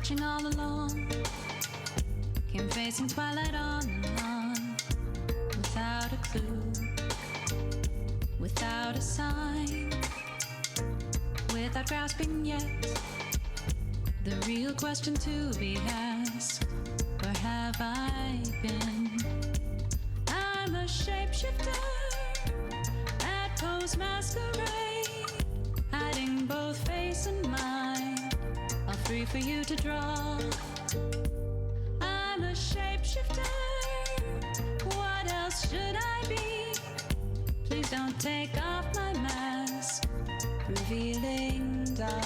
searching all along, came facing twilight on and on, without a clue, without a sign, without grasping yet the real question to be asked: where have I been? I'm a shapeshifter at Poe's Masquerade, hiding both face and mind, all free for you to draw. I'm a shapeshifter, what else should I be? Please don't take off my mask, revealing dark.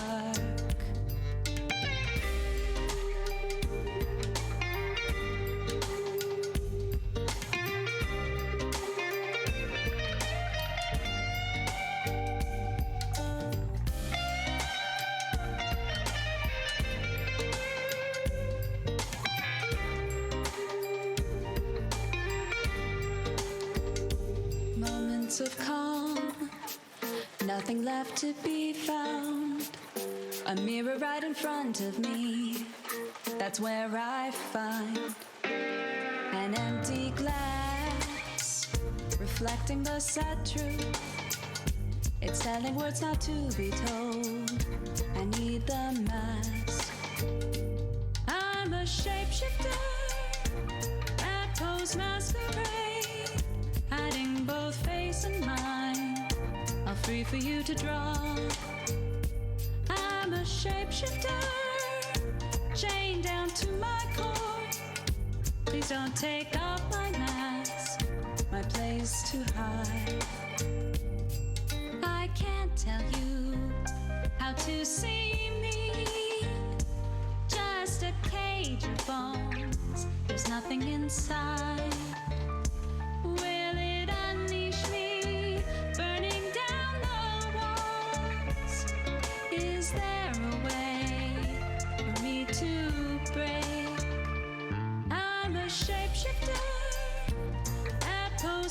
Of calm, nothing left to be found. A mirror right in front of me, that's where I find an empty glass, reflecting the sad truth. It's telling words not to be told. I need the mask. I'm a shapeshifter at Poe's Masquerade, hiding both face and mind, all free for you to draw. I'm a shapeshifter, chained down to my core. Please don't take off my mask, my place to hide. I can't tell you how to see me, just a cage of bones, there's nothing inside.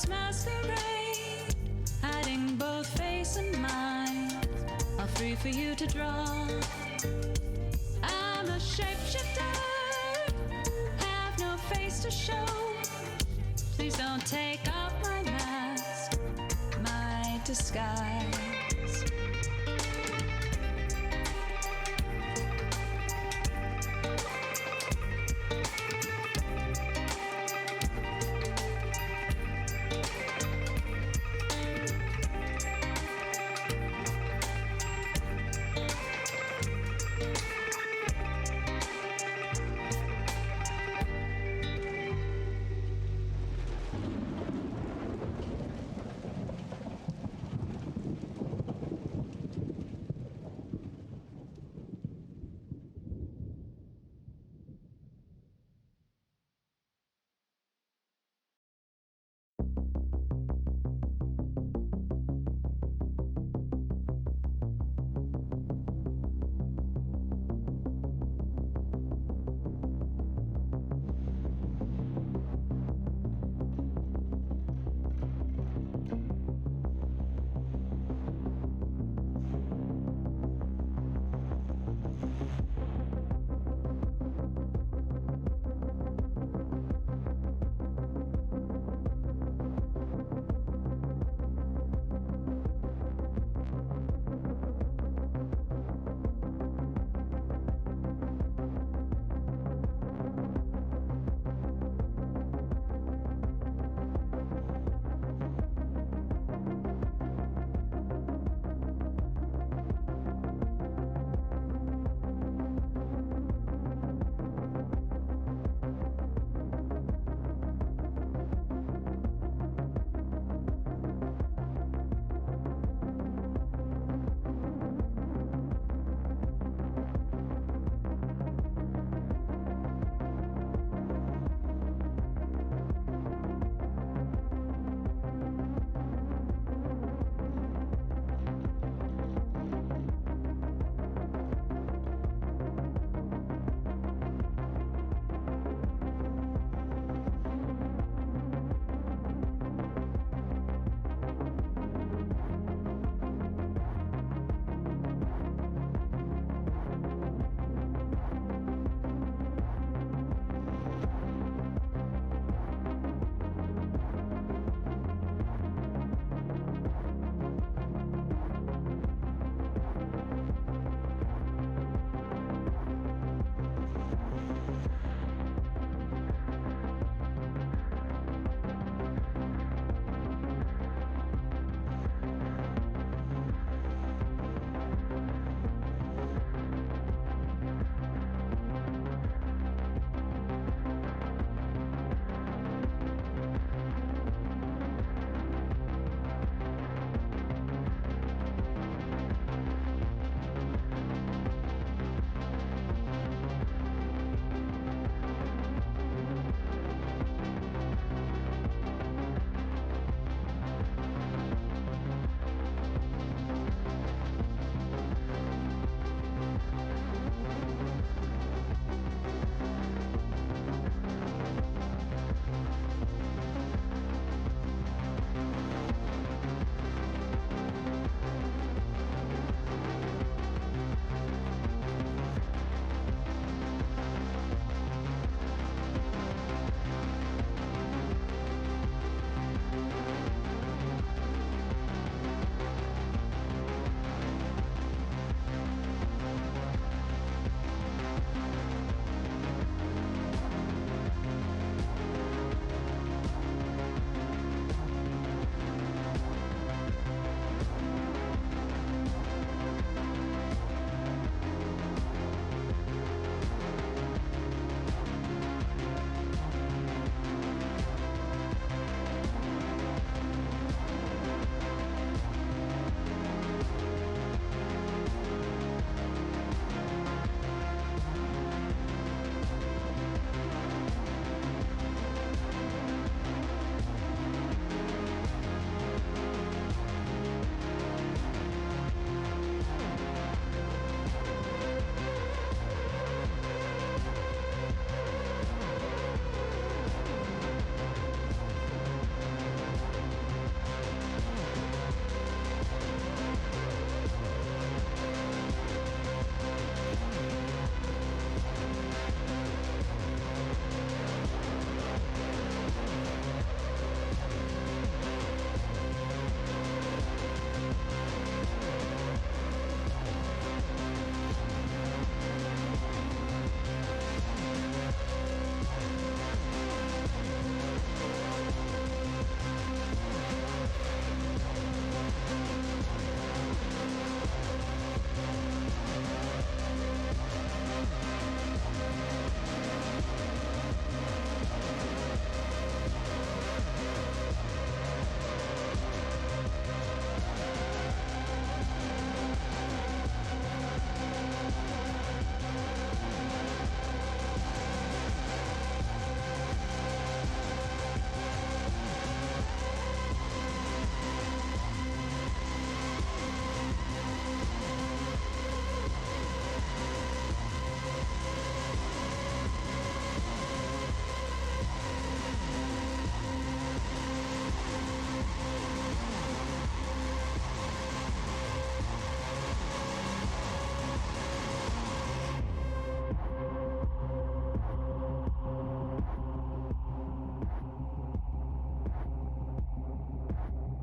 Masquerade, hiding both face and mind, all free for you to draw. I'm a shapeshifter, have no face to show. Please don't take off my mask, my disguise.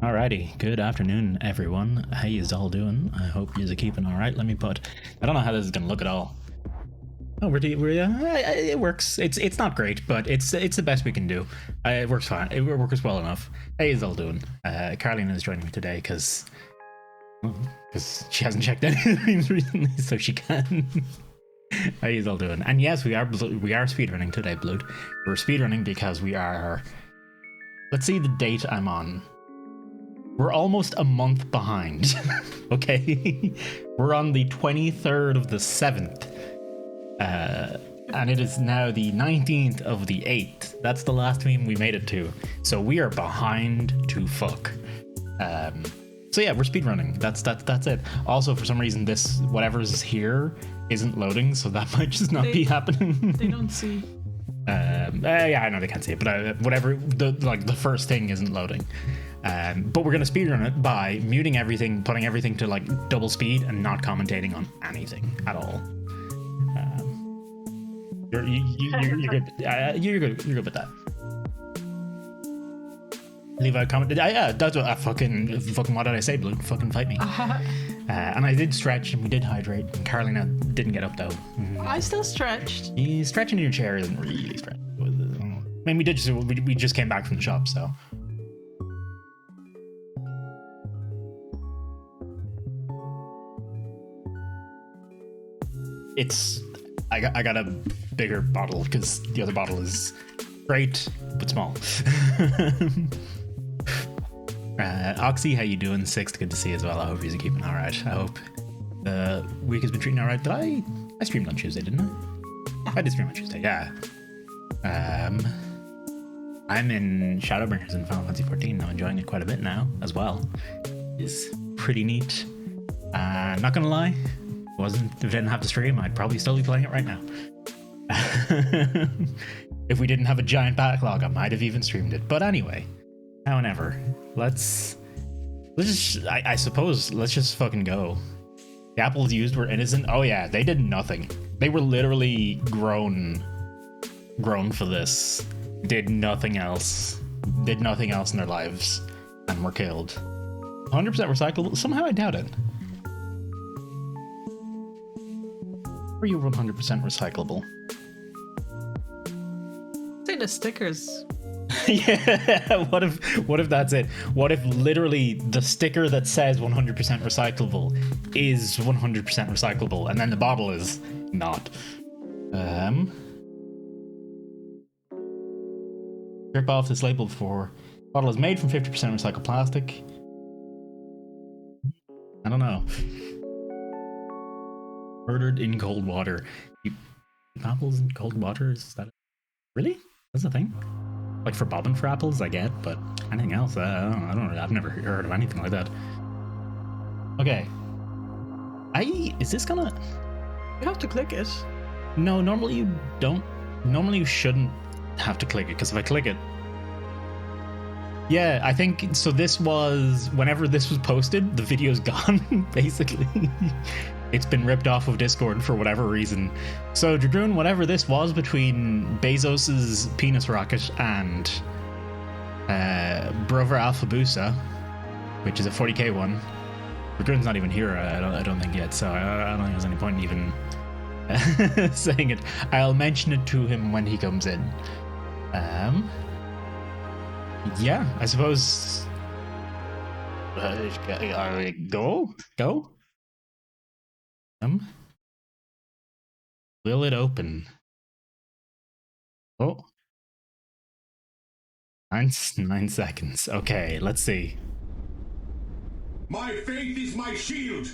Alrighty, good afternoon, everyone. How yous all doing? I hope yous are keeping all right. Let me put. I don't know how this is gonna look at all. Oh, it works. It's not great, but it's the best we can do. It works fine. It works well enough. How yous all doing? Carolina is joining me today because she hasn't checked anything recently, so she can. How yous all doing? And yes, we are speedrunning today, Blood. We're speedrunning because we are. Let's see the date I'm on. We're almost a month behind. Okay, we're on the 23rd of the 7th. And it is now the 19th of the 8th. That's the last meme we made it to. So we are behind to fuck. So yeah, we're speedrunning. That's it. Also, for some reason, this whatever's here isn't loading, so that might just not be happening. They don't see. Yeah, I know they can't see it, but whatever. The first thing isn't loading. But we're gonna speedrun it by muting everything, putting everything to like double speed, and not commentating on anything at all. You're good. You're good with that. Leave a comment. Yeah, that's what fucking. What did I say, Blue? Fucking fight me. And I did stretch, and we did hydrate. And Carolina didn't get up though. I still stretched. Stretching in your chair isn't really stretching. I mean, we just came back from the shop, so. I got a bigger bottle because the other bottle is great but small. Oxy, how you doing? Sixth, good to see you as well. I hope you're keeping all right. I hope the week has been treating all right. Did I streamed on Tuesday, didn't I? I did stream on Tuesday. Yeah. I'm in Shadowbringers in Final Fantasy 14. I'm enjoying it quite a bit now as well. It's pretty neat. Not gonna lie. If I didn't have to stream, I'd probably still be playing it right now. If we didn't have a giant backlog, I might have even streamed it. But anyway, however, let's just, I suppose, let's just fucking go. The apples used were innocent. Oh yeah, they did nothing. They were literally grown for this. Did nothing else in their lives, and were killed. 100% recyclable? Somehow I doubt it. Are you 100% recyclable? I think the stickers. Yeah, what if that's it? What if literally the sticker that says 100% recyclable is 100% recyclable, and then the bottle is not? Rip off this label before. Bottle is made from 50% recycled plastic. I don't know. Murdered in cold water. Apples in cold water? Is that really? That's a thing? Like for bobbing for apples, I get, but anything else, I don't know. I've never heard of anything like that. Okay. Is this gonna? You have to click it. No, normally you don't. Normally you shouldn't have to click it, because if I click it, yeah, I think so. This was whenever this was posted, the video's gone. Basically, it's been ripped off of Discord for whatever reason. So Jadrun, whatever this was between Bezos's penis rocket and Brover Alpha Busa, which is a 40k one. Jadrun's not even here. I don't think yet. So I don't think there's any point in even saying it. I'll mention it to him when he comes in. Yeah, I suppose. Go. Will it open? Oh. 9 seconds. Okay, let's see. My faith is my shield.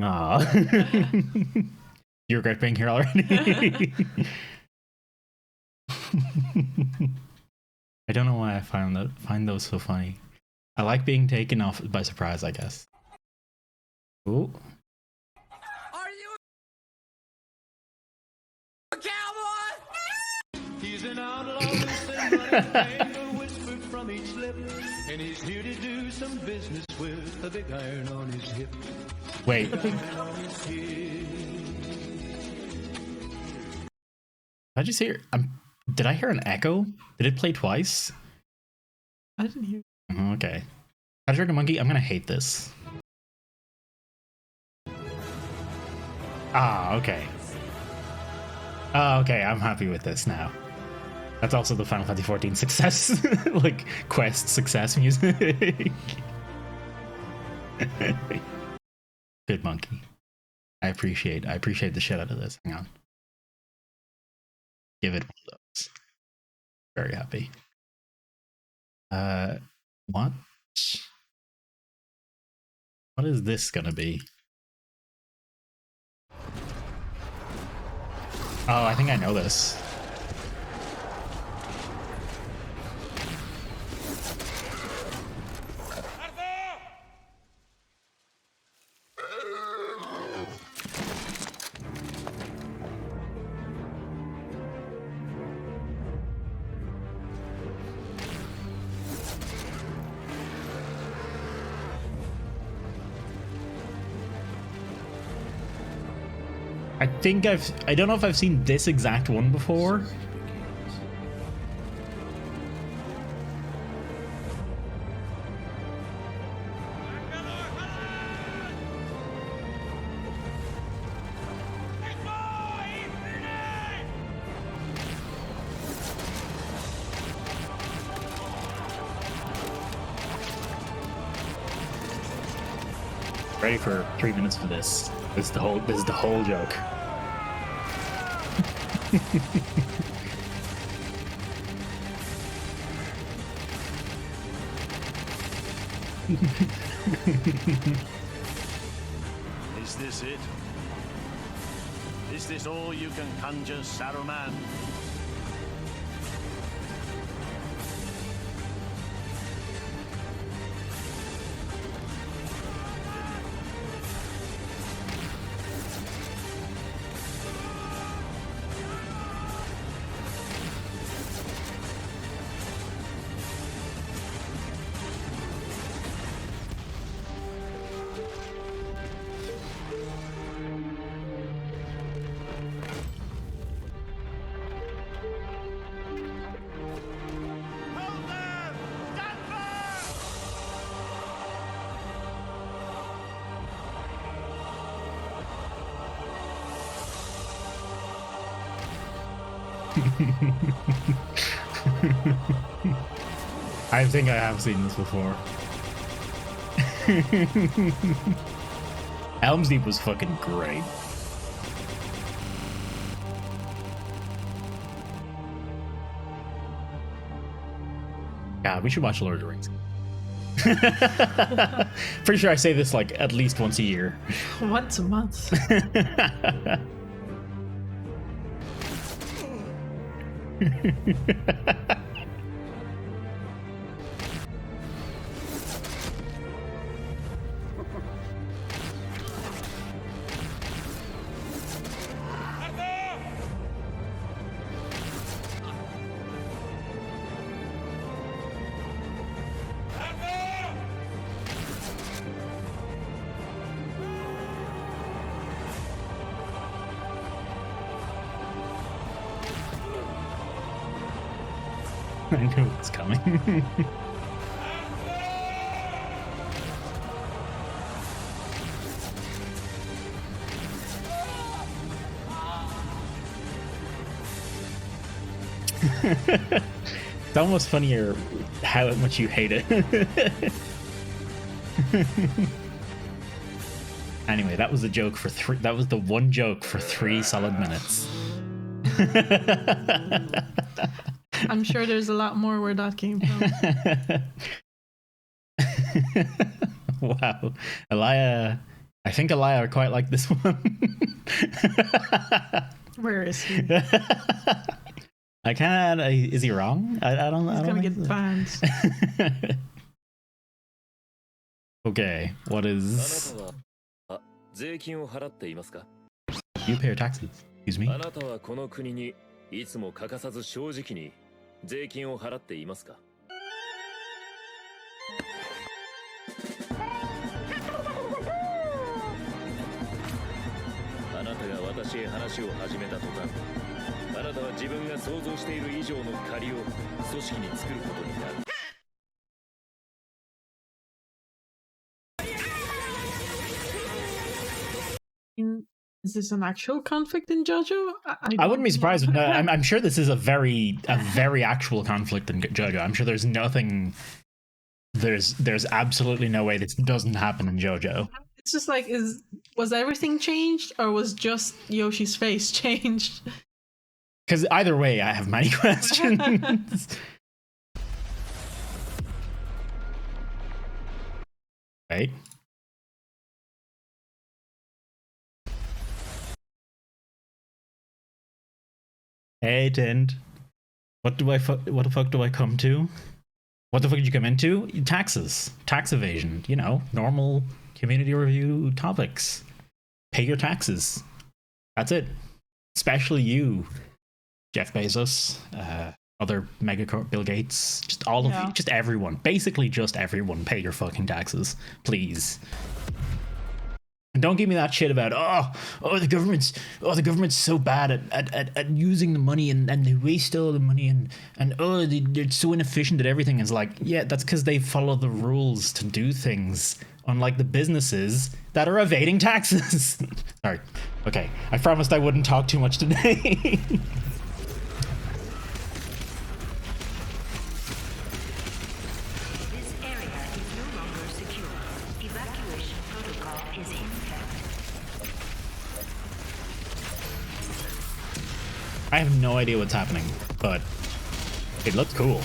Aw. You regret being here already? I don't know why I find those so funny. I like being taken off by surprise, I guess. Ooh. Are you a cowboy? He's an outlaw whispered from each lip, and he's here to do some business with a big iron on his hip. Wait. I just hear? Did I hear an echo? Did it play twice? I didn't hear. Oh, okay. How Dragon Monkey? I'm gonna hate this. Ah, okay. Oh, okay, I'm happy with this now. That's also the Final Fantasy 14 success, like quest success music. Good monkey. I appreciate the shit out of this. Hang on. Give it one of those. Very happy. What? What is this gonna be? Oh, I think I know this. I don't know if I've seen this exact one before. Ready for 3 minutes for this. This is the whole joke. Is this it? Is this all you can conjure, Saruman? I think I have seen this before. Helm's Deep was fucking great. God, we should watch Lord of the Rings. Pretty sure I say this like at least once a year. Once a month. I knew it was coming. It's almost funnier how much you hate it. Anyway, that was the joke for three. That was the one joke for 3 solid minutes. I'm sure there's a lot more where that came from. Wow. Elia, I think Elia quite like this one. Where is he? I can't. Is he wrong? I don't know. He's gonna get banned. Okay, what is. 税金を払っていますか? You pay your taxes. Excuse me. あなたはこの国にいつも欠かさず正直に税金を払っていますか? あなたが私へ話を始めた途端、あなたは自分が想像している以上の借りを組織に作ることになる。Is this an actual conflict in JoJo? I wouldn't be surprised. No, I'm sure this is a very actual conflict in JoJo. I'm sure there's nothing. There's absolutely no way this doesn't happen in JoJo. It's just like, was everything changed, or was just Yoshi's face changed? Because either way, I have many questions. Right. Hey, Tind. What the fuck do I come to? What the fuck did you come into? Taxes. Tax evasion. You know, normal community review topics. Pay your taxes. That's it. Especially you, Jeff Bezos, other megacorp, Bill Gates, just all of you, just everyone. Basically just everyone, pay your fucking taxes. Please. And don't give me that shit about the government's so bad at using the money and they waste all the money and they're so inefficient at everything. It's like, yeah, that's because they follow the rules to do things, unlike the businesses that are evading taxes. Sorry. Okay, I promised I wouldn't talk too much today. This area is no longer secure. Evacuation protocol is in effect. I have no idea what's happening, but it looks cool.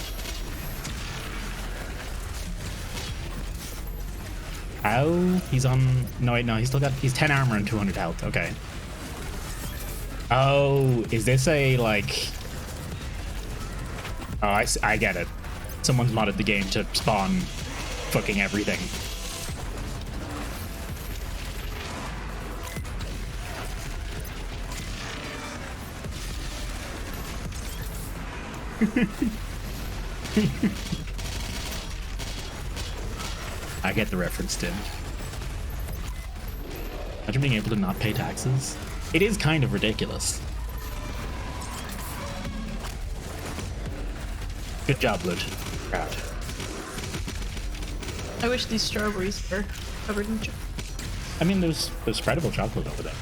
How? He's on... No, wait, no, he's 10 armor and 200 health. Okay. Oh, is this a, like... Oh, I get it. Someone's modded the game to spawn fucking everything. I get the reference, Tim. Imagine being able to not pay taxes. It is kind of ridiculous. Good job, Lud. Proud. I wish these strawberries were covered in chocolate. I mean, there's spreadable chocolate over there.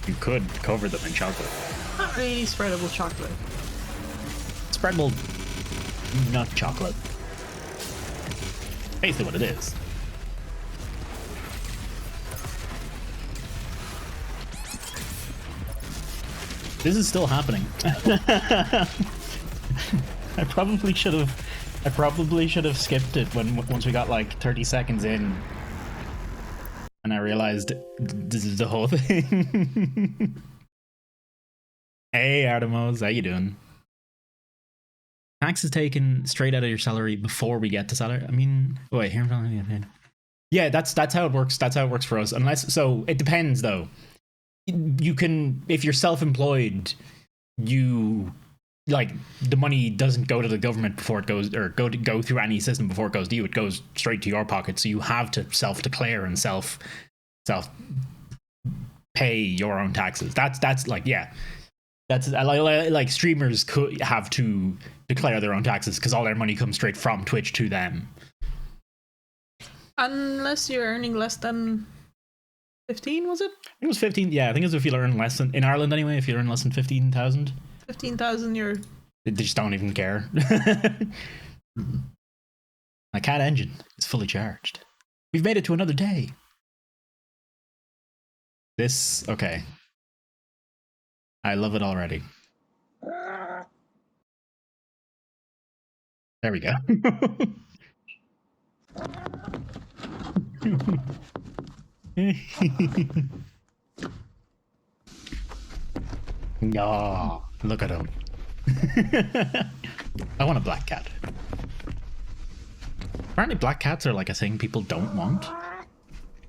You could cover them in chocolate. Not really spreadable chocolate. Spreadable nut chocolate. Basically what it is. This is still happening. I probably should have skipped it once we got like 30 seconds in. And I realized this is the whole thing. Hey Artemis, how you doing? Tax is taken straight out of your salary before we get to salary. I mean, wait, here. Yeah, that's how it works. That's how it works for us. Unless, so it depends though. You can, if you're self-employed, you like the money doesn't go to the government before it goes, or go through any system before it goes to you. It goes straight to your pocket. So you have to self-declare and self pay your own taxes. That's like, yeah. That's like streamers could have to declare their own taxes because all their money comes straight from Twitch to them. Unless you're earning less than 15, was it? I think it was 15. Yeah, I think it was if you earn less than, in Ireland anyway, if you earn less than 15,000. 15,000, you're... They just don't even care. My cat engine is fully charged. We've made it to another day. This, okay. I love it already. There we go. No, look at him. I want a black cat. Apparently black cats are like a thing people don't want.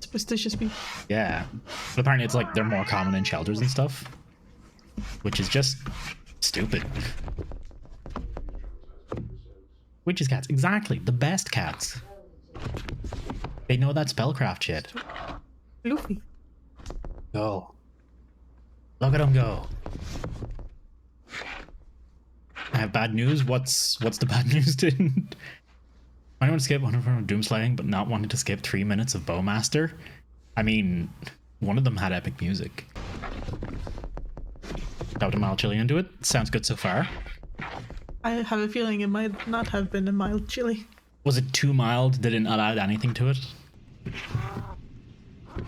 Superstitious people. Yeah. But apparently it's like they're more common in shelters and stuff. Which is just stupid. Witches cats, exactly. The best cats. They know that spellcraft shit. Luffy. Oh. Look at him go. I have bad news. What's the bad news? Didn't I want to skip one of Doomslaying, but not wanting to skip 3 minutes of Bowmaster? I mean, one of them had epic music. Got a mild chili into it. Sounds good so far. I have a feeling it might not have been a mild chili. Was it too mild? Did it not add anything to it?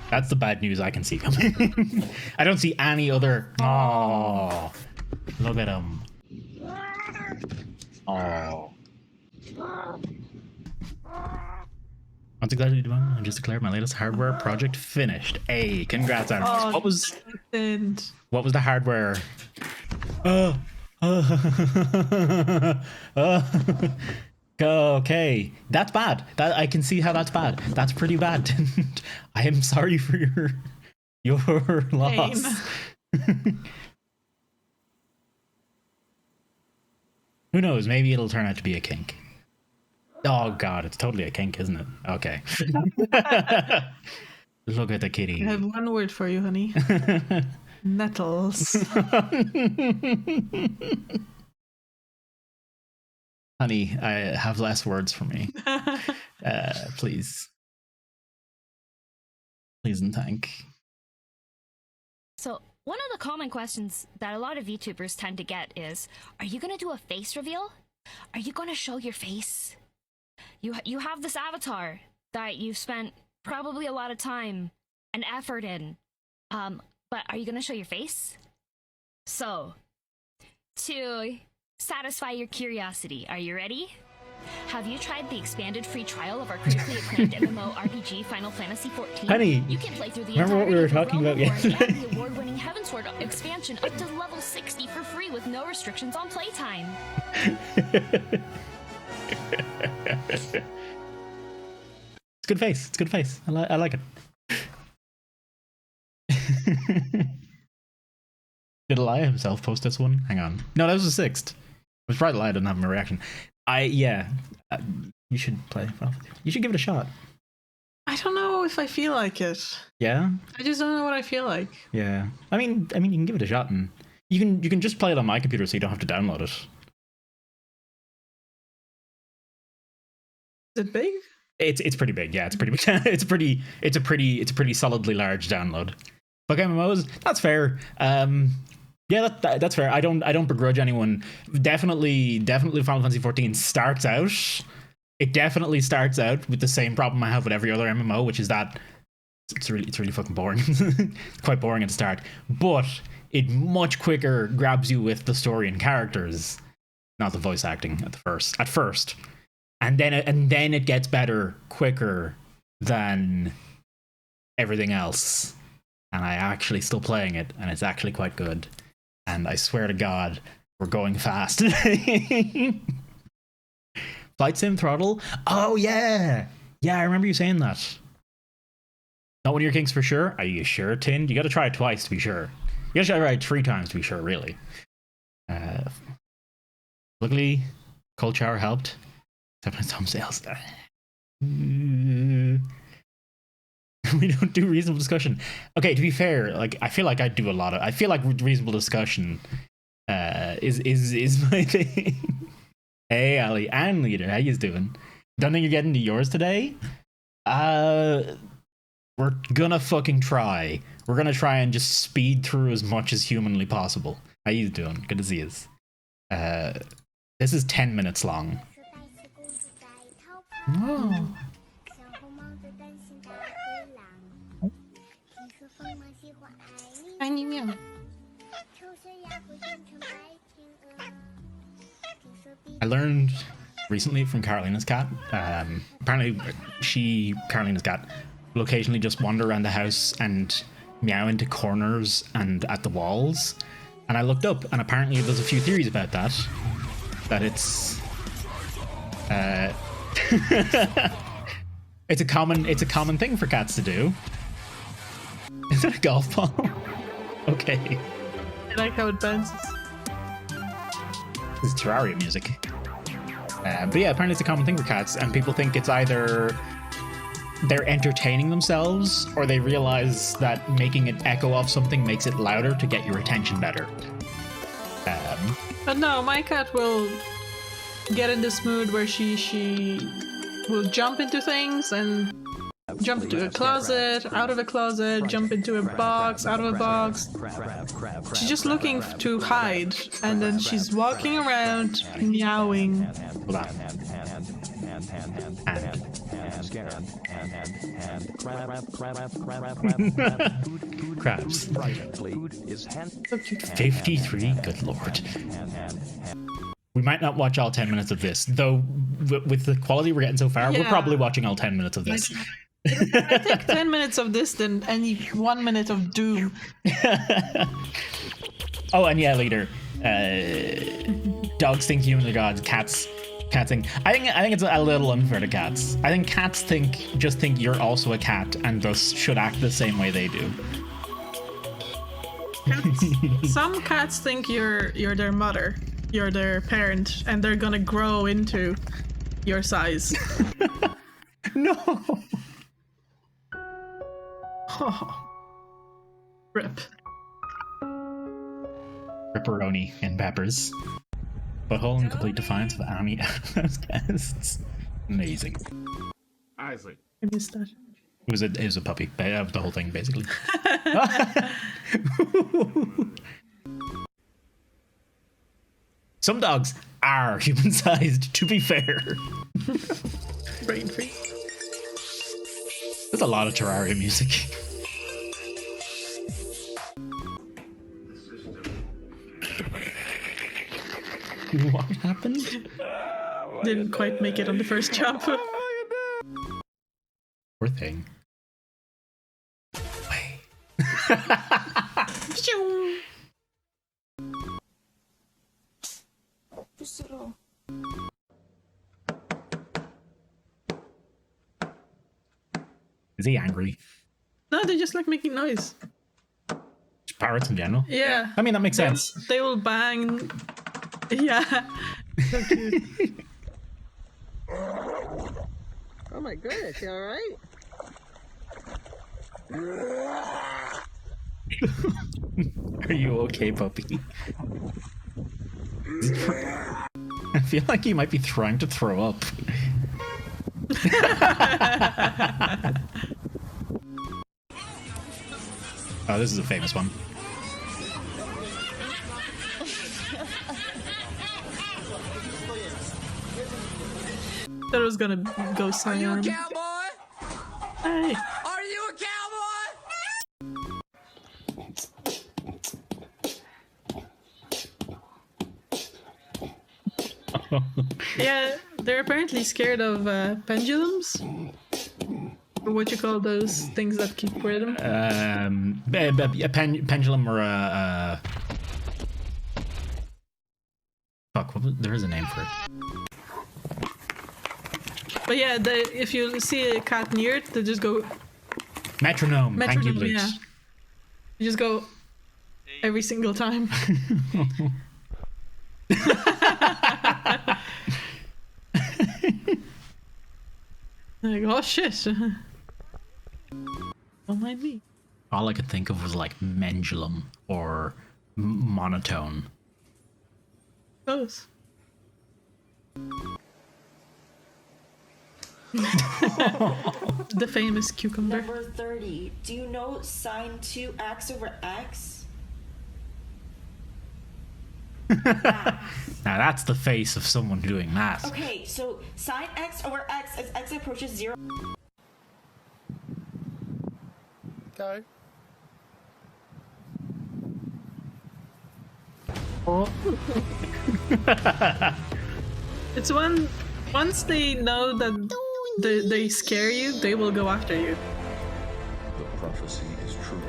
That's the bad news I can see coming. I don't see any other. Oh, look at him. Oh. Once declared done, I just declared my latest hardware project finished. Hey, congrats, Aaron. Oh, what was and the hardware? Okay, that's bad. That I can see how that's bad. That's pretty bad. I am sorry for your loss. Who knows? Maybe it'll turn out to be a kink. Oh god, it's totally a kink, isn't it? Okay. Look at the kitty. I have one word for you, honey. Nettles. Honey, I have less words for me. Please. Please and thank. So, one of the common questions that a lot of VTubers tend to get is, are you going to do a face reveal? Are you going to show your face? You have this avatar that you've spent probably a lot of time and effort in. But are you going to show your face? So, to satisfy your curiosity, are you ready? Have you tried the expanded free trial of our critically acclaimed MMORPG Final Fantasy XIV? Honey, You can play through the remember what we were entirety of talking the about Realm Reborn yesterday? and the award-winning Heavensward expansion up to level 60 for free with no restrictions on playtime. It's good face. It's good face. I like it. Did Elia himself post this one? Hang on. No, that was the 6th. It was probably Elia didn't have a reaction. You should play. You should give it a shot. I don't know if I feel like it. Yeah? I just don't know what I feel like. Yeah. I mean, you can give it a shot, and you can just play it on my computer, so you don't have to download it. Is it big? It's pretty big. Yeah, it's pretty big. it's a pretty solidly large download. But MMOs, that's fair. Yeah, that's fair. I don't begrudge anyone. Definitely Final Fantasy XIV starts out. It definitely starts out with the same problem I have with every other MMO, which is that it's really fucking boring. It's quite boring at the start, but it much quicker grabs you with the story and characters, not the voice acting at first, and then it gets better quicker than everything else. And I actually still playing it, and it's actually quite good. And I swear to God, we're going fast. Flight Sim Throttle? Oh, yeah! Yeah, I remember you saying that. Not one of your kinks for sure? Are you sure, Tin? You gotta try it twice to be sure. You gotta try it 3 times to be sure, really. Luckily, Cold Shower helped. Except when some sales. We don't do reasonable discussion. Okay, to be fair, like I feel like I do a lot of. I feel like reasonable discussion is my thing. Hey, Ali and Leader, how you doing? Don't think you're getting to yours today? We're gonna fucking try. We're gonna try and just speed through as much as humanly possible. How you doing? Good to see you. This is 10 minutes long. Oh. I learned recently from Carolina's cat. Apparently, Carolina's cat, will occasionally just wander around the house and meow into corners and at the walls. And I looked up, and apparently there's a few theories about that. That it's it's a common thing for cats to do. Is it a golf ball? Okay. I like how it bounces. This is Terraria music. But yeah, apparently it's a common thing for cats, and people think it's either they're entertaining themselves, or they realize that making it echo off something makes it louder to get your attention better. But no, my cat will get in this mood where she will jump into things and jump into a closet, out of a closet, jump into a box, out of a box. She's just looking to hide, and then she's walking around, meowing. Hold on. Crabs. 53, good lord. We might not watch all 10 minutes of this, though with the quality we're getting so far, we're Yeah. probably watching all 10 minutes of this. I think 10 minutes of this than any 1 minute of Doom. Oh, and yeah, later. Dogs think humans are gods, cats think. I think it's a little unfair to cats. I think cats just think you're also a cat and thus should act the same way they do. Some cats think you're their mother, you're their parent, and they're gonna grow into your size. No. Oh. Rip. Pepperoni and peppers. Butthole in complete defiance of Ami Adams guests. Amazing. Isaac. I missed that. It was a puppy. The whole thing, basically. Some dogs are human-sized, to be fair. Brain freeze. There's a lot of Terraria music. What happened? Didn't quite make it on the first jump. Poor thing. Wait. Is he angry? No, they just like making noise. Just pirates in general? Yeah. I mean, that makes sense. They will bang. Yeah. So cute. Oh my goodness, you alright? Are you okay, puppy? I feel like he might be trying to throw up. Oh, this is a famous one. That was gonna go Are you a silent. cowboy? Hey. Are you a cowboy? Yeah, they're apparently scared of pendulums. Or what you call those things that keep rhythm? A pendulum or a fuck. There is a name for it. But yeah, if you see a cat near it, they just go Metronome. Thank you, metronome. Yeah, Luke. you just go every single time. Like, oh shit! Don't mind me. All I could think of was like pendulum or monotone. Close. The famous cucumber. Number 30. Do you know sine 2x over x? Now that's the face of someone doing that. Okay, so sine x over x as x approaches 0. Go. It's once they know that they scare you, they will go after you. The prophecy is true.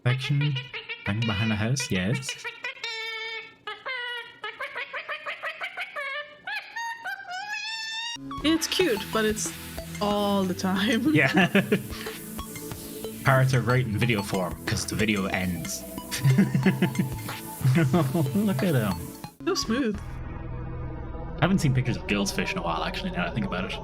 Section hanging behind the house, yes. It's cute, but it's all the time. Yeah. Parrots are great in video form because the video ends. Look at him. So smooth. I haven't seen pictures of Gill's fish in a while, actually, now that I think about it.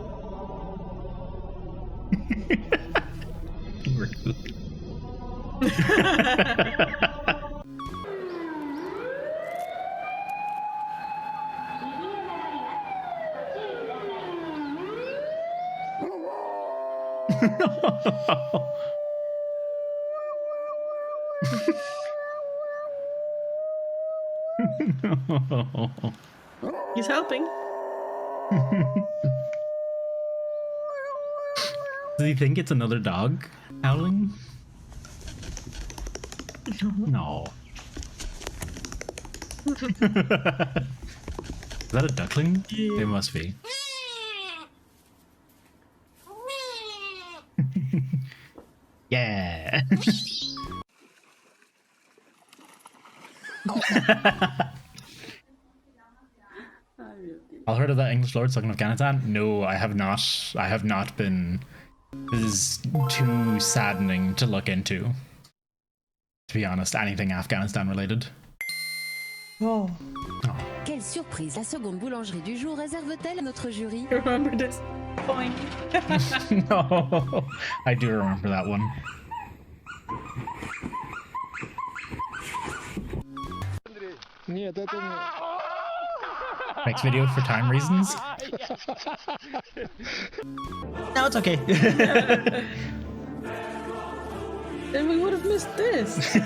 He's helping. Does he think it's another dog howling? No. Is that a duckling? Yeah. It must be. Yeah. All heard of that English lord stuck in Afghanistan? No, I have not. I have not been. This is too saddening to look into. To be honest, anything Afghanistan related. Oh. Quelle surprise! La seconde boulangerie du jour réserve-t-elle à notre jury? Remember this point. No, I do remember that one. Next video for time reasons. No, it's okay. Then we would have missed this.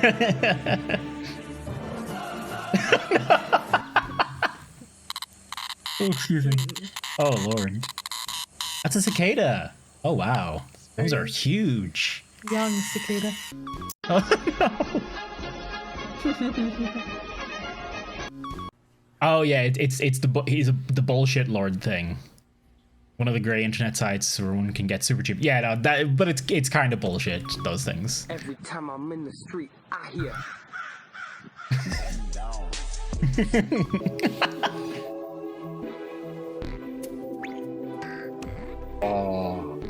Oh, excuse me. Oh lord. That's a cicada. Oh wow. Those are huge. Young cicada. Oh no. Oh yeah, it's the bullshit lord thing. One of the grey internet sites where one can get super cheap. Yeah, no, but it's kind of bullshit. Those things. Every time I'm in the street, I hear. Oh.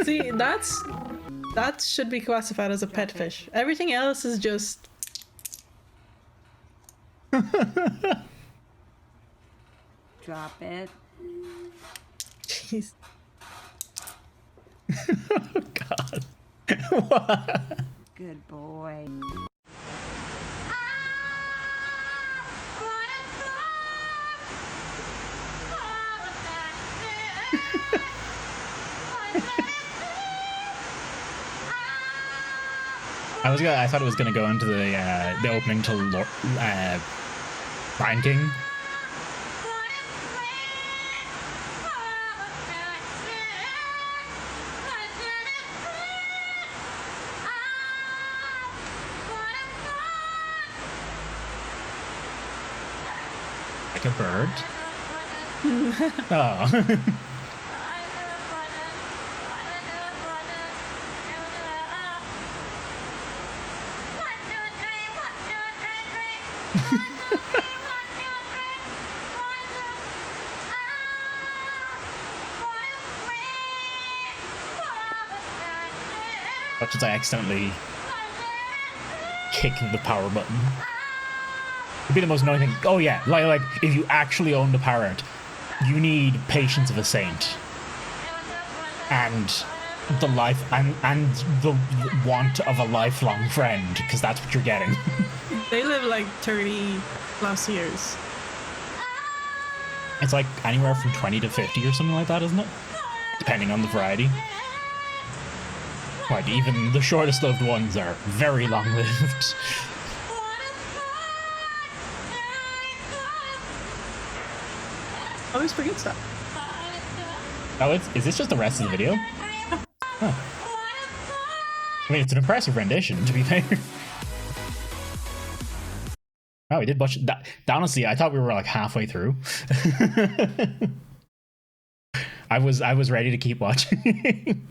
See, that should be classified as a pet fish. Everything else is just. Drop it. Jeez. Oh god. What? Good boy. I thought it was gonna go into the opening to Lion King. Like a bird. Oh. Watch as I accidentally kick the power button. It'd be the most annoying thing. Oh yeah, like if you actually own the parrot, you need patience of a saint. And the life and the want of a lifelong friend, because that's what you're getting. They live like 30 plus years. It's like anywhere from 20 to 50 or something like that, isn't it? Depending on the variety. Like, even the shortest lived ones are very long lived. I always forget that. Oh, is this just the rest of the video? Huh. I mean, it's an impressive rendition, to be fair. Oh, we did bunch of that. Honestly, I thought we were like halfway through. I was ready to keep watching.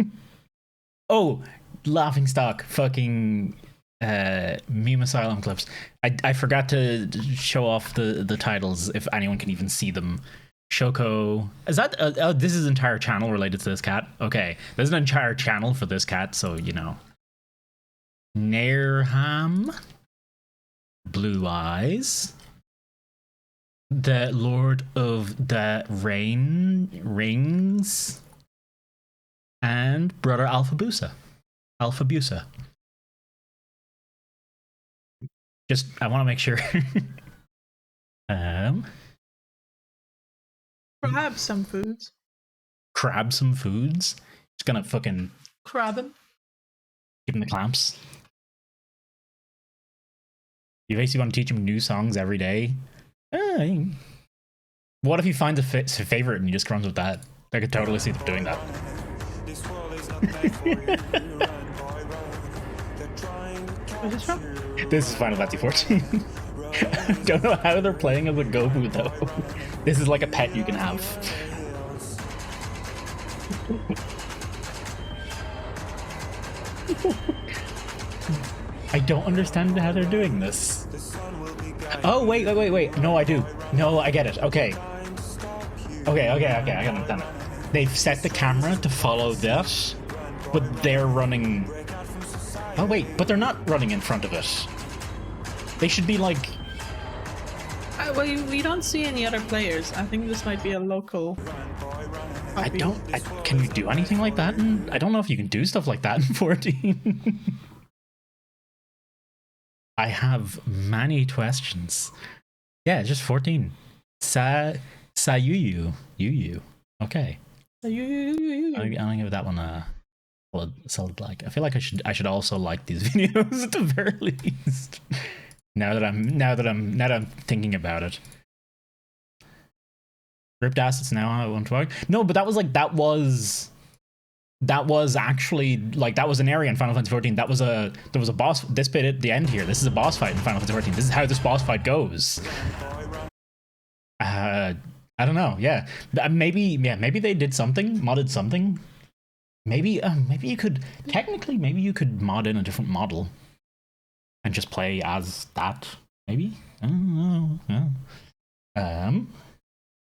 Oh, laughing stock, fucking meme asylum clips. I forgot to show off the titles if anyone can even see them. Shoko, is that this is an entire channel related to this cat? Okay, there's an entire channel for this cat, so you know. Nairham, Blue Eyes, the Lord of the Rings, and Brother Alphabusa. Just, I want to make sure. Grab some foods. Crab some foods. Just gonna fucking Crab him. give him the clamps. You basically want to teach him new songs every day. What if he finds a favorite and he just runs with that? I could totally see them doing that. Where's this from? This is Final Fantasy 14. I don't know how they're playing as a Gobu though. This is like a pet you can have. I don't understand how they're doing this. Oh, wait. No, I do. No, I get it. Okay. Okay, I understand it. They've set the camera to follow this, but they're running... Oh, wait, but they're not running in front of it. They should be like... Well, we don't see any other players. I think this might be a local... copy. Can you do anything like that? I don't know if you can do stuff like that in 14. I have many questions. Yeah, just 14. Sayuyu. Okay. I'm gonna give that one a solid like. I feel like I should also like these videos at the very least. Now that I'm thinking about it. Ripped assets now I want to work. No, but that was actually like that was an area in Final Fantasy 14. There was a boss. This bit at the end here. This is a boss fight in Final Fantasy 14. This is how this boss fight goes. I don't know. Yeah, maybe they did something, modded something. Maybe you could mod in a different model and just play as that. Maybe. I don't know.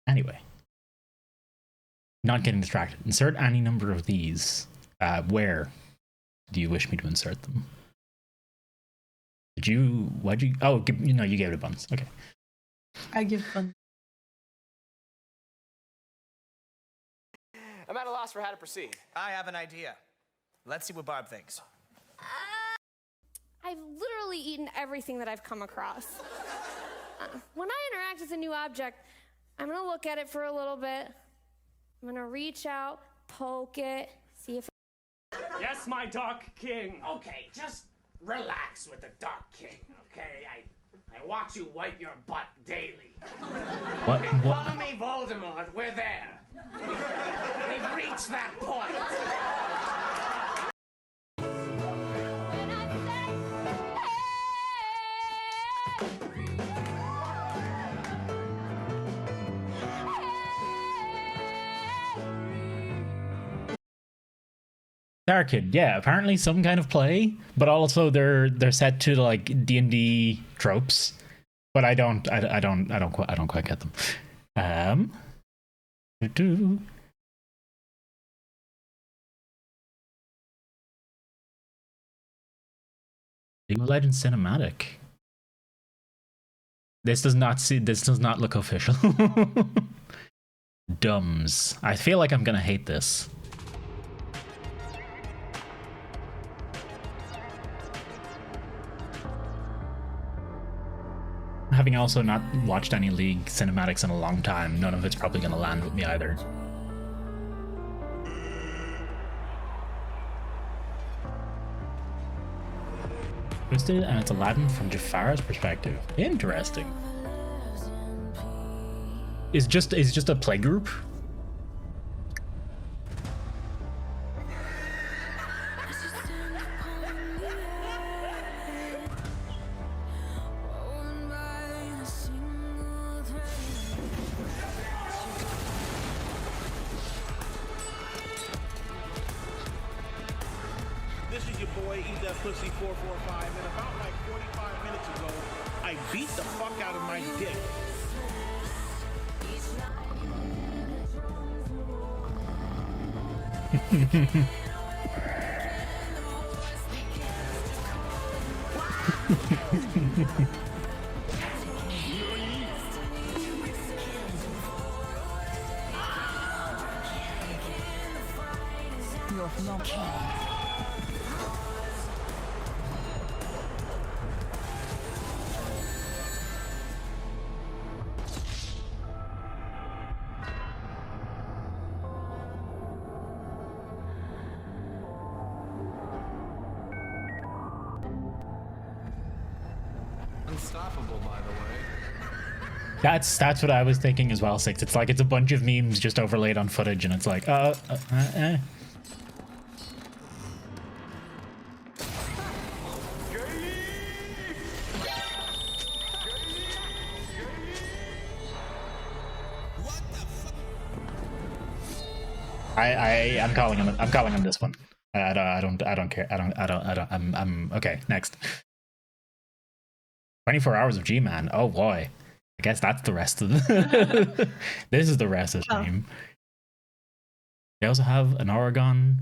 Anyway. Not getting distracted. Insert any number of these. Where do you wish me to insert them? Why'd you? Oh, you gave it a buns. Okay. I give fun. I'm at a loss for how to proceed. I have an idea. Let's see what Barb thinks. I've literally eaten everything that I've come across. When I interact with a new object, I'm gonna look at it for a little bit. I'm gonna reach out, poke it, see if... Yes, my Dark King. Okay, just relax with the Dark King, okay? I watch you wipe your butt daily. What? Follow me, Voldemort. We're there. We've reached that point. Dark Kid, yeah, apparently some kind of play, but also they're set to like D&D tropes, but I don't quite get them. League of Legends cinematic. This does not look official. Dumbs. I feel like I'm gonna hate this. Having also not watched any League cinematics in a long time, none of it's probably gonna land with me either. Twisted, and it's Aladdin from Jafar's perspective. Interesting. Is just a playgroup? This is your boy, Eat That Pussy 445, and about like 45 minutes ago, I beat the fuck out of my dick. of mankind. Unstoppable, by the way. That's what I was thinking as well, Six. It's like it's a bunch of memes just overlaid on footage, and it's like, I'm calling him. I'm calling him this one. I don't care. I'm okay. Next. 24 hours of G-Man. Oh boy. I guess that's the rest of the this is the rest of the stream. They also have an Oregon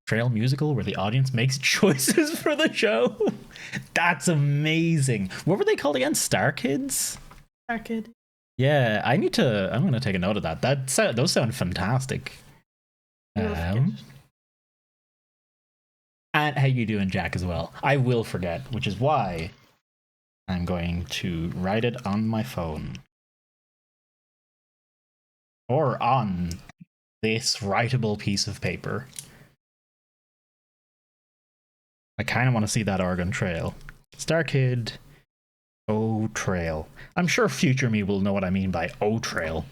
Trail musical where the audience makes choices for the show. That's amazing. What were they called again? Star Kids? Star Kid. Yeah, I'm gonna take a note of that. Those sound fantastic. And how you doing, Jack, as well? I will forget, which is why I'm going to write it on my phone. Or on this writable piece of paper. I kind of want to see that Oregon Trail. Star Kid. O Trail. I'm sure future me will know what I mean by O Trail.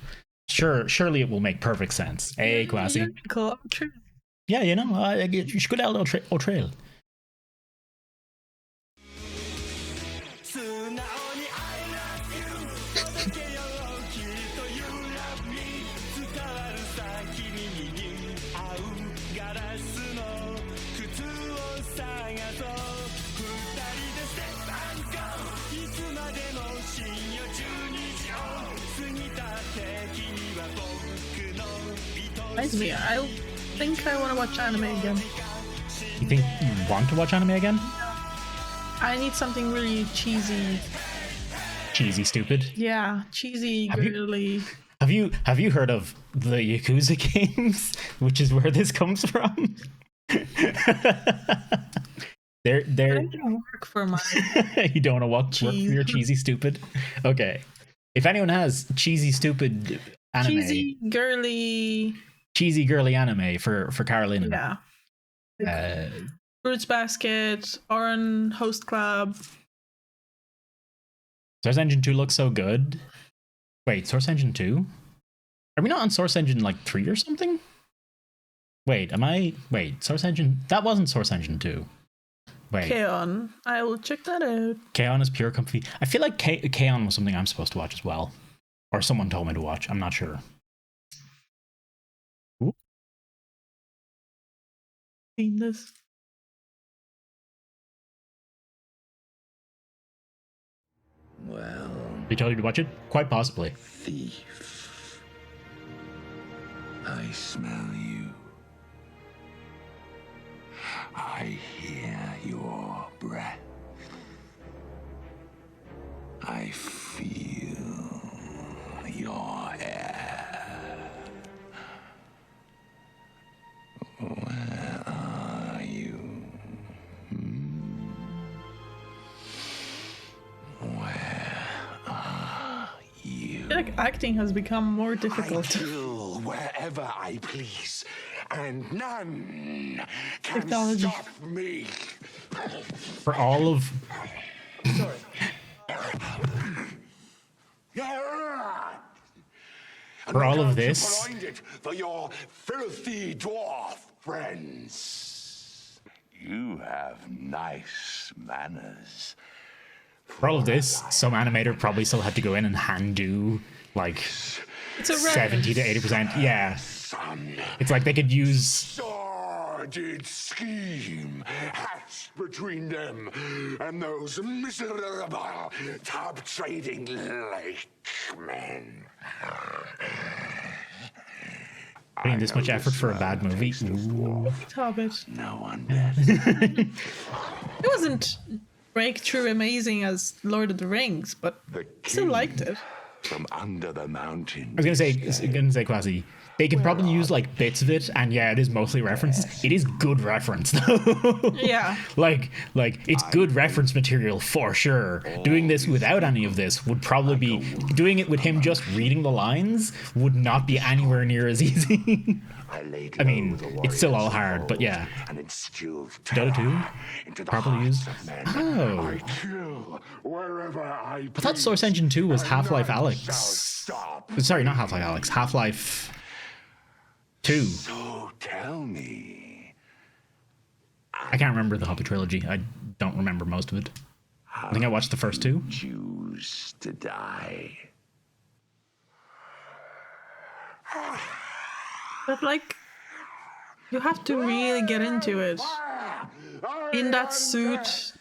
Surely it will make perfect sense. Hey, Kwasi. Yeah, you know, you should go down O Trail. Reminds me, I think I want to watch anime again. You think you want to watch anime again? I need something really cheesy. Cheesy, stupid. Yeah, cheesy, girly. Have you heard of the Yakuza games, which is where this comes from? They're I don't work for my. You don't want to work for your cheesy, stupid. Okay, if anyone has cheesy, stupid anime, cheesy, girly anime for Carolina. Yeah. Fruits Basket, Oran Host Club. Source Engine 2 looks so good. Wait, Source Engine 2? Are we not on Source Engine like 3 or something? Wait, Source Engine? That wasn't Source Engine 2. Wait. K-On! I will check that out. K-On! Is pure comfy. I feel like K-On! Was something I'm supposed to watch as well. Or someone told me to watch. I'm not sure. Ooh. Seen this. Well, they told you to watch it? Quite possibly. Thief. I smell you. I hear your breath. I feel your air. Where are you? Where are you? I feel like acting has become more difficult. I kill wherever I please, and none can Technology. stop me. For all of... Sorry. For all of this... For your filthy dwarf friends. You have nice manners. For all of this, some animator probably still had to go in and hand do like 70 to 80%. Yeah. It's like they could use Sordid scheme hatched between them and those miserable top trading lake men. putting this much effort for a bad movie. Ooh. Hobbit. No one bet. It wasn't breakthrough amazing as Lord of the Rings, but I still liked it. From under the mountain. I was gonna say, Kwasi, They can probably use like bits of it, and yeah, it is mostly referenced. It is good reference though. Yeah. like it's good reference material for sure. Doing this without any of this would probably be doing it with him just reading the lines would not be anywhere near as easy. I mean, it's still all hard, but yeah. Dota 2 probably used. Oh. I thought Source Engine 2 was Half-Life Alyx. Sorry, not Half-Life Alyx. Half-Life 2. So tell me. I can't remember the Hobbit trilogy. I don't remember most of it. I think I watched the first two. Choose to die. But like, you have to really get into it. In that suit,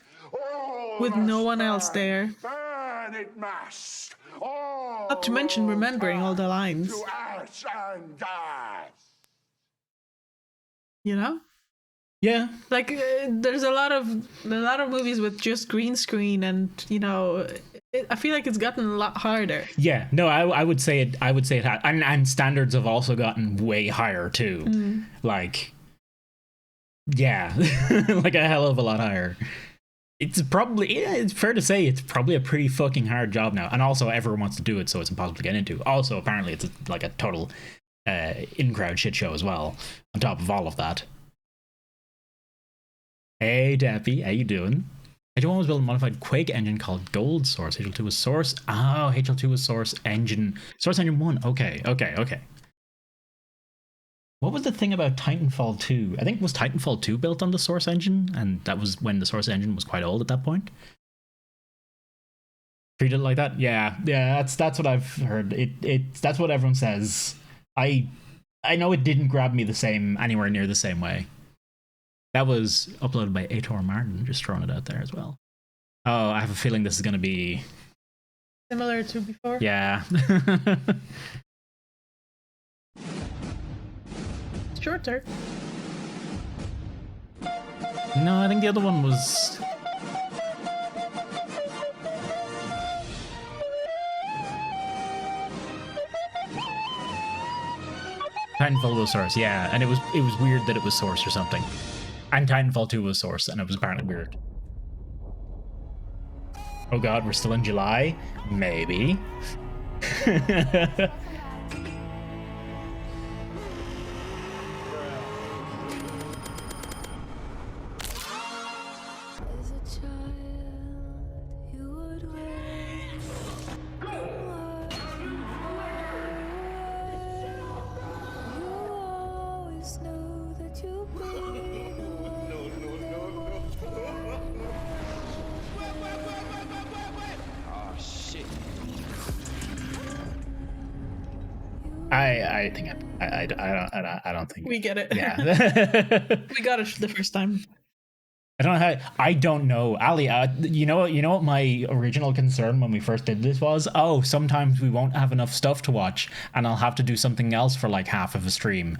with no one else there. Burn it must. Not to mention remembering all the lines. To ash and die. You know? Yeah. Like there's a lot of movies with just green screen, and you know, I feel like it's gotten a lot harder. Yeah, no, I would say it. I would say it had, and standards have also gotten way higher too. Like, yeah, like a hell of a lot higher. It's probably, yeah, it's fair to say it's probably a pretty fucking hard job now, and also everyone wants to do it, so it's impossible to get into. Also, apparently, it's like a total in-crowd shit show as well. On top of all of that. Hey, Dappy, how you doing? HL1 was building a modified Quake engine called Gold Source. HL2 was Source. Oh, HL2 was Source Engine 1. Okay. What was the thing about Titanfall 2? I think was Titanfall 2 built on the Source engine, and that was when the Source engine was quite old at that point. Treated like that? Yeah. That's what I've heard. That's what everyone says. I know it didn't grab me anywhere near the same way. That was uploaded by Aitor Martin, just throwing it out there as well. Oh, I have a feeling this is going to be... Similar to before? Yeah. Shorter. No, I think the other one was... Titanfall was Source, yeah, and it was weird that it was Source or something. And Titanfall 2 was Source, and it was apparently weird. Oh god, we're still in July? Maybe. I don't think we get it. Yeah. We got it the first time. I don't know, Ali. You know what my original concern when we first did this was? Oh, sometimes we won't have enough stuff to watch, and I'll have to do something else for like half of a stream.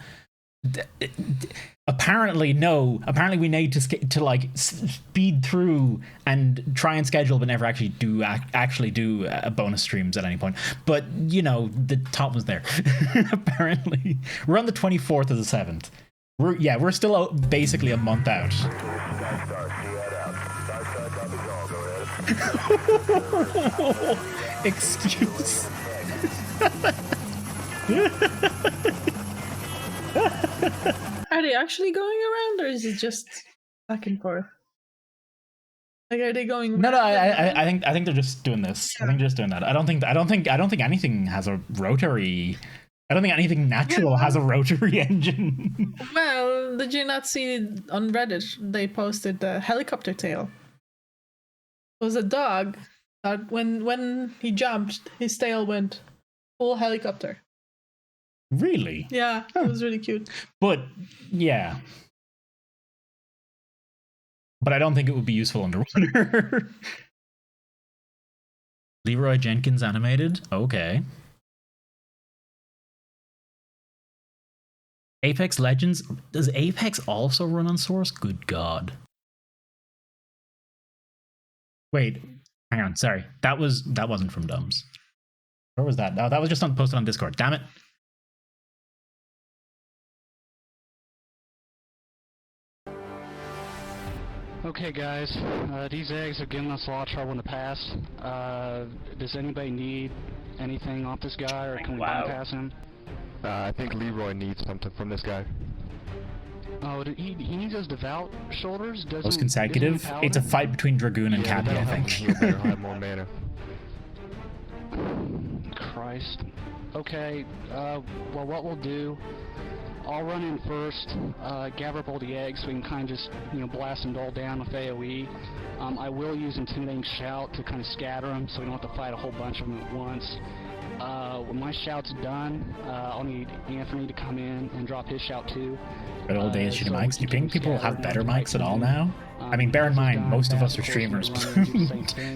Apparently, no. Apparently, we need to like speed through and try and schedule, but never actually do bonus streams at any point. But you know, the top was there. Apparently, we're on the 24th of the 7th. We're still basically a month out. Excuse. Are they actually going around, or is it just back and forth? Like, are they going? No. I think they're just doing this. I think they're just doing that. I don't think anything has a rotary. I don't think anything natural has a rotary engine. Well, did you not see on Reddit? They posted the helicopter tail. It was a dog that when he jumped, his tail went full helicopter. Really? Yeah, it was really cute. But yeah. But I don't think it would be useful underwater. Leroy Jenkins animated? Okay. Apex Legends? Does Apex also run on Source? Good God. Wait, hang on, sorry. That wasn't from Dumbs. Where was that? No, that was just posted on Discord. Damn it. Okay, guys, these eggs have given us a lot of trouble in the past. Does anybody need anything off this guy, or can we bypass him? I think Leroy needs something from this guy. Oh, he needs those devout shoulders? Most consecutive? It's a fight between Dragoon and Cappy, I think. He'll have more mana. Christ. Okay, well, what we'll do, I'll run in first, gather up all the eggs so we can kind of just, blast them all down with AoE. I will use Intimidating Shout to kind of scatter them so we don't have to fight a whole bunch of them at once. When my shout's done, I'll need Anthony to come in and drop his shout too. Good old days shooting mics. Do you think people have better mics at all now? I mean, bear in mind, most of us are streamers,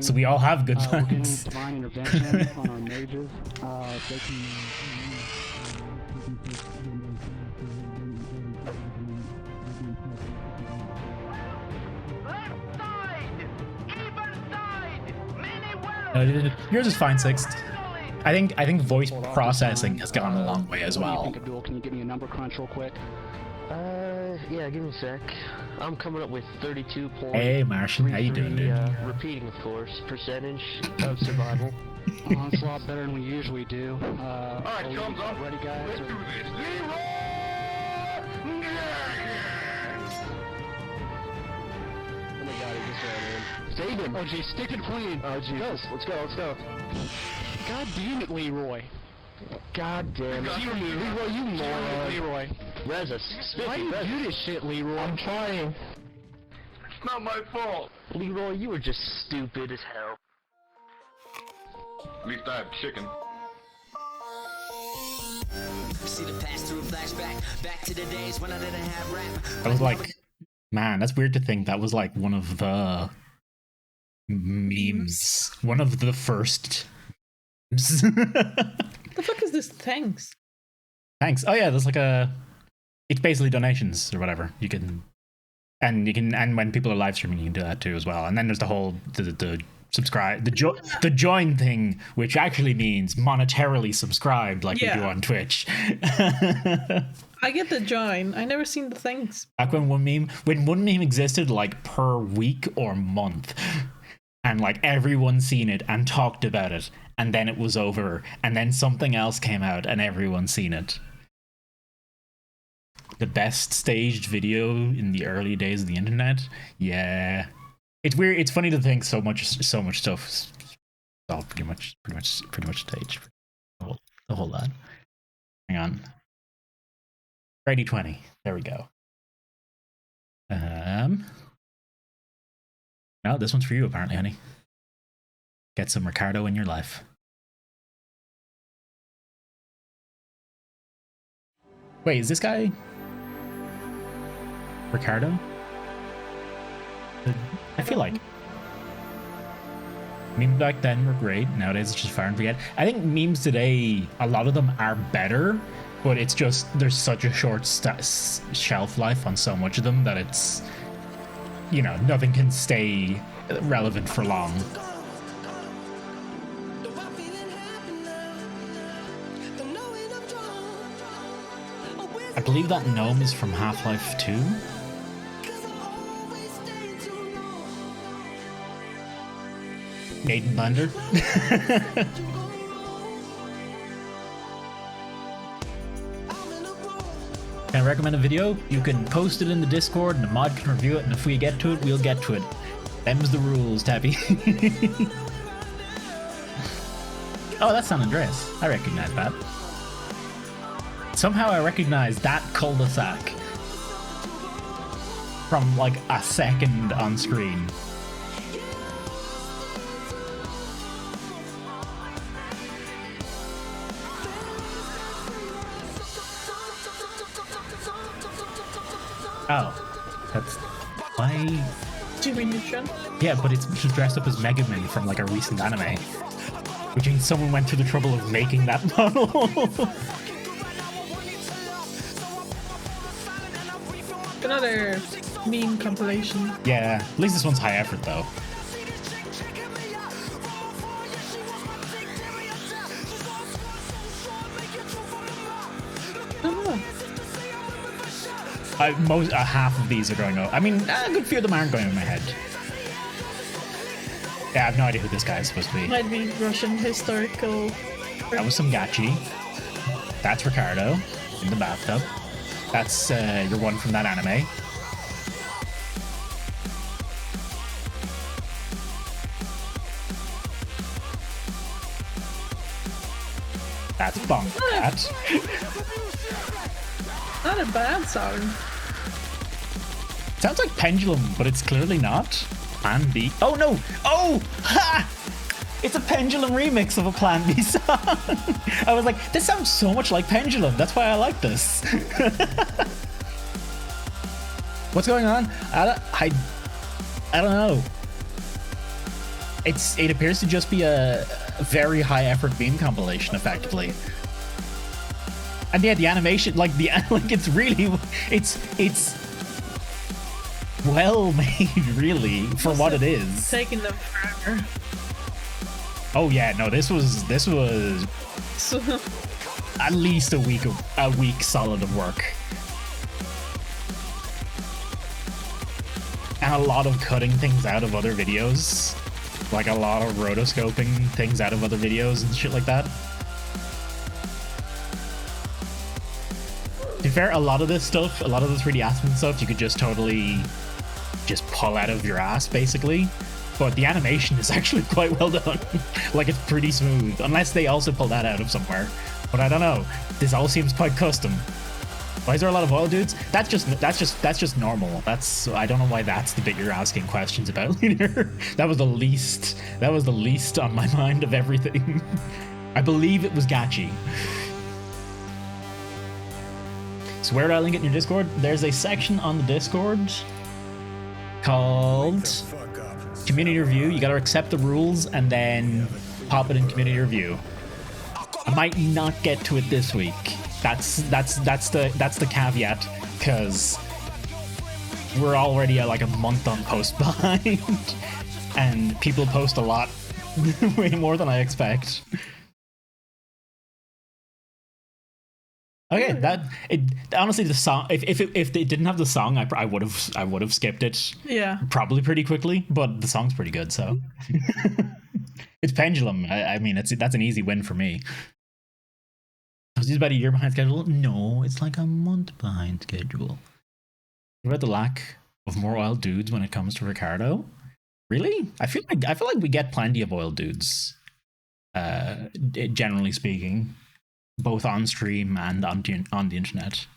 so we all have good ones. Divine Intervention on our mages. They can... Yours is fine, Sixth. I think voice processing has gone a long way as well. Can you give me a number crunch real quick? Yeah, give me a sec. I'm coming up with 32 points. Hey, Martian, how you doing, dude? Repeating, of course, percentage of survival. Oh, that's a lot better than we usually do. Alright, thumbs up. Ready, guys? Let's do this. Oh my god, he just ran in. Save him! Oh, geez, stick it clean! Oh, Jesus. Let's go. God damn it, Leroy! God damn it. Leroy, you moron! Leroy! Res us. Why do you do this shit, Leroy? I'm trying. It's not my fault. Leroy, you were just stupid as hell. At least I have chicken. See the past through flashback back to the days when I didn't have rap. I was like, man, that's weird to think that was like one of the memes. One of the first. The fuck is this thanks? Thanks. Oh yeah, there's like it's basically donations or whatever. And when people are live streaming, you can do that too as well. And then there's the whole the subscribe, the join thing, which actually means monetarily subscribed, like we do on Twitch. I get the join. I never seen the things. Back when one meme existed like per week or month, and like everyone seen it and talked about it, and then it was over, and then something else came out and everyone seen it. The best staged video in the early days of the internet. Yeah, it's weird. It's funny to think so much stuff is all pretty much staged. The whole lot. Hang on. Ready 20. There we go. No, this one's for you apparently, honey. Get some Ricardo in your life. Wait, is this guy Ricardo? I feel like memes back then were great. Nowadays it's just fire and forget. I think memes today, a lot of them are better, but it's just there's such a short shelf life on so much of them that it's, nothing can stay relevant for long. I believe that gnome is from Half-Life 2. Maiden Thunder. Can I recommend a video? You can post it in the Discord and the mod can review it, and if we get to it, we'll get to it. Them's the rules, Tappy. Oh, that's San Andreas. I recognize that. Somehow I recognize that cul-de-sac from like a second on screen. Oh, that's why. Jimmy Neutron? Yeah, but it's dressed up as Mega Man from like a recent anime, which means someone went to the trouble of making that model. Another meme compilation. Yeah, at least this one's high effort though. half of these are going over. I mean, a good few of them aren't going over my head. Yeah, I have no idea who this guy is supposed to be. Might be Russian historical. That was some Gachi. That's Ricardo in the bathtub. That's your one from that anime. That's Bonk Cat. Not a bad song. Sounds like Pendulum, but it's clearly not. Plan B. Oh no! Oh! Ha! It's a Pendulum remix of a Plan B song. I was like, this sounds so much like Pendulum. That's why I like this. What's going on? I don't know. It appears to just be a very high effort meme compilation, effectively. And yeah, the animation, like it's really, it's well made, really, for what it is. Taking them forever. Oh yeah, no, this was at least a week solid of work, and a lot of cutting things out of other videos, like a lot of rotoscoping things out of other videos and shit like that. To be fair, a lot of this stuff, a lot of the 3D Aspen stuff, you could just totally just pull out of your ass, basically. But the animation is actually quite well done. Like, it's pretty smooth, unless they also pull that out of somewhere. But I don't know. This all seems quite custom. Why is there a lot of oil dudes? That's just normal. I don't know why that's the bit you're asking questions about later. That was the least on my mind of everything. I believe it was Gachi. So where do I link it in your Discord? There's a section on the Discord called Community Review. You gotta accept the rules and then pop it in Community Review. I might not get to it this week. That's the caveat, because we're already like a month on post behind, and people post a lot, way more than I expect. Okay, honestly, the song, if they didn't have the song, I would have skipped it. Yeah, probably pretty quickly, but the song's pretty good, so it's Pendulum. I mean, that's an easy win for me. Was he about a year behind schedule? No, it's like a month behind schedule. What about the lack of more oil dudes when it comes to Ricardo? Really? I feel like we get plenty of oil dudes. Generally speaking, both on stream and on the internet.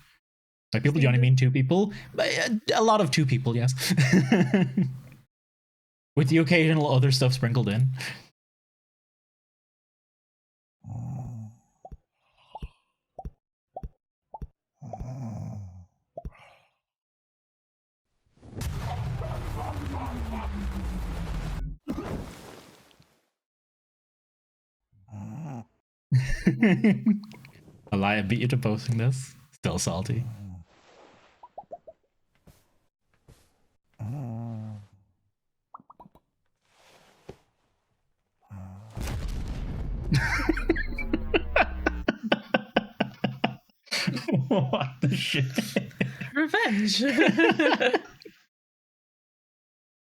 By people, do you only mean two people? A lot of two people, yes. With the occasional other stuff sprinkled in. Alaya beat you to posting this. Still salty. What the shit? Revenge.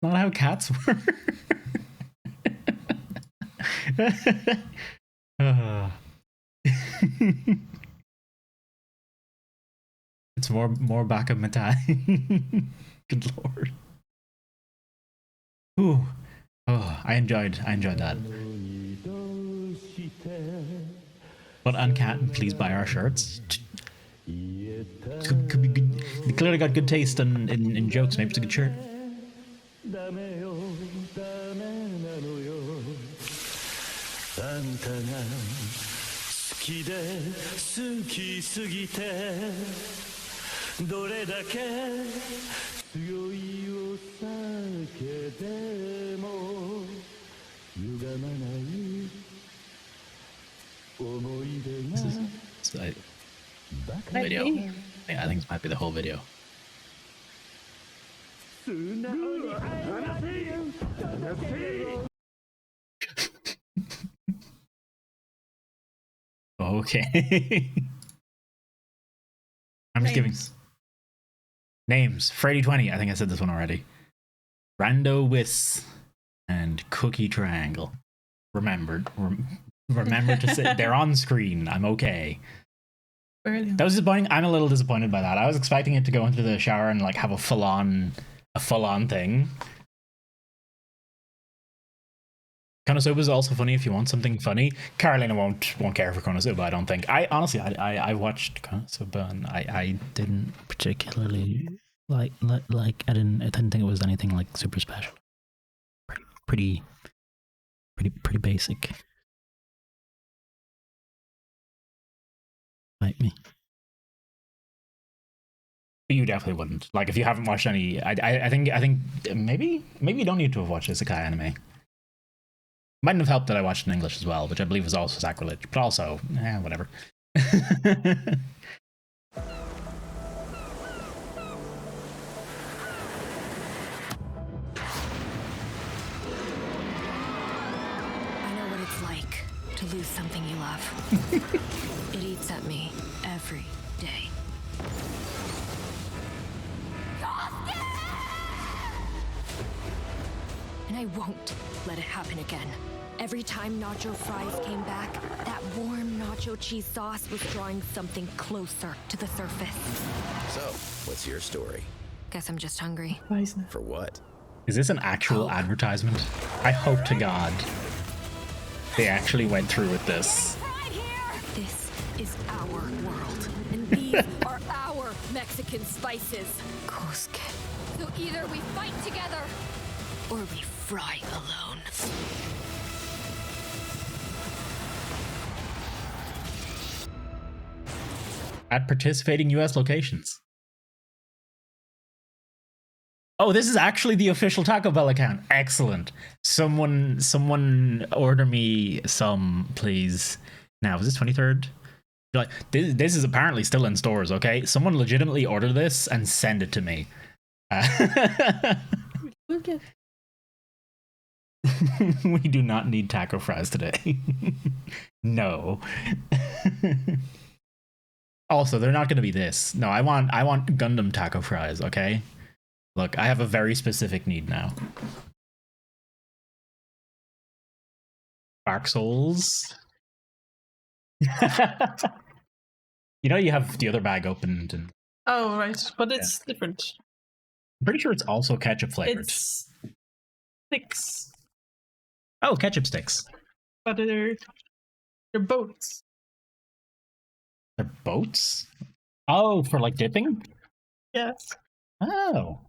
Not how cats work. It's more backup Matai. Good lord. Ooh. Oh, I enjoyed that. But Uncat, please buy our shirts. Could be good. They clearly got good taste in jokes. Maybe it's a good shirt. This is video. Yeah, I think this might be the whole video. Okay. I'm just giving Names: Freddy20. I think I said this one already. Rando Wiss and Cookie Triangle. Remember to say they're on screen. I'm okay. Brilliant. That was disappointing. I'm a little disappointed by that. I was expecting it to go into the shower and like have a full on thing. Konosuba is also funny if you want something funny. Carolina won't care for Konosuba, I don't think. I honestly I watched Konosuba and I didn't particularly like I didn't think it was anything like super special. Pretty basic. Like me. You definitely wouldn't. Like if you haven't watched any, I think maybe you don't need to have watched isekai anime. Mightn't have helped that I watched in English as well, which I believe was also sacrilege, but also, whatever. To lose something you love. It eats at me every day. And I won't let it happen again. Every time nacho fries came back, that warm nacho cheese sauce was drawing something closer to the surface. So, what's your story? Guess I'm just hungry. For what? Is this an actual advertisement? I hope to God they actually went through with this. This is our world, and these are our Mexican spices. Kosuke. So either we fight together, or we fry alone. At participating US locations. Oh, this is actually the official Taco Bell account. Excellent. Someone order me some, please. Now, is this 23rd? Like, this is apparently still in stores, okay? Someone legitimately order this and send it to me. Okay. We do not need taco fries today. No. Also, they're not going to be this. No, I want Gundam taco fries, okay? Look, I have a very specific need now. Dark Souls. You know you have the other bag opened and Oh, right. But it's different. I'm pretty sure it's also ketchup flavored. It's sticks. Oh, ketchup sticks. But they're boats. They're boats? Oh, for like dipping? Yes. Oh.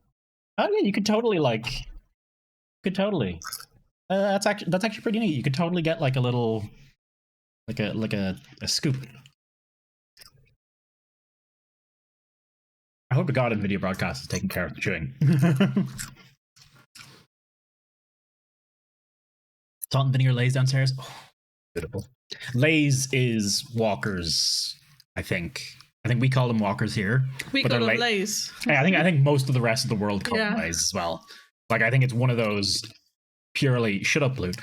Oh yeah, you could totally that's actually pretty neat. You could totally get like a little like a scoop. I hope to God NVIDIA Broadcast is taking care of the chewing. Salt and vinegar Lay's downstairs. Oh, beautiful. Lay's is Walkers, I think. I think we call them Walkers here. We call them Lay's. I think most of the rest of the world call them Yeah. Lay's as well. Like I think it's one of those purely shut up, Luke.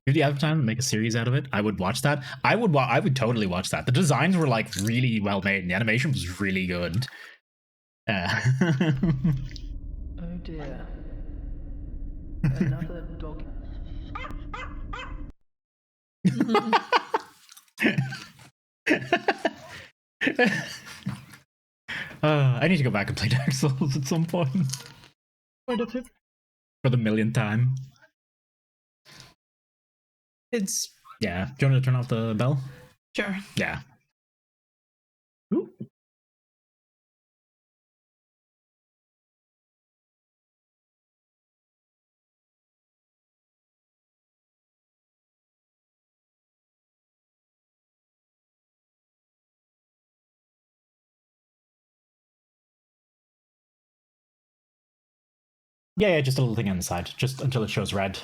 If you have time to make a series out of it, I would watch that. I would totally watch that. The designs were like really well made and the animation was really good. Oh dear. Another dog. I need to go back and play Dark Souls at some point. For the For the millionth time. It's Yeah. Do you want to turn off the bell? sure. Yeah. Yeah, just a little thing on the side, just until it shows red.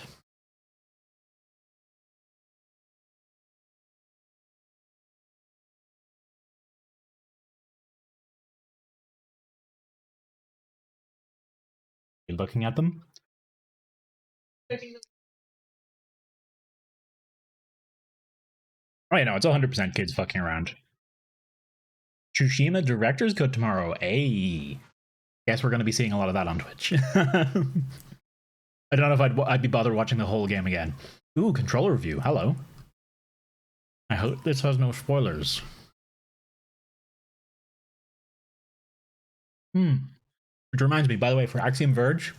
You looking at them? Oh, yeah, no, it's 100% kids fucking around. Tsushima Director's Cut tomorrow. Hey. Guess we're going to be seeing a lot of that on Twitch. I don't know if I'd be bothered watching the whole game again. Ooh, controller review. Hello. I hope this has no spoilers. Which reminds me, by the way, for Axiom Verge,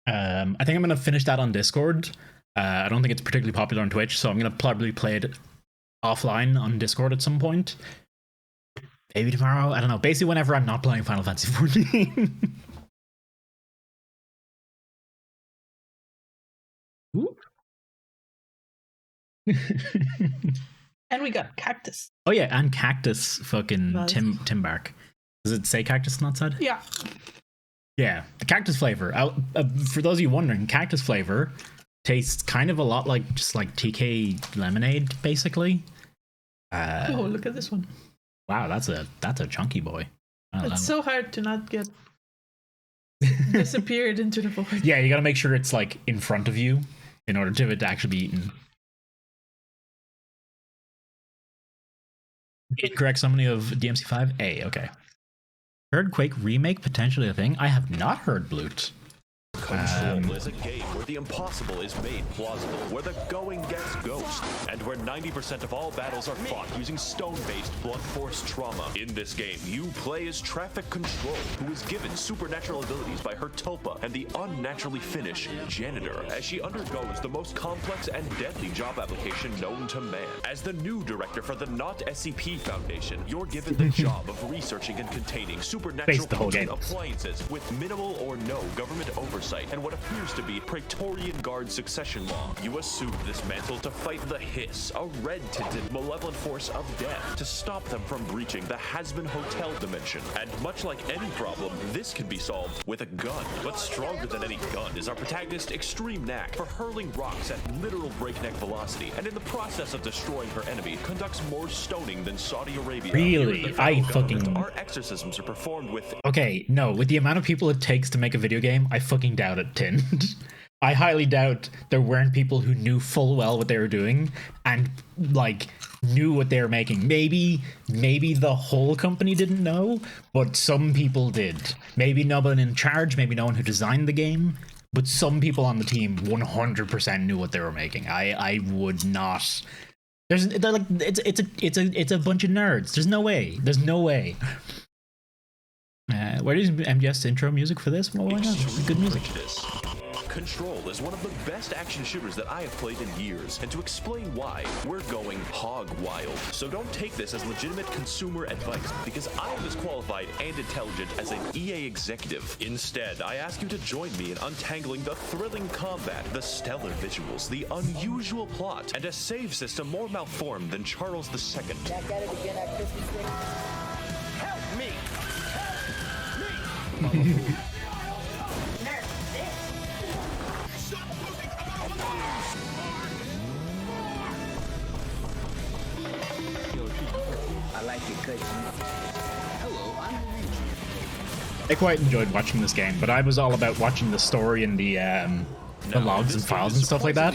I think I'm going to finish that on Discord. I don't think it's particularly popular on Twitch, so I'm going to probably play it offline on Discord at some point. Maybe tomorrow? I don't know. Basically, whenever I'm not playing Final Fantasy XIV. And we got Cactus. Oh yeah, and Cactus fucking Timbark. Does it say Cactus on that side? Yeah. Yeah, the Cactus flavor. For those of you wondering, Cactus flavor tastes kind of a lot like just like TK lemonade, basically. Oh, look at this one. Wow, that's a chunky boy. It's so hard to not get disappeared into the void. Yeah, you gotta make sure it's like in front of you in order to it to actually be eaten. Incorrect summoning of DMC5? A, okay. Heard Quake remake potentially a thing? I have not heard Blute. Control is a game where the impossible is made plausible, where the going gets ghost, and where 90% of all battles are fought using stone-based blunt force trauma. In this game, you play as Traffic Control, who is given supernatural abilities by her Tulpa and the unnaturally Finnish Janitor, as she undergoes the most complex and deadly job application known to man. As the new director for the Not SCP Foundation, you're given the job of researching and containing supernatural potent appliances with minimal or no government oversight and what appears to be Praetorian Guard succession law. You assume this mantle to fight the Hiss, a red-tinted malevolent force of death, to stop them from breaching the Hasbin Hotel dimension. And much like any problem, this can be solved with a gun. But stronger than any gun is our protagonist's extreme knack for hurling rocks at literal breakneck velocity, and in the process of destroying her enemy, conducts more stoning than Saudi Arabia. Really? Our exorcisms are performed with... Okay, no, with the amount of people it takes to make a video game, I fucking doubt it, Tin. I highly doubt there weren't people who knew full well what they were doing and, like, knew what they were making. Maybe the whole company didn't know, but some people did. Maybe no one in charge, maybe no one who designed the game, but some people on the team 100% knew what they were making. I would not... it's a bunch of nerds. There's no way. There's no way. Where is MGS intro music for this? Well, why not? Good music. Control is one of the best action shooters that I have played in years, and to explain why, we're going hog wild. So don't take this as legitimate consumer advice, because I am as qualified and intelligent as an EA executive. Instead, I ask you to join me in untangling the thrilling combat, the stellar visuals, the unusual plot, and a save system more malformed than Charles II. Back at it again at Christmas Day. Help me! I like it good. Hello, I'm I quite enjoyed watching this game, but I was all about watching the story and the logs and files and stuff like that.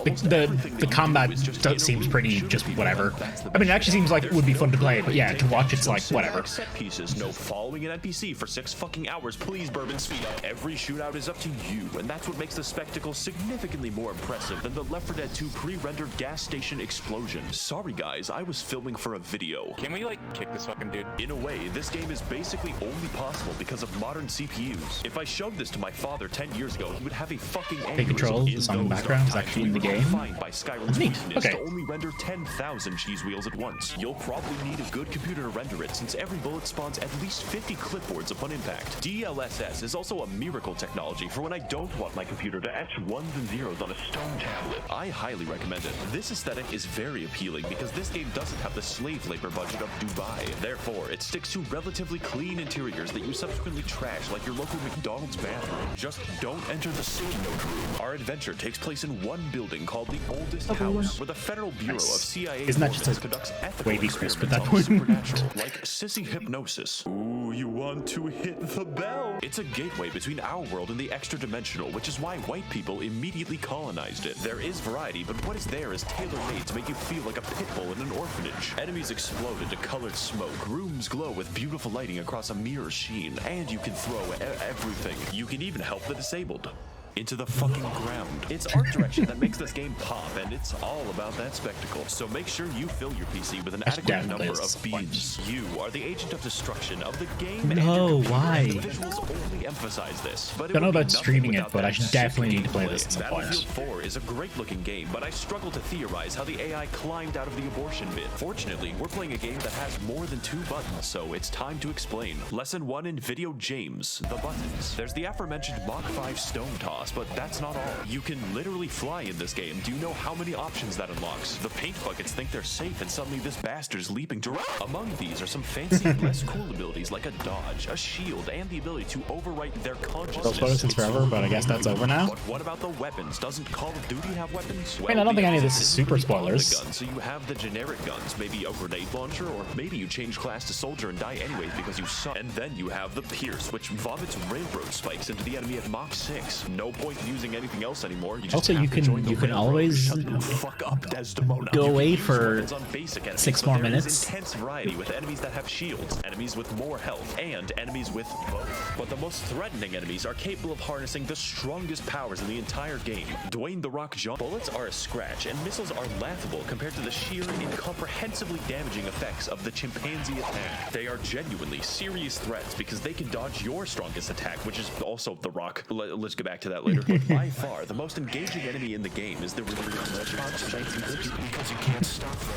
The combat seems pretty just whatever. I mean, it actually seems like it would be fun to play, but yeah, to watch it's like whatever. Set pieces, no following an NPC for 6 fucking hours, please, Bourbon, speed up. Every shootout is up to you, and that's what makes the spectacle significantly more impressive than the Left 4 Dead 2 pre-rendered gas station explosion. Sorry guys, I was filming for a video. Can we like kick this fucking dude? In a way, this game is basically only possible because of modern CPUs. If I showed this to my father 10 years ago, he would have a fucking Take control, the song in the background is actually in the game. By Skyrim's Neat. weakness Okay. to only render 10,000 cheese wheels at once. You'll probably need a good computer to render it, since every bullet spawns at least 50 clipboards upon impact. DLSS is also a miracle technology for when I don't want my computer to etch ones and zeros on a stone tablet. I highly recommend it. This aesthetic is very appealing because this game doesn't have the slave labor budget of Dubai. Therefore, it sticks to relatively clean interiors that you subsequently trash like your local McDonald's bathroom. Just don't enter the pseudo room Our adventure takes place in one building called the Oldest House, where the Federal Bureau of CIA Isn't that just informants a conducts ethical wavy crisp at experiments that on the point? supernatural, like sissy hypnosis. Ooh, you want to hit the bell? It's a gateway between our world and the extra-dimensional, which is why white people immediately colonized it. There is variety, but what is there is tailor-made to make you feel like a pit bull in an orphanage. Enemies explode into colored smoke, rooms glow with beautiful lighting across a mirror sheen, and you can throw everything. You can even help the disabled into the fucking ground. It's art direction that makes this game pop, and it's all about that spectacle. So make sure you fill your PC with an adequate number of beams. You are the agent of destruction of the game. No, why? The visuals only emphasize this. But Don't know about streaming it, but I should definitely need to play this at some point. Battlefield 4 is a great-looking game, but I struggle to theorize how the AI climbed out of the abortion bin. Fortunately, we're playing a game that has more than 2 buttons, so it's time to explain. Lesson 1 in Video James: the buttons. There's the aforementioned Mach 5 stone toss, but that's not all. You can literally fly in this game. Do you know how many options that unlocks? The paint buckets think they're safe, and suddenly this bastard's leaping to run. Among these are some fancy, less cool abilities like a dodge, a shield, and the ability to overwrite their consciousness. Those photos since forever, but I guess that's over now. But what about the weapons? Doesn't Call of Duty have weapons? Wait, I don't think any of this is super Really spoilers. all the guns, so you have the generic guns, maybe a grenade launcher, or maybe you change class to soldier and die anyways because you suck. And then you have the Pierce, which vomits railroad spikes into the enemy at Mach 6. No point in using anything else anymore. You just Also, have you to join the can railroad. always Shut the fuck up, Desdemona. go You can away use for weapons on basic enemies, 6 but more there is minutes. intense variety with enemies that have shields, enemies with more health, and enemies with both. But the most threatening enemies are capable of harnessing the strongest powers in the entire game. Dwayne The Rock Johnson. Bullets are a scratch, and missiles are laughable compared to the sheer, incomprehensibly damaging effects of the chimpanzee attack. They are genuinely serious threats because they can dodge your strongest attack, which is also The Rock. Let's get back to that later. But by far, the most engaging enemy in the game is the because you can't stop them.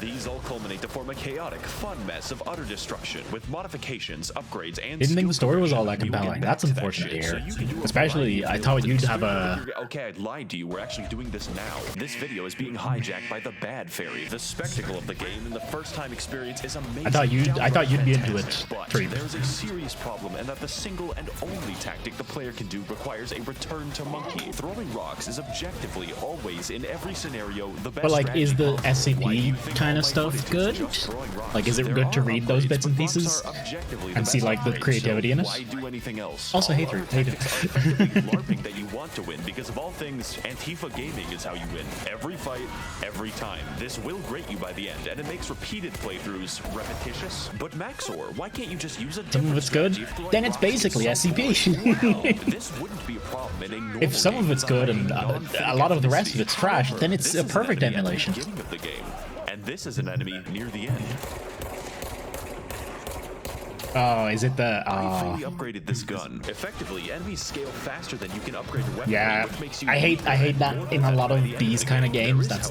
These all culminate to form a chaotic, fun mess of utter destruction with modifications, upgrades, and Didn't think the story was all that We will get compelling. back That's to that unfortunate to shit. hear. So you can do a Especially, I thought you'd have a. Okay, I lied to you. We're actually doing this now. This video is being hijacked by the Bad Fairy. The spectacle of the game and the first-time experience is amazing. I thought you'd be into it. But Treat. there's a serious problem, and that the single and only tactic the player can do requires a return to monkey. Throwing rocks is objectively always in every scenario the best. But like, is the strategy. SCP kind of stuff good? Like, is it good to read those bits and pieces and see like the creativity in it? Why do anything else? Also, hate it. Effectively LARPing that you want to win, because of all things, Antifa gaming is how you win. Every fight, every time. This will grate you by the end, and it makes repeated playthroughs repetitious. But Maxor, why can't you just use a Some of it's good, then it's basically SCP. This wouldn't be a problem in a normal If some of it's good and a lot of the rest of it's trash, then it's This a is an perfect enemy at the emulation. beginning of the game, and this is an enemy near the end. Oh, is it the? I fully upgraded this gun. Effectively, enemies scale faster than you can upgrade a weapon. Yeah, which makes you I hate that in a lot of these kind of games. That's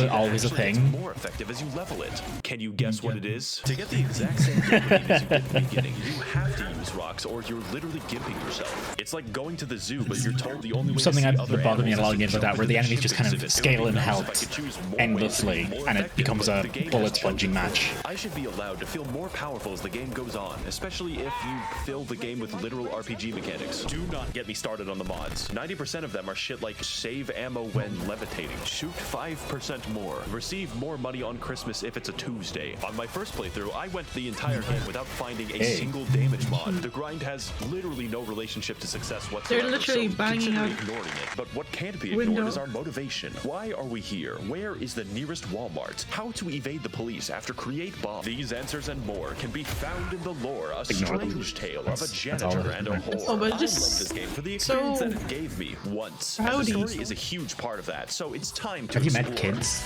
always a thing. More effective as you level it. Can you guess what it is? To get the exact same dopamine as you did at the beginning, you have to use rocks, or you're literally gimping yourself. It's like going to the zoo, but you're told the only way Something to see that other would bother me in a lot of animals games is to like that, where jump the into enemies just kind of Pacific. scale in It would be nice health if I could choose more ways endlessly, to be more and it effective, becomes but a the game has bullet chosen plunging match. I should be allowed to feel more powerful as the game goes on, especially if you fill the game with literal RPG mechanics. Do not get me started on the mods. 90% of them are shit like save ammo when levitating, shoot 5% more, receive more money on Christmas if it's a Tuesday. On my first playthrough, I went the entire game without finding a single damage mod. The grind has literally no relationship to success whatsoever. They're literally so banging consider out ignoring it. But what can't be window. ignored is our motivation. Why are we here? Where is the nearest Walmart? How to evade the police after create bomb? These answers and more can be found in the lore, a Ignore them. strange tale of a That's all janitor I and a remember. whore. Oh, but I just love this game for the experience so that it gave me once. And the rowdy. story is a huge part of that, so it's time to Have you met explore. kids?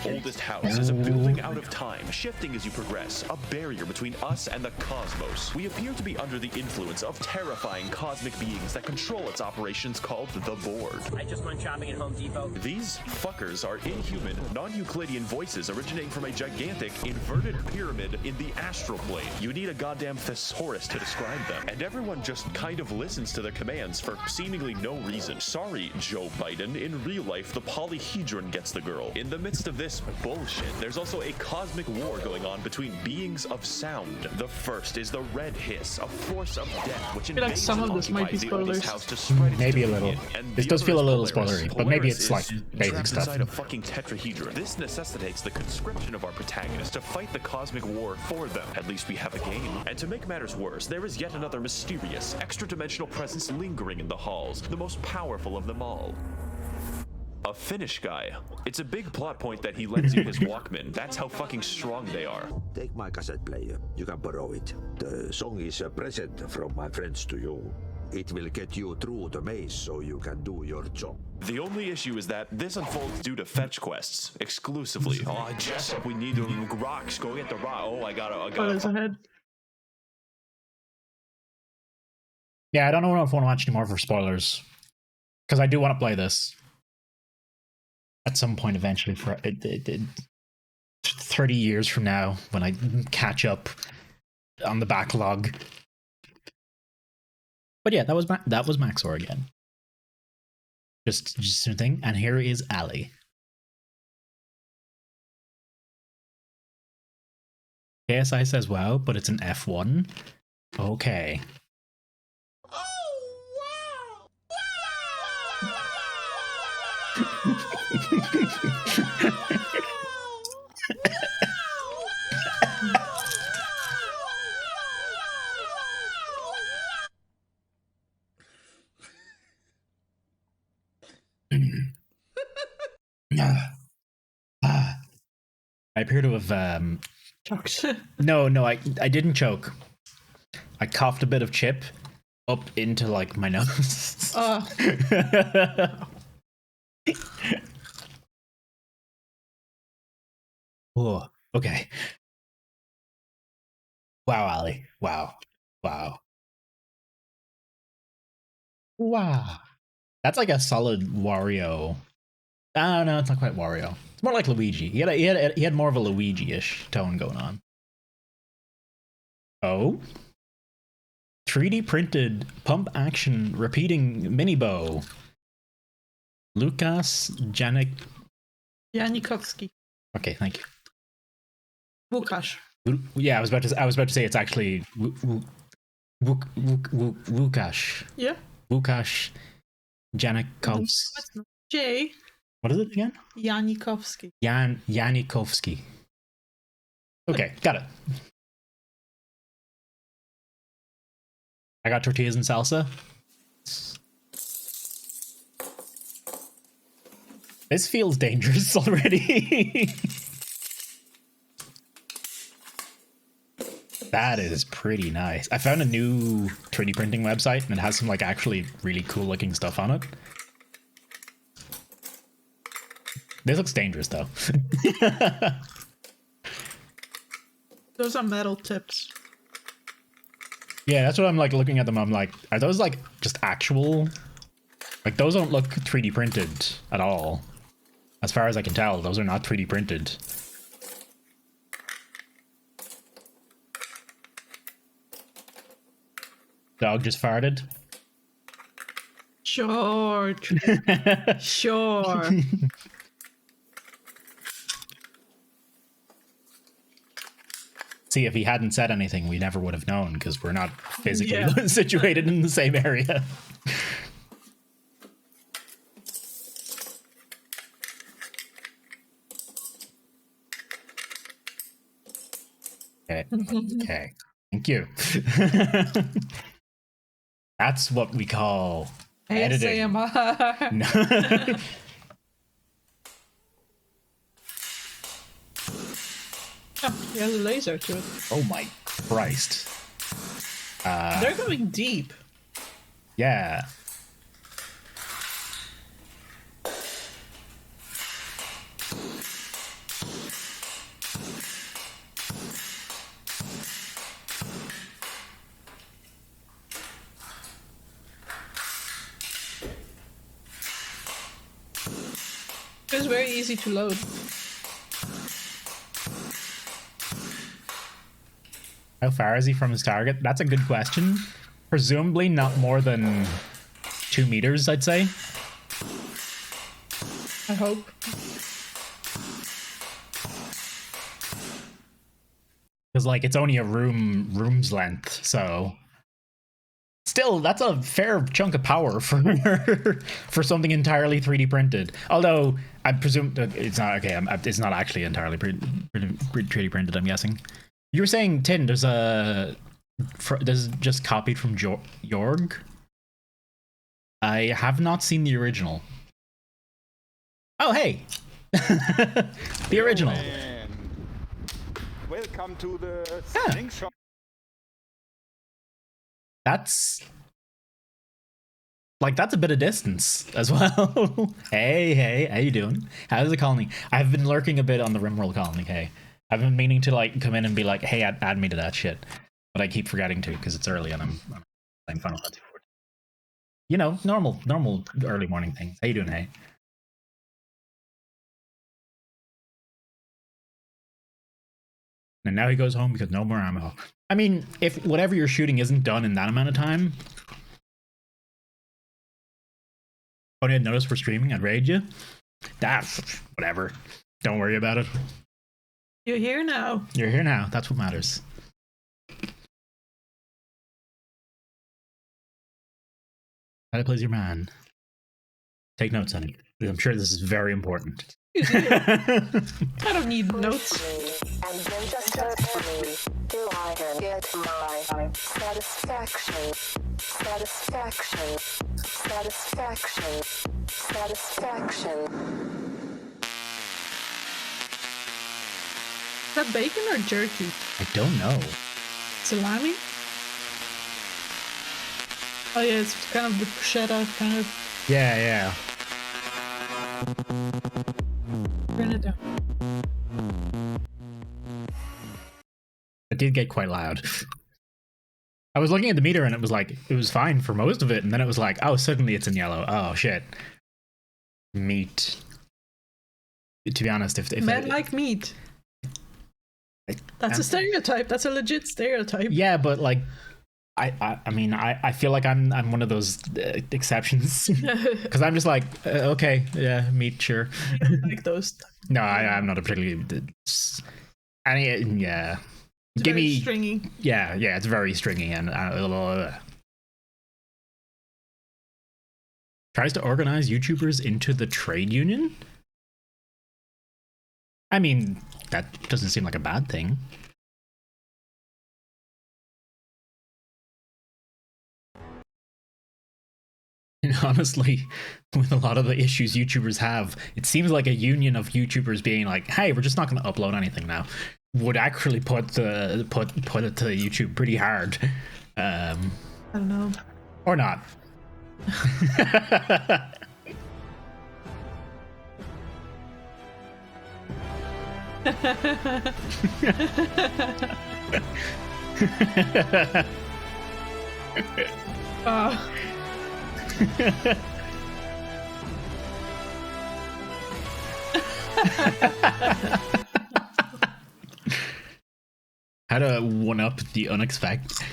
The Oldest House is a building out of time, shifting as you progress, a barrier between us and the cosmos. We appear to be under the influence of terrifying cosmic beings that control its operations called the Board. I just went shopping at Home Depot. These fuckers are inhuman, non-Euclidean voices originating from a gigantic, inverted pyramid in the astral plane. You need a goddamn thesaurus to describe them, and everyone just kind of listens to their commands for seemingly no reason. Sorry, Joe Biden, in real life, the polyhedron gets the girl. In the midst of this this bullshit, there's also a cosmic war going on between beings of sound. The first is the Red Hiss, a force of death which I feel like invades some and of this might be occupies the oldest spoilers. house to spread its Maybe a little. dominion. And This the does other feel a is little Polaris. spoilery, but maybe Polaris it's like is basic trapped stuff. inside a fucking tetrahedron. This necessitates the conscription of our protagonist to fight the cosmic war for them. At least we have a game. And to make matters worse, there is yet another mysterious, extra-dimensional presence lingering in the halls, the most powerful of them all. A Finnish guy. It's a big plot point that he lends you his Walkman. That's how fucking strong they are. Take my cassette player. You can borrow it. The song is a present from my friends to you. It will get you through the maze so you can do your job. The only issue is that this unfolds due to fetch quests exclusively. Oh, Jessup, we need the rocks. Go get the rock. Oh, I gotta. There's a head. Yeah, I don't know if I want to watch any more for spoilers. Because I do want to play this. At some point eventually, for 30 years from now, when I catch up on the backlog. But yeah, that was Maxor again. Just a thing. And here is Ali. KSI says wow, but it's an F1. Okay. I appear to have choked. No, I didn't choke. I coughed a bit of chip up into like my nose. Oh, okay. Wow, Ali. Wow. That's like a solid Wario. Oh no, it's not quite Wario. It's more like Luigi. He had more of a Luigi-ish tone going on. Oh. 3D printed pump action repeating mini bow. Lukas Janikowski. Okay, thank you. Łukasz. Yeah, I was about to say it's actually Łukasz. Yeah. Łukasz Janikowski. J. What is it again? Janikowski. Janikowski. Okay, got it. I got tortillas and salsa. This feels dangerous already. That is pretty nice. I found a new 3D printing website and it has some like actually really cool looking stuff on it. This looks dangerous though. Those are metal tips. Yeah, that's what I'm like looking at them. I'm like, are those like just actual? Like those don't look 3D printed at all. As far as I can tell, those are not 3D printed. Dog just farted. Sure. Sure. See, if he hadn't said anything, we never would have known because we're not physically situated in the same area. Okay. Thank you. That's what we call editing. ASMR. No. Oh, he has a laser to it. Oh my Christ. They're going deep. Yeah. It's very easy to load. How far is he from his target? That's a good question. Presumably not more than 2 meters, I'd say. I hope. Because like it's only a room's length, so still that's a fair chunk of power for for something entirely 3D printed. Although I presume it's not okay. It's not actually entirely 3D printed. I'm guessing. You were saying, Tin, there's just copied from Jorg. I have not seen the original. Oh hey, the original. Welcome to the slingshot. That's a bit of distance as well. hey, how you doing? How's the colony? I've been lurking a bit on the Rimworld colony. Hey, I've been meaning to like come in and be like, hey, add me to that shit, but I keep forgetting to because it's early and I'm playing Final Fantasy 14. You know, normal early morning things. How you doing? Hey. And now he goes home because no more ammo. I mean, if whatever you're shooting isn't done in that amount of time. Oh, I noticed we're streaming. I'd raid you. Whatever. Don't worry about it. You're here now. You're here now. That's what matters. How to please your man. Take notes, honey. I'm sure this is very important. I don't need notes. And then just touch me till I can get my satisfaction. Satisfaction. Satisfaction. Satisfaction. Is that bacon or jerky? I don't know. Salami? Oh yeah, it's kind of the bruschetta kind of. Yeah. Turn it down. It did get quite loud. I was looking at the meter and it was like, it was fine for most of it, and then it was like, oh, suddenly it's in yellow. Oh shit. Meat. To be honest, if men like meat. That's a stereotype. That's a legit stereotype. Yeah, but like, I mean, I feel like I'm one of those exceptions because I'm just like, okay, yeah, meat, sure. Like those. No, I'm not a particularly. Yeah. It's Give very me stringy. Yeah, it's very stringy and tries to organize YouTubers into the trade union. I mean, that doesn't seem like a bad thing. And honestly, with a lot of the issues YouTubers have, it seems like a union of YouTubers being like, hey, we're just not going to upload anything now, would actually put it to YouTube pretty hard. I don't know. Or not. How to one up the unexpected.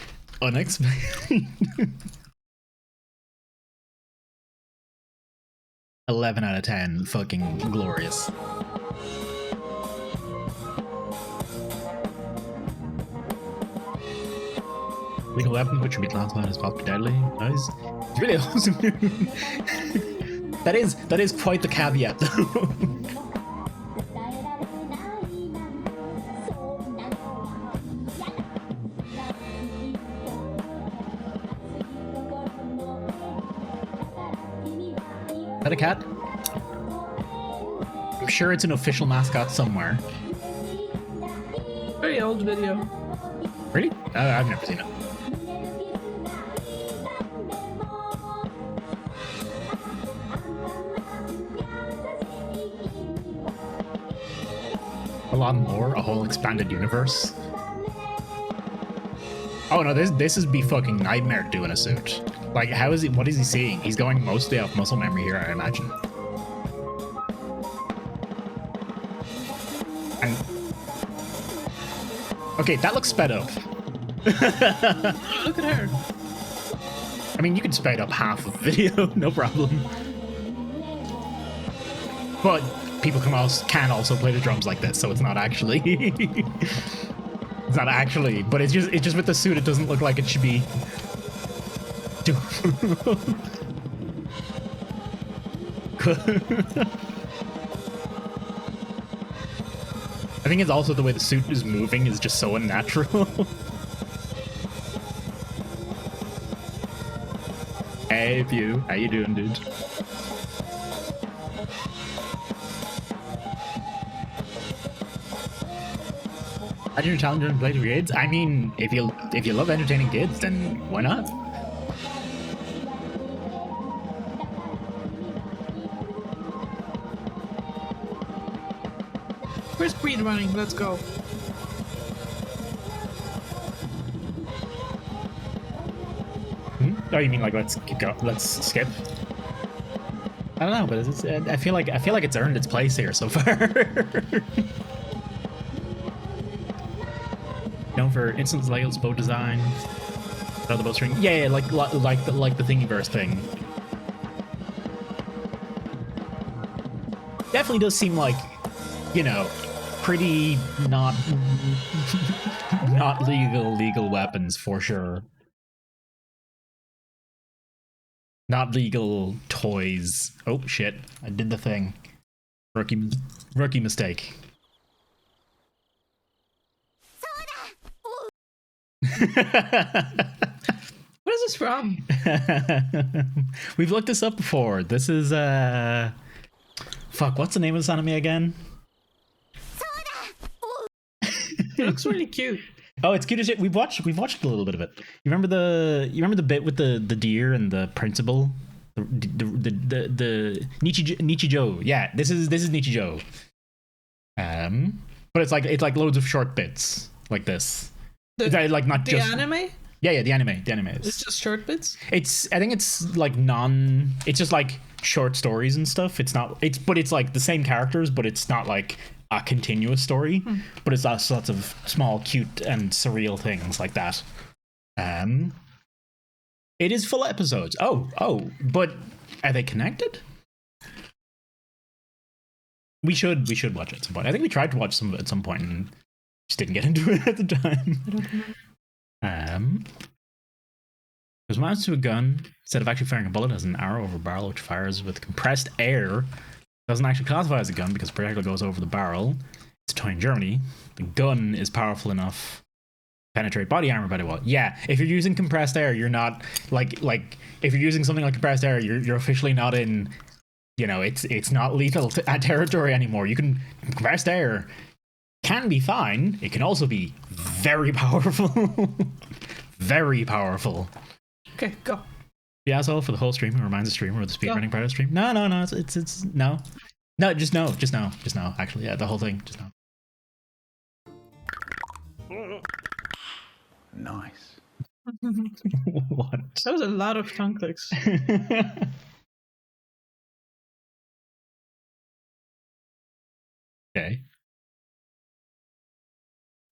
11 out of 10, fucking glorious. Lethal weapon, which would be classified as possibly deadly. Nice. It's really awesome. that is quite the caveat, though. Is that a cat? I'm sure it's an official mascot somewhere. Very old video. Really? I've never seen it. A lot more, a whole expanded universe. Oh no, this is be fucking Nightmare doing a suit. Like, how is he? What is he seeing? He's going mostly off muscle memory here, I imagine. And okay, that looks sped up. Look at her. I mean, you can sped up half of the video, no problem. But people can also play the drums like this, so it's not actually. It's not actually, but it's just with the suit, it doesn't look like it should be. I think it's also the way the suit is moving is just so unnatural. Hey, Pew. How you doing, dude? How do you challenge and play to kids? I mean, if you love entertaining kids, then why not? Where's Breed running? Let's go. Oh, you mean like let's go? Let's skip? I don't know, but I feel like it's earned its place here so far. Known for instant Legos bow design. Oh, the bowstring. Yeah, like the Thingiverse thing. Definitely does seem like, you know, pretty not legal weapons for sure. Not legal toys. Oh shit! I did the thing. Rookie mistake. What is this from? We've looked this up before. This is fuck, what's the name of this anime again? It looks really cute. Oh, it's cute as shit. We've watched a little bit of it. You remember the bit with the deer and the principal? The Nichijou. Yeah, this is Nichijou. But it's like loads of short bits like this. Like not the just anime? Yeah, the anime. It's just short bits? I think it's like it's just like short stories and stuff. It's like the same characters, but it's not like a continuous story, but it's lots of small, cute, and surreal things like that. It is full episodes. Oh, but are they connected? We should watch it at some point. I think we tried to watch some of it at some point and just didn't get into it at the time. I don't know. There's mounts to a gun. Instead of actually firing a bullet, has an arrow over a barrel which fires with compressed air. Doesn't actually classify as a gun because the projectile goes over the barrel. It's a toy in Germany. The gun is powerful enough to penetrate body armor very well. Yeah, if you're using compressed air, you're not like if you're using something like compressed air, you're officially not in, you know, it's not lethal territory anymore. You can compressed air can be fine. It can also be very powerful. Very powerful. Okay, go. The asshole for the whole stream who reminds the streamer of the speedrunning part of the stream. No, it's no. No, just no. Actually, yeah, the whole thing, just no. Nice. What? That was a lot of tongue clicks. Okay.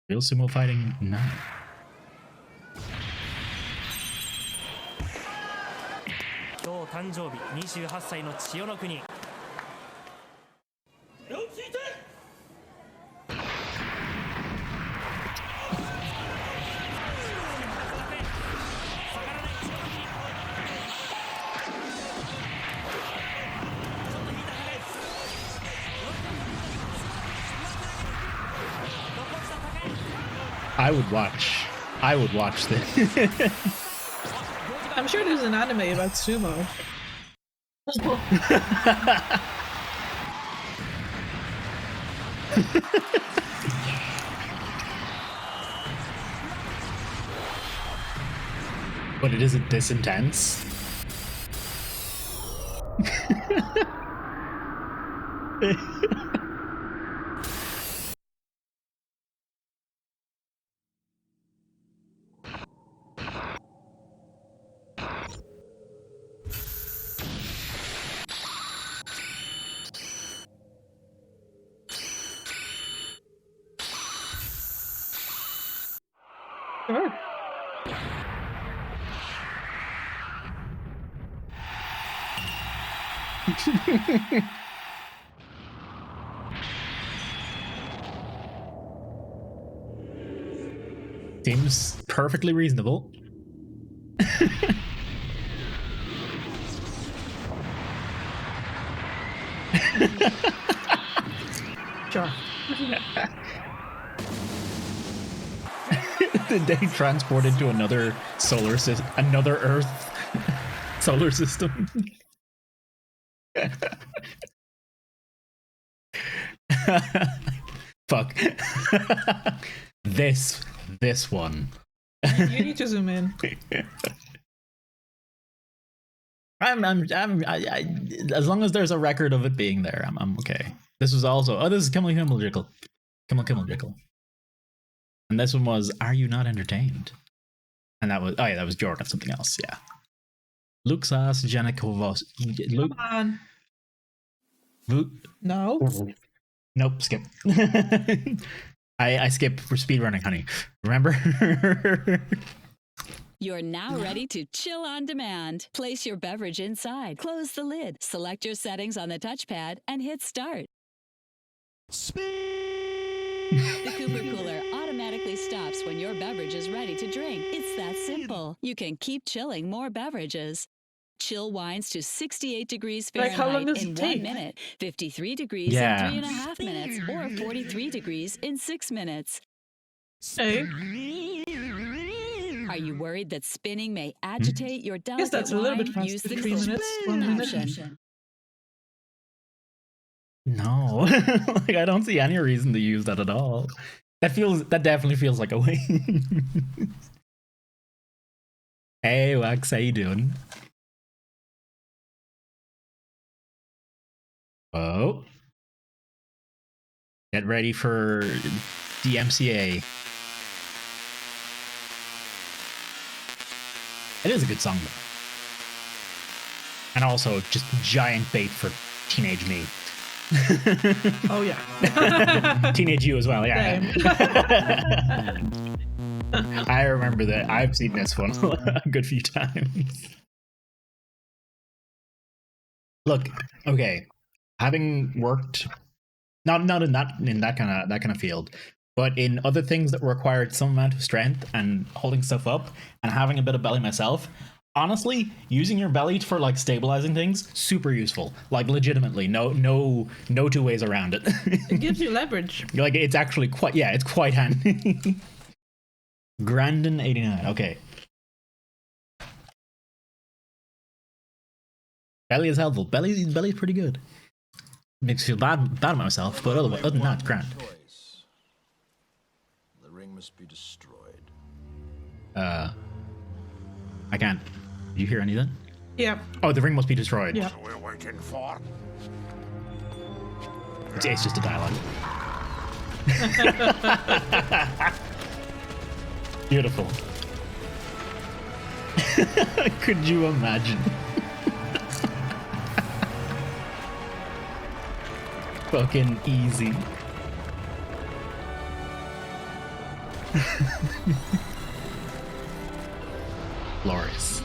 Real sumo fighting? No. 今日誕生日28歳の千代の国 I would watch this. I'm sure there's an anime about sumo. But it isn't this intense. Sure. Seems perfectly reasonable. Sure. Did they transport into another solar system, another Earth solar system? Fuck. This one. You need to zoom in. As long as there's a record of it being there, I'm okay. This was also, oh, this is Kimmel Jickle. Kimmel Jickle. And this one was, Are You Not Entertained? And that was, oh yeah, that was Jordan, something else, yeah. Luxas Janikovos. Come on. No. Nope, skip. I skip for speedrunning, honey. Remember? You're now ready to chill on demand. Place your beverage inside, close the lid, select your settings on the touchpad, and hit start. The Cooper Cooler automatically stops when your beverage is ready to drink. It's that simple. You can keep chilling more beverages. Chill wines to 68 degrees Like, how long Fahrenheit does it in take? 1 minute, 53 degrees Yeah. in 3.5 minutes, or 43 degrees in 6 minutes. Hey. Are you worried that spinning may agitate your delicate Guess that's a little bit wine? faster. Use the 3 minutes, 1 spin minute. option. No. Like, I don't see any reason to use that at all. That definitely feels like a win. Hey, Wax, how you doing? Oh. Get ready for DMCA. It is a good song, though. And also, just giant bait for teenage me. Oh, yeah. Teenage you as well, yeah. I remember that. I've seen this one a good few times. Look, okay. Having worked not in that kind of field, but in other things that required some amount of strength and holding stuff up and having a bit of belly myself, honestly, using your belly for like stabilizing things, super useful. Like legitimately, no two ways around it. It gives you leverage. Like it's actually it's quite handy. Grandin 89, okay. Belly is helpful. Belly's pretty good. Makes me feel bad about myself, but other than that, grand. The ring must be destroyed. I can't. Did you hear anything? Yeah. Oh, the ring must be destroyed. Yeah. We're waiting for. It's just a dialogue. Beautiful. Could you imagine? Fucking easy. Glorious.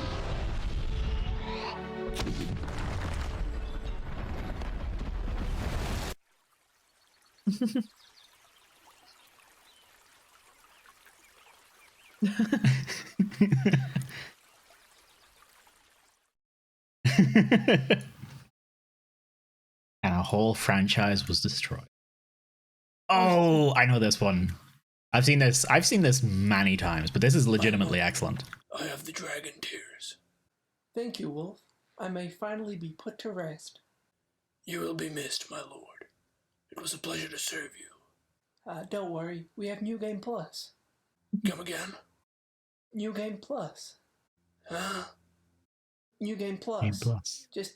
And a whole franchise was destroyed. Oh, I know this one. I've seen this many times, but this is legitimately excellent. I have the dragon tears. Thank you, Wolf. I may finally be put to rest. You will be missed, my lord. It was a pleasure to serve you. Don't worry, we have New Game Plus. Come again? New Game Plus. Huh? New Game Plus. Game Plus. Just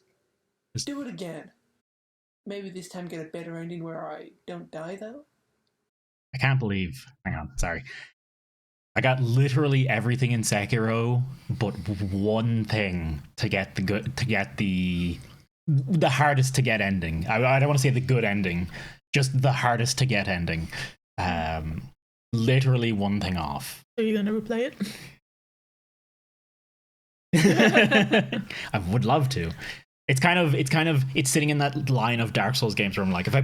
do it again. Maybe this time get a better ending where I don't die, though? I can't believe. Hang on, sorry. I got literally everything in Sekiro, but one thing to get the hardest to get ending. I don't want to say the good ending, just the hardest to get ending. Literally one thing off. Are you gonna replay it? I would love to. It's sitting in that line of Dark Souls games where I'm like, if I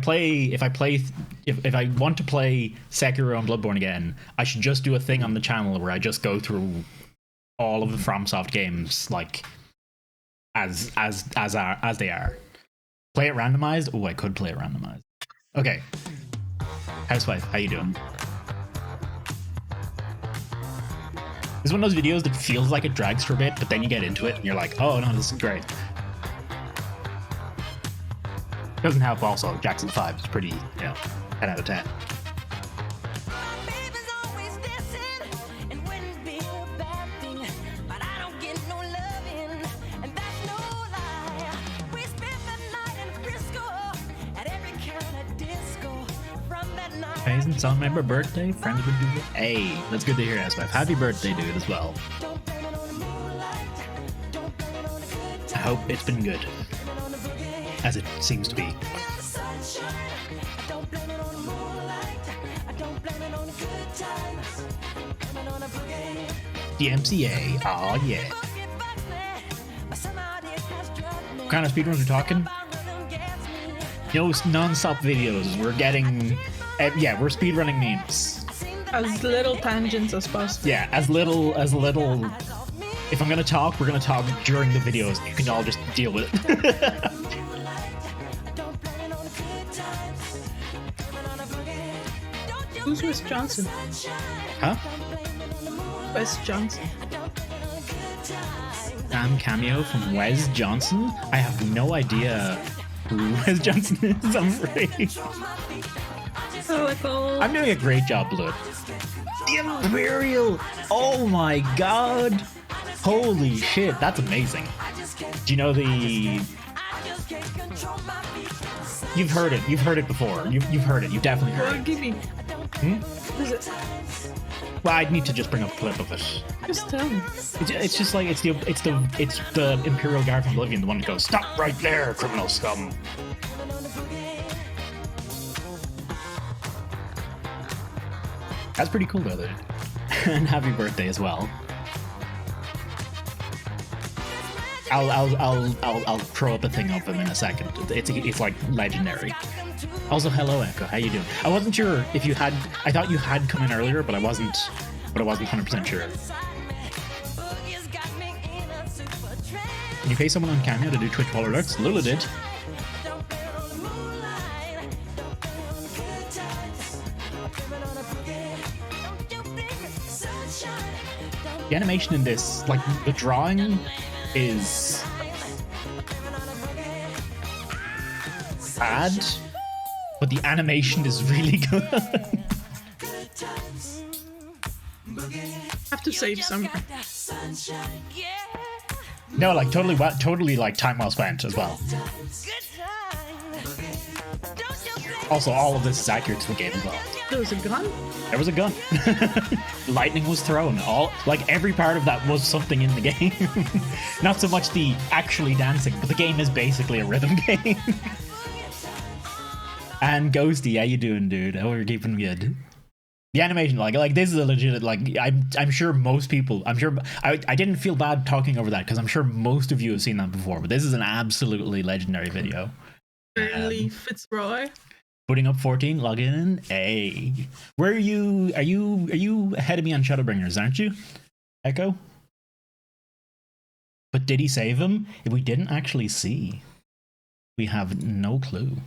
want to play Sekiro and Bloodborne again, I should just do a thing on the channel where I just go through all of the FromSoft games like as they are. Play it randomized? Oh, I could play it randomized. Okay. Housewife, how you doing? It's one of those videos that feels like it drags for a bit, but then you get into it and you're like, oh no, this is great. Doesn't help also, Jackson 5 is pretty, 10 out of 10. Since on my birthday, friends would do it. Hey, that's good to hear, Housewife. Happy birthday, dude, as well. I hope it's been good. As it seems to be. DMCA, oh yeah. What kind of speedruns are we talking? No non-stop videos. We're getting... yeah, we're speedrunning memes. As little tangents as possible. Yeah, as little... If I'm gonna talk, we're gonna talk during the videos. You can all just deal with it. Who's Wes Johnson? Huh? Wes Johnson. Damn cameo from Wes Johnson? I have no idea who Wes Johnson is, I'm afraid. I'm doing a great job, Blood. The Imperial! Oh my god! Holy shit, that's amazing. Do you know the... You've heard it before. You've heard it, you've definitely heard it. Give me... Is it? Well, I'd need to just bring up a clip of it. Just tell me. It's just like, it's the Imperial Guard from Oblivion, the one that goes, "Stop right there, criminal scum!" That's pretty cool, though, dude. And happy birthday as well. I'll throw up a thing of him in a second. It's like legendary. Also, hello Echo, how you doing? I wasn't sure if you had. I thought you had come in earlier, but I wasn't 100% sure. Can you pay someone on Cameo to do Twitch Wall alerts? Lula did. The animation in this, like the drawing, is bad, but the animation is really good. Have to save some. No, like totally like time well spent as well. Also, all of this is accurate to the game as well. There was a gun? There was a gun. Lightning was thrown. Every part of that was something in the game. Not so much the actually dancing, but the game is basically a rhythm game. And Ghosty, how you doing, dude? How are you keeping good? The animation, like this is a legit, I'm sure most people, I didn't feel bad talking over that because I'm sure most of you have seen that before, but this is an absolutely legendary video. Burnley Fitzroy. Putting up 14, log in. Hey, where are you? Are you ahead of me on Shadowbringers, aren't you, Echo? But did he save him? If we didn't actually see, we have no clue.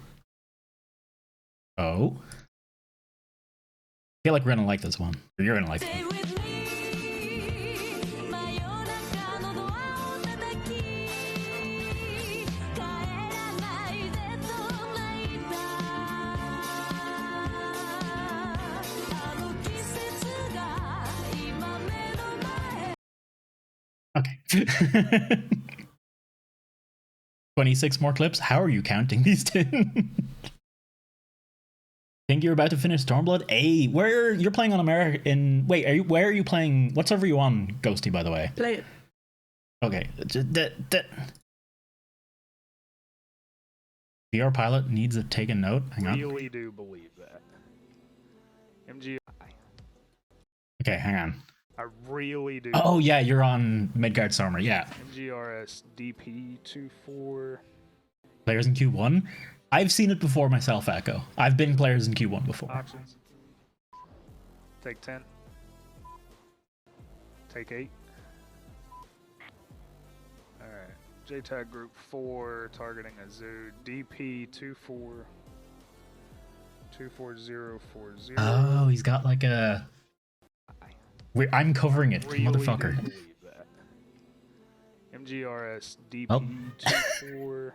Oh, I feel like we're gonna like this one. Or you're gonna like it. Okay. 26 more clips? How are you counting these two? Think you're about to finish Stormblood? Hey, where you're playing on American? Wait, where are you playing? What server are you on, Ghosty, by the way? Play it. Okay. VR pilot needs to take a note. Hang on. Really do believe that. MGI. Okay, hang on. I really do. Oh yeah, you're on Midgard Stormer. Yeah. MGRS DP24. Players in Q1. I've seen it before myself, Echo. I've been players in Q1 before. Options. Take 10. Take 8. Alright. JTAG Group 4, targeting a zoo. DP24. 24040. Oh, he's got like a... I'm covering it, Really motherfucker. do believe that. MGRS Oh. DP24.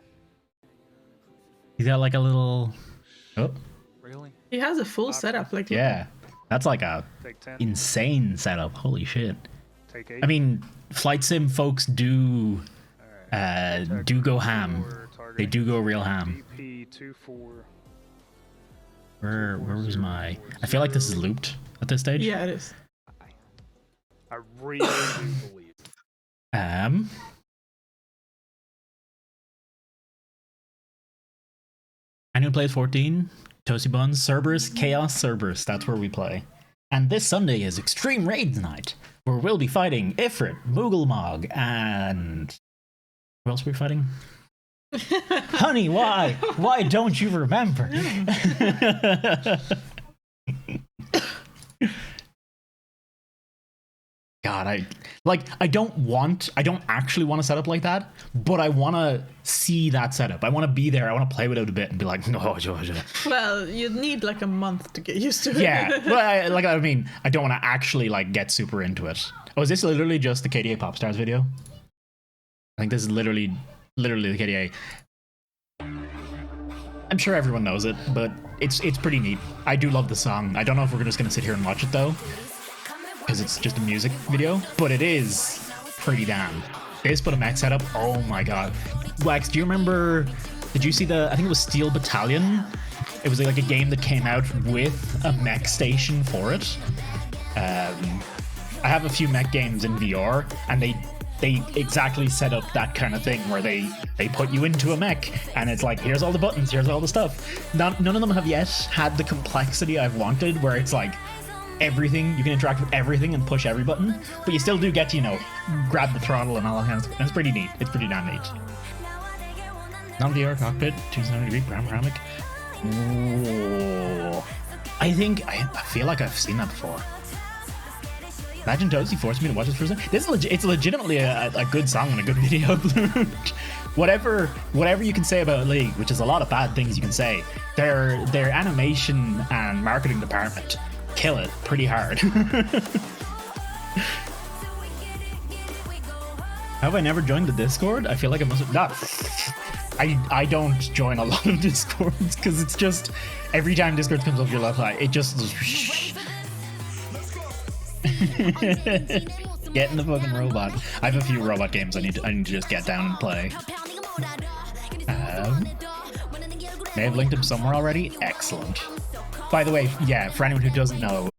He's got like a little... Oh. Really? He has a full setup. Like Yeah. That's like a Take 10. insane setup. Holy shit. Take 8. I mean, flight sim folks do go ham. They do go real ham. DP24. Where was my... I feel like this is looped at this stage. Yeah, it is. I really do believe. Anyone plays 14? Toasty Buns, Cerberus, Chaos Cerberus. That's where we play. And this Sunday is Extreme Raids Night, where we'll be fighting Ifrit, Moogle and... Who else are we fighting? Honey, why? Why don't you remember? God, I don't actually want to set up like that, but I want to see that setup. I want to be there. I want to play with it a bit and be like, no. Well, you'd need like a month to get used to it. Yeah, but I don't want to actually like get super into it. Oh, is this literally just the KDA Popstars video? I think this is literally the KDA. I'm sure everyone knows it, but it's pretty neat. I do love the song. I don't know if we're just gonna sit here and watch it though, because it's just a music video, but it is pretty damn. They just put a mech setup. Oh my god. Wax, do you remember, did you see I think it was Steel Battalion? It was like a game that came out with a mech station for it. I have a few mech games in VR, and they exactly set up that kind of thing where they put you into a mech and it's like, here's all the buttons, here's all the stuff. None of them have yet had the complexity I've wanted, where it's like everything, you can interact with everything and push every button, but you still do get to, grab the throttle and all that kind of stuff. And it's pretty neat. It's pretty damn neat. Non-VR cockpit, 270-degree panoramic. Ooh. I feel like I've seen that before. Imagine Toasty forced me to watch this for a second. It's legitimately a good song and a good video. whatever you can say about League, which is a lot of bad things you can say, their animation and marketing department kill it pretty hard. Have I never joined the Discord? I feel like I must have not. I don't join a lot of Discords because it's just every time Discord comes up your left eye, it just get in the fucking robot. I have a few robot games I need to just get down and play. May have linked him somewhere already. Excellent. By the way, yeah, for anyone who doesn't know,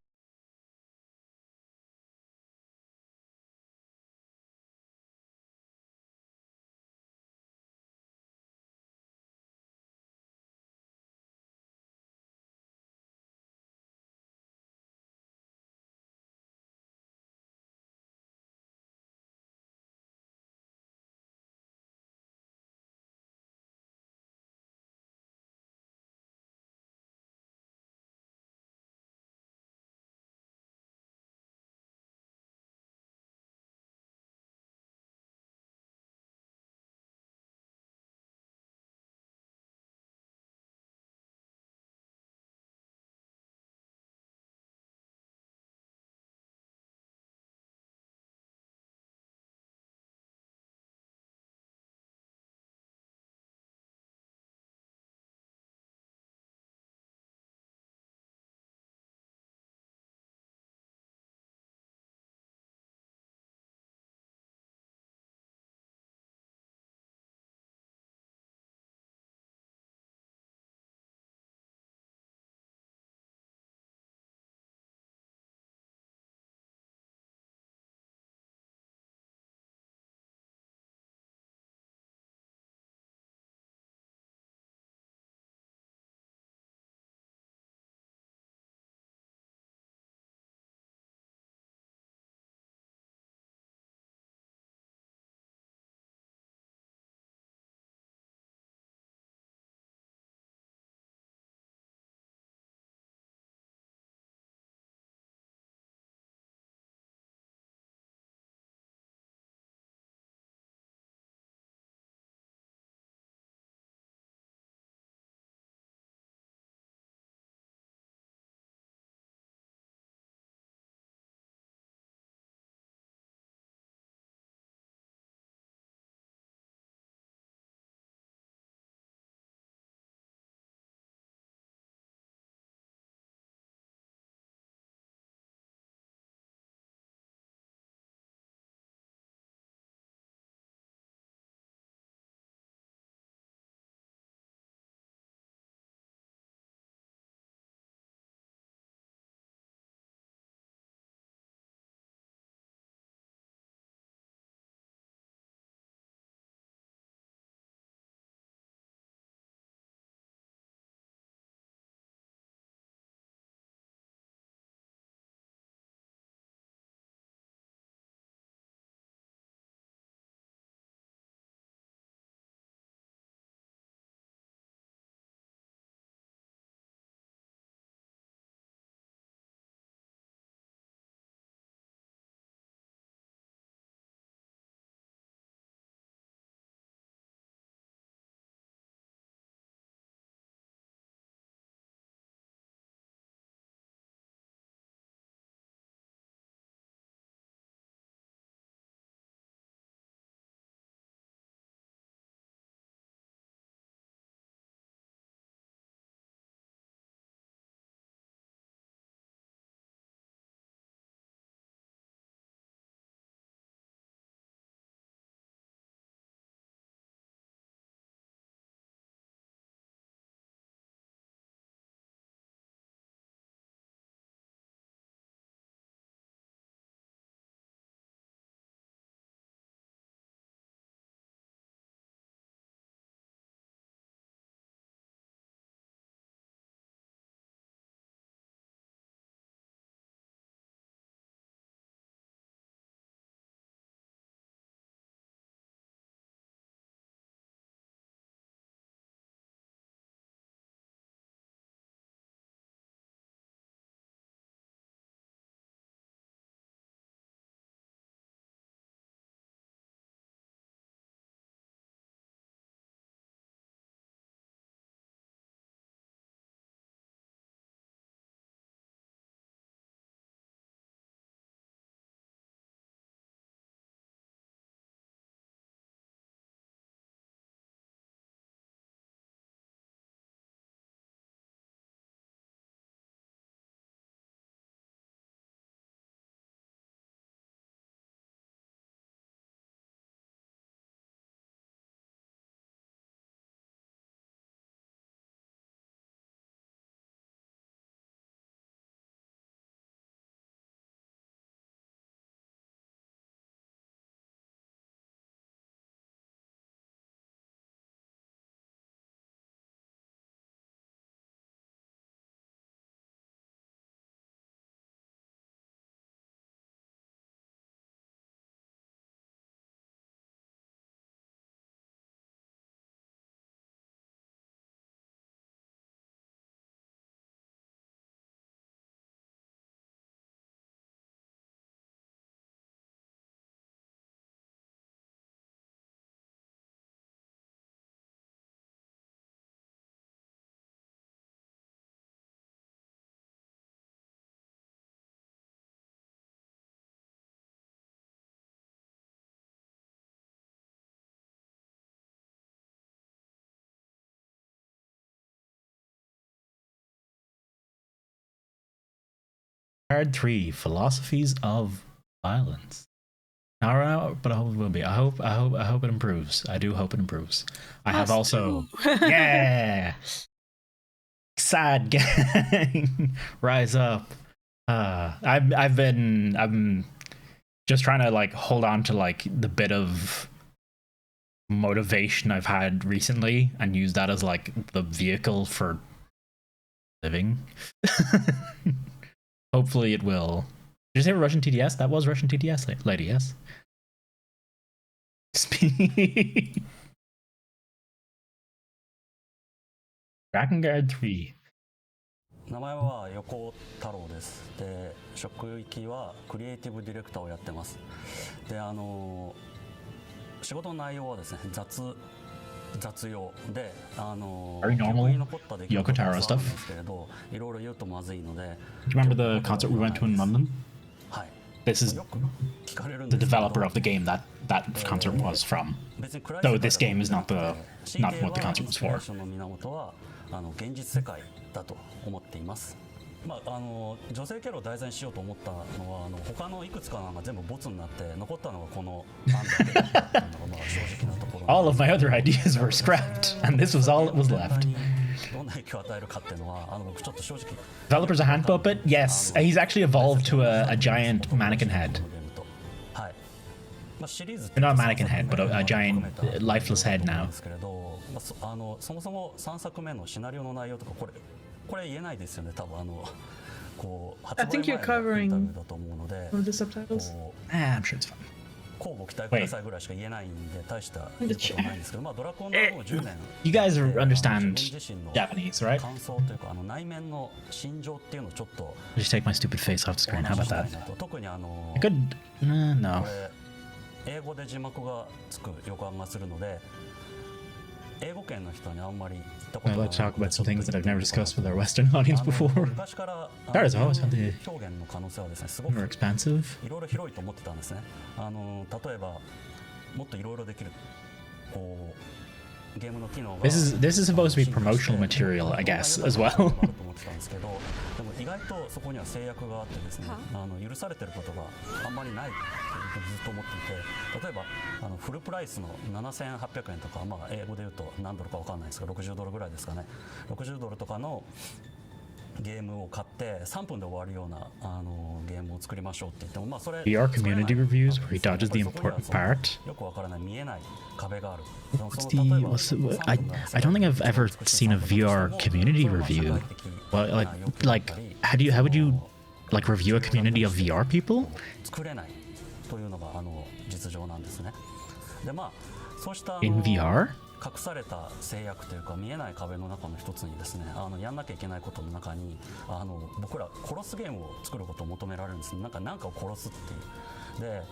Card 3, Philosophies of Violence. No, but I hope it will be. I hope it improves. I do hope it improves. I have also yeah. Sad gang, rise up. I'm just trying to like hold on to like the bit of motivation I've had recently and use that as like the vehicle for living. Hopefully it will. Did you say Russian TTS? That was Russian TTS, lady, yes? Drakengard 3. 名前は横太郎です。で、職域はクリエイティブディレクターをやってます。で、仕事の内容はですね、雑用で、Very normal Yoko Taro stuff. Do you remember the concert we went to in London? This is the developer of the game that concert was from. Though this game is not what the concert was for. 現実世界だと思っています。まあ女性キャラを題材にしようと思ったのは他のいくつかが全部ボツになって残ったのがこの案だけだったのがまあ正直なところ。All of my other ideas were scrapped, and this was all that was left. どんな影響を与えるかっていうのは僕ちょっと正直。Developer's a hand puppet? Yes, he's actually evolved to a giant mannequin head. はい。まあシリーズ Not a mannequin head, but a giant lifeless head now. そもそも3作目のシナリオの内容とかこれ言えないですよね多分こう I think you're covering of the subtitles. I'm sure it's fine. 交互期待くださいぐらいしか言えないんで大したことはないんですけどまあドラコンのもう10年 You guys understand Japanese, right? 感想というか内面の心情っていうのをちょっと Just take my stupid face off the screen. How about that? 特にI could no. 英語で字幕がつく予感がするので I'd like to talk about some things that I've never discussed with our Western audience before. Stars have always found it more expansive. いろいろ広いと思ってたんですね。例えばもっといろいろできるこうゲームの機能が This is supposed to be promotional material, I guess, as well. と思ってたんですけど、でも意外とそこには制約があってですね、許されてることがあんまりないってずっと思っていて、例えばフルプライスの7800円とか、まあ英語で言うと何ドルかわかんないですけど、60ドルぐらいですかね。60ドルとかのゲームを買って3分で終わるようなゲームを作りましょうって言ってもまあそれ VR community reviews where he dodges the important part. よくわからない見えない壁がある。What's the I don't think I've ever seen a VR community review. Well, like how would you like review a community of VR people? 作れないというのが実情なんですね。でまあそうした In VR? 隠された制約というか見えない壁の中の一つにですねやんなきゃいけないことの中に僕ら殺すゲームを作ることを求められるんです。なんかを殺すっていうで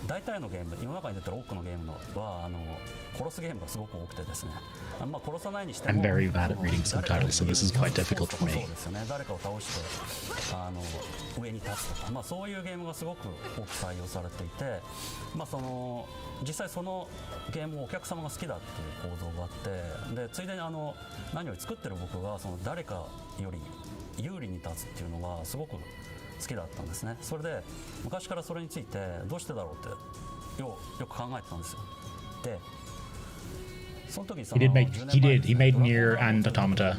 大体のゲーム世の中に出てる多くのゲームは殺すゲームがすごく多くてですねまあ殺さないにしても I'm very bad at reading subtitles, so this is quite difficult for me. そうですよね誰かを倒して上に立つとかまあそういうゲームがすごく多く採用されていてまあ実際そのゲームをお客様が好きだっていう構造があってでついでに何より作ってる僕が誰かより有利に立つっていうのがすごく好きだったんですね。それで昔からそれについてどうしてだろうってよく考えてたんですよ。でその時He made Nier and Automata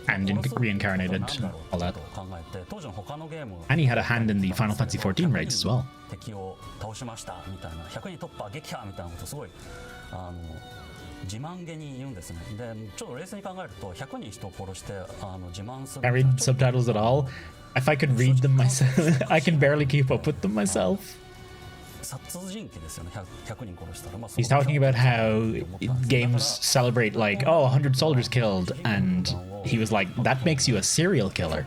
and reincarnated all that. And he had a hand in the Final Fantasy XIV raids as well. 敵を倒しましたみたいな100人突破撃破みたいなことすごい自慢げに言うんですね。でちょっと冷静に考えると100人人を殺して自慢する I read subtitles at all. If I could read them myself, I can barely keep up with them myself. 殺人鬼ですよね100人殺したら He's talking about how games celebrate like 100 soldiers killed and he was like that makes you a serial killer.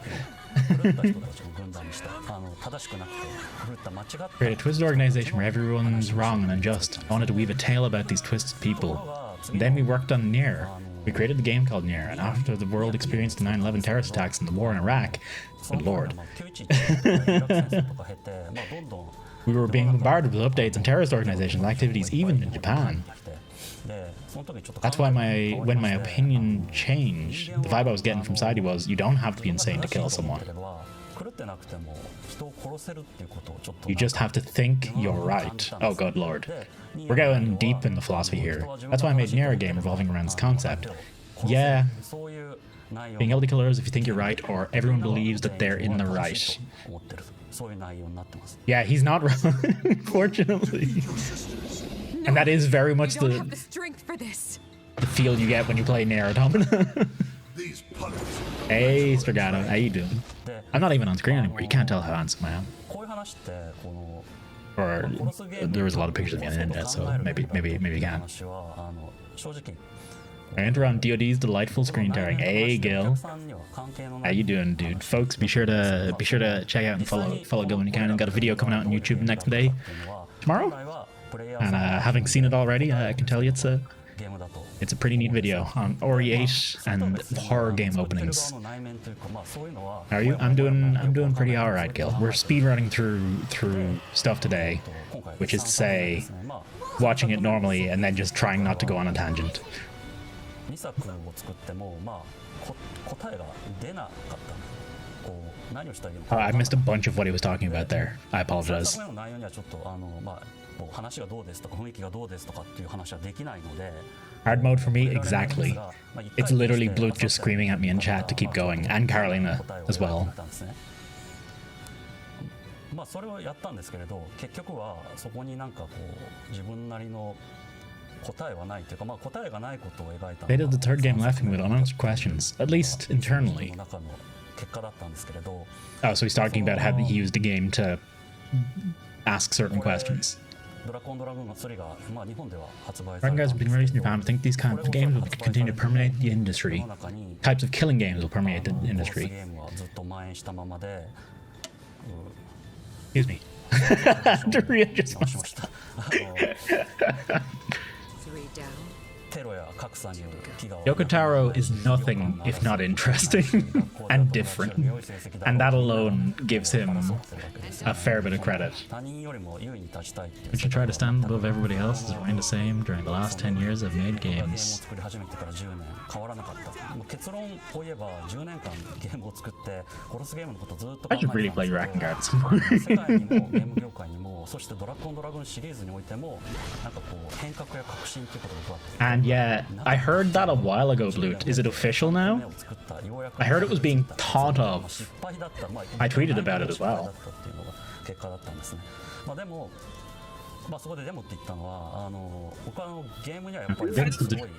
Create a twisted organization where everyone's wrong and unjust. I wanted to weave a tale about these twisted people. And then we worked on Nier. We created the game called Nier, and after the world experienced the 9/11 terrorist attacks and the war in Iraq, good lord. We were being bombarded with updates on terrorist organizations' activities, even in Japan. That's why when my opinion changed, the vibe I was getting from Saidi was, you don't have to be insane to kill someone. You just have to think you're right. Oh good lord. We're going deep in the philosophy here. That's why I made Nier a game revolving around this concept. Yeah. Being able to kill others if you think you're right, or everyone believes that they're in the right. Yeah, he's not wrong, unfortunately. And that is very much the feel you get when you play Nier Automata. Hey, Stragano, how you doing? I'm not even on screen anymore. You can't tell how handsome I am. Or there was a lot of pictures of me on the internet, so maybe you can. I enter on DoD's delightful screen tearing. Hey, Gil, how you doing, dude? Folks, be sure to check out and follow Gil when you can. And got a video coming out on YouTube next day, tomorrow. And having seen it already, I can tell you it's a pretty neat video on Ori 8 and horror game openings. How are you? I'm doing pretty alright, Gil. We're speedrunning through stuff today, which is to say, watching it normally and then just trying not to go on a tangent. Oh, I missed a bunch of what he was talking about there. I apologize. Hard mode for me? Exactly. It's literally Bluth just screaming at me in chat to keep going, and Carolina as well. They did the third game laughing with unanswered questions, at least internally. Oh, so he's talking about how he used the game to ask certain questions. Dragon Guys have been released in Japan. I think these kinds of games will continue to permeate the industry. Types of killing games will permeate the industry. Excuse me. Daria just wants to... Yoko Taro is nothing if not interesting and different, and that alone gives him a fair bit of credit. We should try to stand above everybody else as remained the same during the last 10 years I've made games. I should really play Dragon Guard at some point. And yeah, I heard that a while ago, Blut. Is it official now? I heard it was being thought of. I tweeted about it as well. I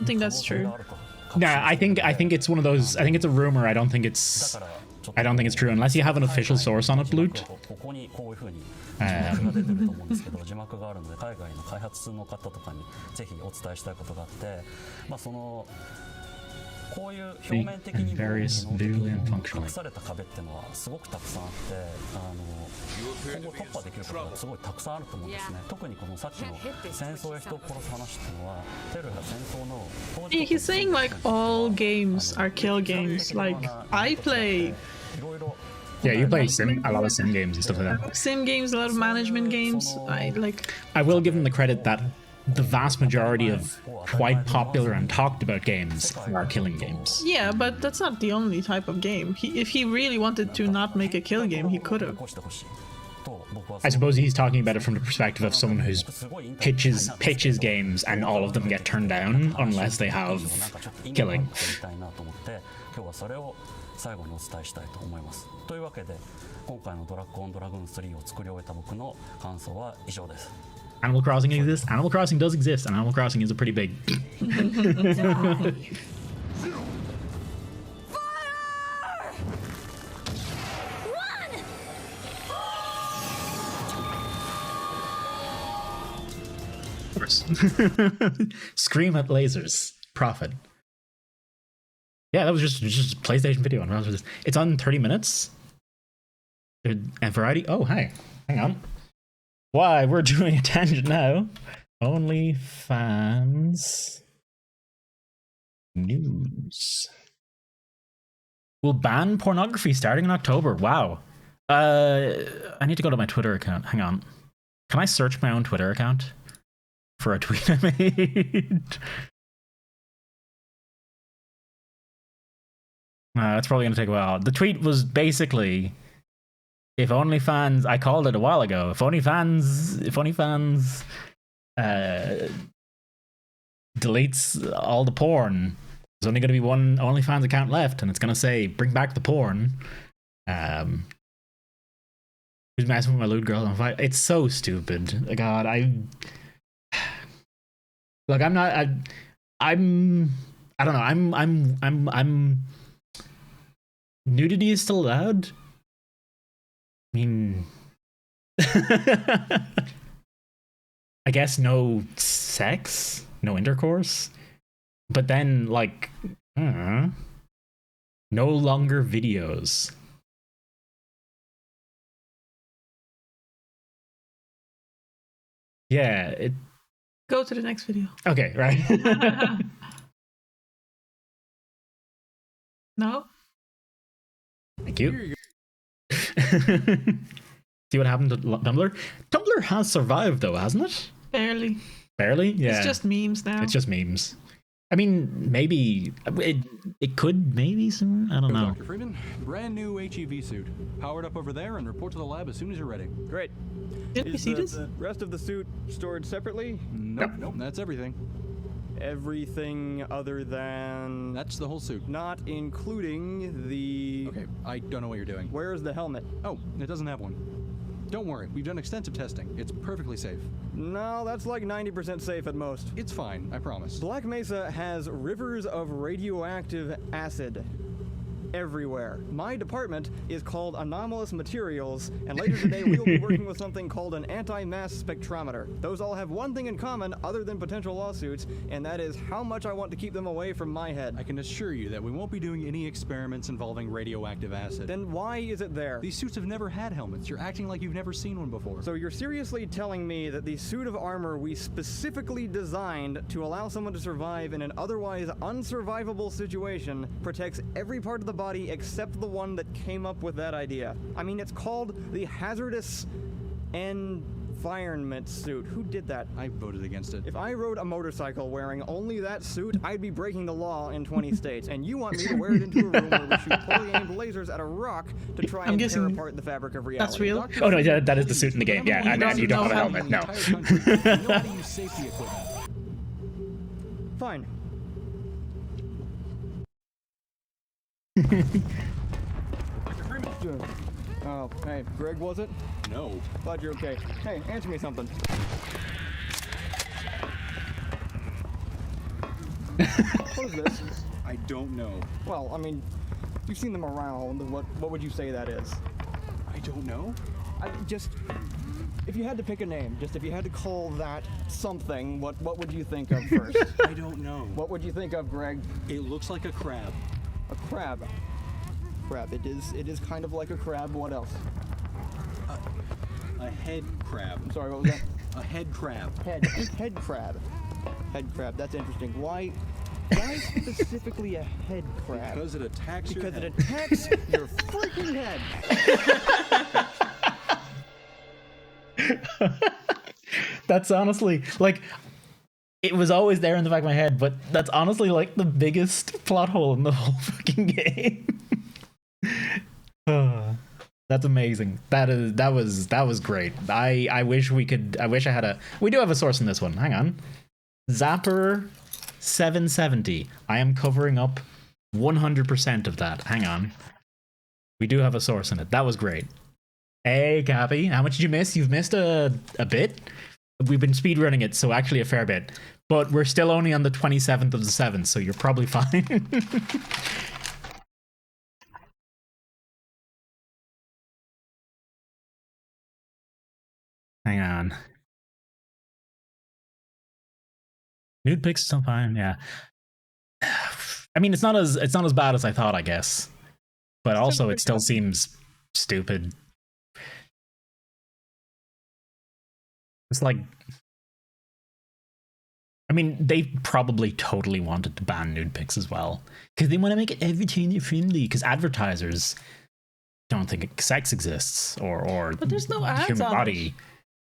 think that's true. Yeah, I think it's one of those. I think it's a rumor. I don't think it's true unless you have an official source on it, Blut. And various visually and functionally. Yeah, he's saying like all games are kill games. Like I play. Yeah, you play a lot of sim games and stuff like that. Sim games, a lot of management games. I will give him the credit that the vast majority of quite popular and talked about games are killing games. Yeah, but that's not the only type of game. If he really wanted to not make a kill game, he could have. I suppose he's talking about it from the perspective of someone who's pitches games and all of them get turned down unless they have killing. 最後にお伝えしたいと思います。というわけで、今回のドラッグオンドラグーン3を作り終えた僕の感想は以上です。Animal Crossing exists. Animal Crossing does exist, and Animal Crossing is a pretty big. Of course. Scream at lasers. Profit. Yeah, that was just a PlayStation video. It's on 30 minutes. And variety. Oh, hi. Hang on. Why, we're doing a tangent now. OnlyFans news. Will ban pornography starting in October. Wow. I need to go to my Twitter account. Hang on. Can I search my own Twitter account for a tweet I made? That's probably going to take a while. The tweet was basically if OnlyFans, I called it a while ago. If OnlyFans deletes all the porn, there's only going to be one OnlyFans account left, and it's going to say "Bring back the porn." Who's messing with my lewd girl on fire? It's so stupid. God, I'm not. I don't know. I'm. Nudity is still allowed. I mean, I guess no sex, no intercourse, but then like, no longer videos. Yeah, it. Go to the next video. Okay, right. No. Thank you. See what happened to Tumblr? Tumblr has survived though, hasn't it? Barely. Barely? Yeah. It's just memes now. It's just memes. I mean, maybe it could maybe some. I don't know. Dr. Freeman, brand new HEV suit. Powered up over there and report to the lab as soon as you're ready. Great. Didn't we see this? The rest of the suit stored separately? Nope. That's everything. Everything other than... That's the whole suit. Not including the... Okay, I don't know what you're doing. Where is the helmet? Oh, it doesn't have one. Don't worry, we've done extensive testing. It's perfectly safe. No, that's like 90% safe at most. It's fine, I promise. Black Mesa has rivers of radioactive acid everywhere. My department is called Anomalous Materials, and later today we will be working with something called an anti-mass spectrometer. Those all have one thing in common other than potential lawsuits, and that is how much I want to keep them away from my head. I can assure you that we won't be doing any experiments involving radioactive acid. Then why is it there? These suits have never had helmets. You're acting like you've never seen one before. So you're seriously telling me that the suit of armor we specifically designed to allow someone to survive in an otherwise unsurvivable situation protects every part of the body except the one that came up with that idea? I mean, it's called the hazardous environment suit. Who did that? I voted against it. If I rode a motorcycle wearing only that suit, I'd be breaking the law in 20 states. And you want me to wear it into a room where we shoot poorly aimed lasers at a rock to try and tear apart the fabric of reality. That's real? Oh no, yeah, that is the suit in the game. Yeah, and you don't have a helmet. No. You know how to use safety equipment. Fine. Dr. Freeman. Oh, hey, Greg, was it? No. Glad you're okay. Hey, answer me something. What is this? I don't know. Well, I mean, you've seen them around. What would you say that is? I don't know. If you had to pick a name, just if you had to call that something, what would you think of first? I don't know. What would you think of, Greg? It looks like a crab. A crab. Crab. It is kind of like a crab. What else? A head crab. I'm sorry, what was that? A head crab. Head crab. Head crab. That's interesting. Why specifically a head crab? Because it attacks your head. Because it attacks your freaking head. That's honestly like it was always there in the back of my head, but that's honestly like the biggest plot hole in the whole fucking game. That's amazing. That was great. I wish I had a. We do have a source in this one. Hang on. Zapper 770. I am covering up 100% of that. Hang on. We do have a source in it. That was great. Hey, Cappy, how much did you miss? You've missed a bit. We've been speedrunning it, so actually a fair bit. But we're still only on the 27th of the 7th, so you're probably fine. Hang on. Nude pics still fine, yeah. I mean, it's not as bad as I thought, I guess. But also, it still seems stupid. It's like, I mean, they probably totally wanted to ban nude pics as well, because they want to make it everything friendly. Because advertisers don't think sex exists, or but there's no ads human on body. It.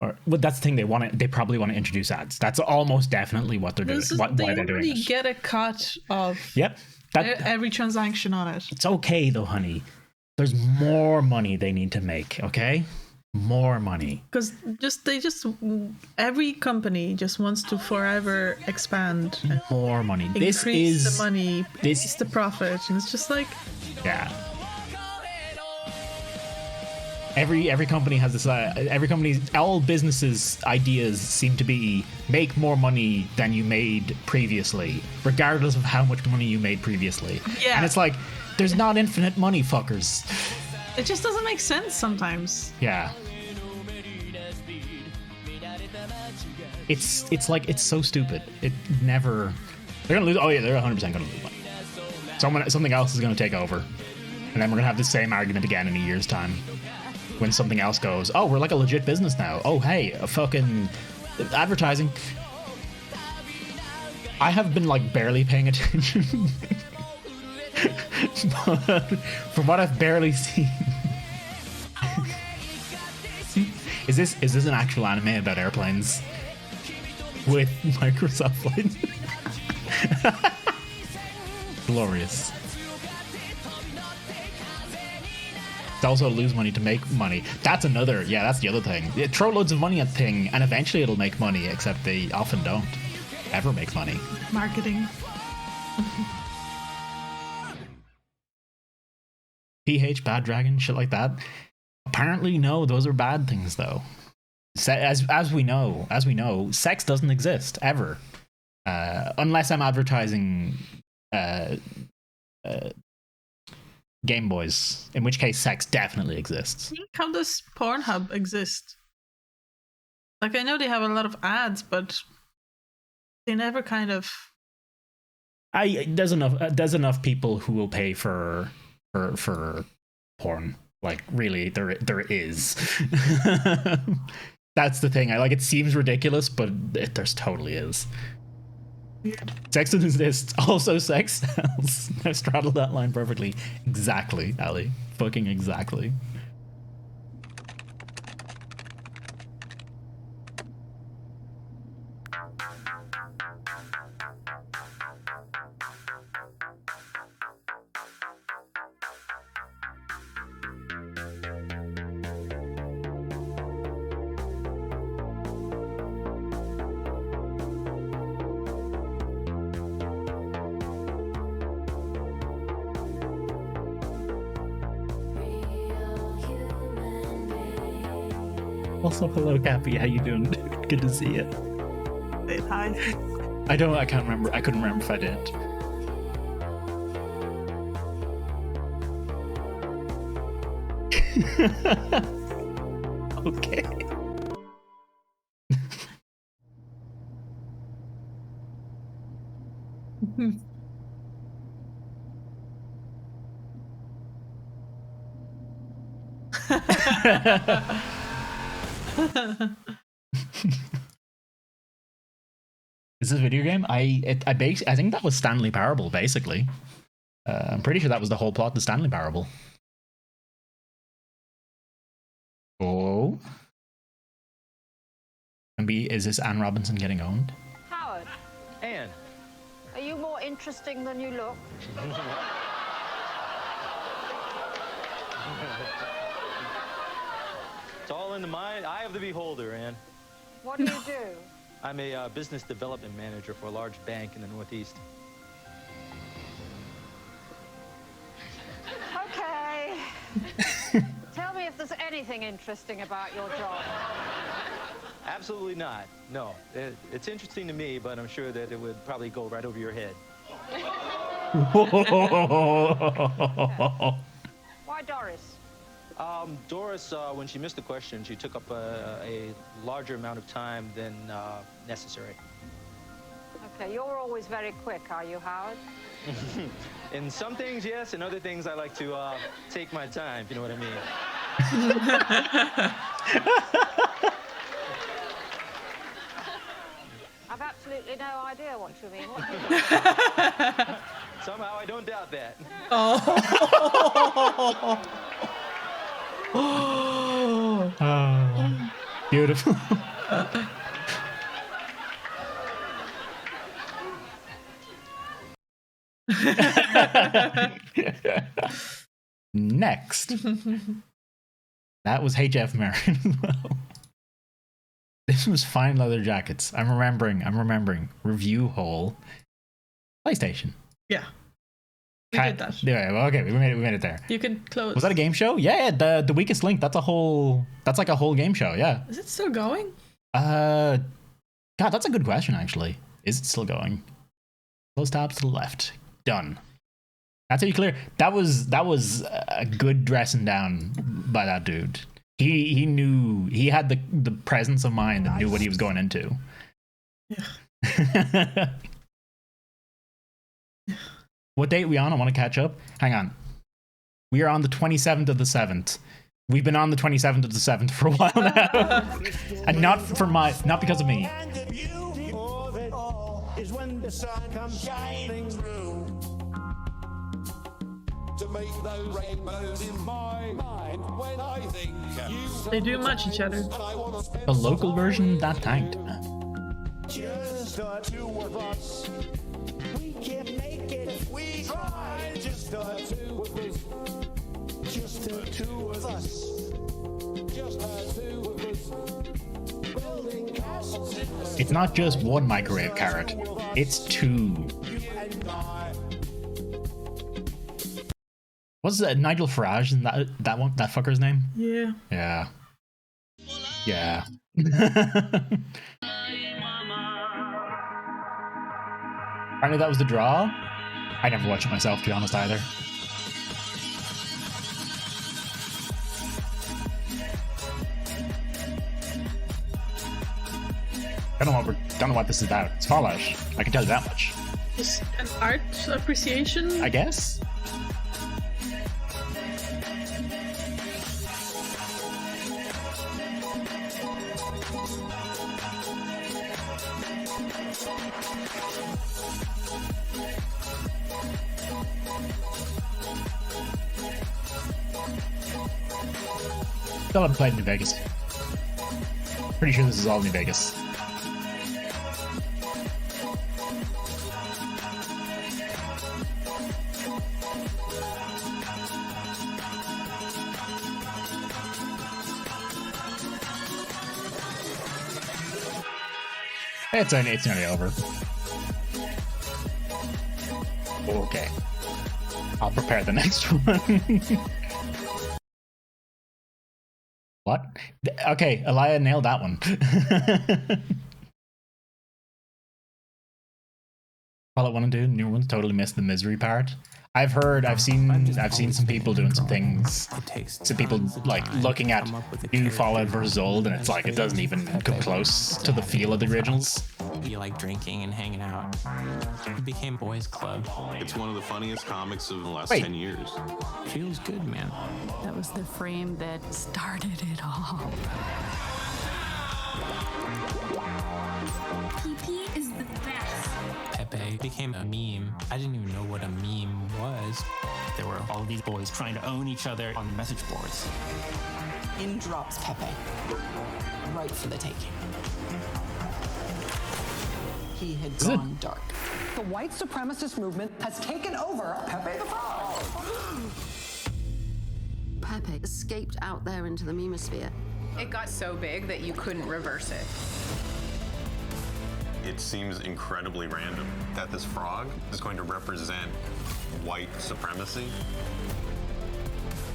Or, well, that's the thing. They probably want to introduce ads. That's almost definitely what they're doing. Why they're doing it. They get a cut of every transaction on it. It's okay though, honey. There's more money they need to make, okay? More money. Because every company just wants to forever expand. And more money. Increase This is the money, increase the profit, and it's just like, yeah. Every company has this. All businesses' ideas seem to be make more money than you made previously, regardless of how much money you made previously. Yeah. And it's like, there's not infinite money, fuckers. it just doesn't make sense sometimes. Yeah. It's like, it's so stupid. It never. They're gonna lose. Oh yeah, they're 100% gonna lose money. Something else is gonna take over, and then we're gonna have the same argument again in a year's time. When something else goes, oh, we're like a legit business now. Oh, hey, a fucking advertising. I have been like barely paying attention. But from what I've barely seen. Is this an actual anime about airplanes? With Microsoft Flight? Glorious. Also lose money to make money. That's the other thing. Throw loads of money at thing and eventually it'll make money, except they often don't ever make money. Marketing. PH, Bad Dragon, shit like that. Apparently no, those are bad things though. As we know, sex doesn't exist ever. Unless I'm advertising Game Boys, in which case sex definitely exists. How does Pornhub exist? Like, I know they have a lot of ads, but they never kind of. There's enough people who will pay for porn. Like, really, there is. That's the thing. It seems ridiculous, but there's totally is. Sex exists. Also, sex sells. I straddled that line perfectly. Exactly, Ali. Fucking exactly. Also, hello, Cappy. How you doing? Good to see you. Wait, hi. I can't remember. I couldn't remember if I did. Okay. Is this a video game? I think that was Stanley Parable, basically. I'm pretty sure that was the whole plot to Stanley Parable. Oh. Is this Anne Robinson getting owned? Howard. Anne. Are you more interesting than you look? It's all in the mind, eye of the beholder, Anne. What do you do? I'm a business development manager for a large bank in the Northeast. Okay. Tell me if there's anything interesting about your job. Absolutely not. No. It's interesting to me, but I'm sure that it would probably go right over your head. Why Doris? Doris, when she missed the question, she took up a larger amount of time than necessary. Okay, you're always very quick, are you, Howard? In some things, yes. In other things, I like to take my time, if you know what I mean. I've absolutely no idea what you mean. What do you mean? Somehow, I don't doubt that. Oh, beautiful. next. That was HF Marin as well. This was Fine Leather Jackets. I'm remembering. Review hole. PlayStation. Yeah. We did that. Yeah, well, okay, we made it there. You can close. Was that a game show? Yeah, the Weakest Link. That's like a whole game show, yeah. Is it still going? God, that's a good question actually. Is it still going? Close tabs to the left. Done. That's how you clear. That was a good dressing down by that dude. He knew, he had the presence of mind and knew what he was going into. Yeah. What date are we on? I want to catch up. Hang on. We are on the 27th of the 7th. We've been on the 27th of the 7th for a while now. And not because of me. Is when the sun comes shining through to make those rainbows in my mind when I think they do match each other. The local version that tanked. Just the two of us, we can make it if we try. Just the two of us, just the two of us, just the two of us. Building castles in the It's not just one microwave carrot, it's two. What's Nigel Farage in that one? That fucker's name? Yeah. Yeah. Yeah. Apparently that was the draw. I never watched it myself, to be honest, either. Don't know what this is about. It's Fallout. I can tell you that much. Just an art appreciation? I guess. Still haven't played New Vegas. Pretty sure this is all New Vegas. It's nearly over. Okay. I'll prepare the next one. What? Okay, Elia nailed that one. Fallout 1 and 2, new ones totally missed the misery part. I've seen some people doing some things. Some people like looking at new Fallout versus old, and it's like it doesn't even come close to the feel of the originals. You like drinking and hanging out. It became boys' club. It's one of the funniest comics of the last 10 years. Feels good, man. That was the frame that started it all. PP is the best. Pepe became a meme. I didn't even know what a meme was. There were all these boys trying to own each other on the message boards. In drops Pepe. Right for the taking. He had gone dark. The white supremacist movement has taken over Pepe the Frog. Pepe escaped out there into the memosphere. It got so big that you couldn't reverse it. It seems incredibly random that this frog is going to represent white supremacy.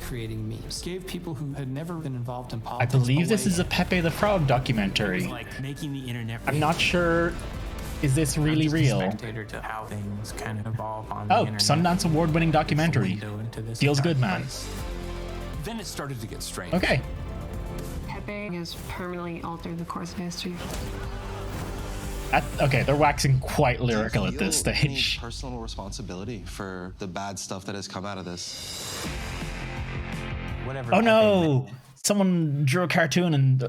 Creating memes gave people who had never been involved in I politics. believe this is a Pepe the Frog documentary. Like making the internet. I'm not sure. Is this really I'm just real? a spectator to how things kind of evolve on Oh, the internet. Sundance Award-winning documentary. Feels good, man. Then it started to get strange. Okay. Pepe has permanently altered the course of history. Okay, they're waxing quite lyrical at this stage. Personal responsibility for the bad stuff that has come out of this. Whatever. Oh no! someone drew a cartoon and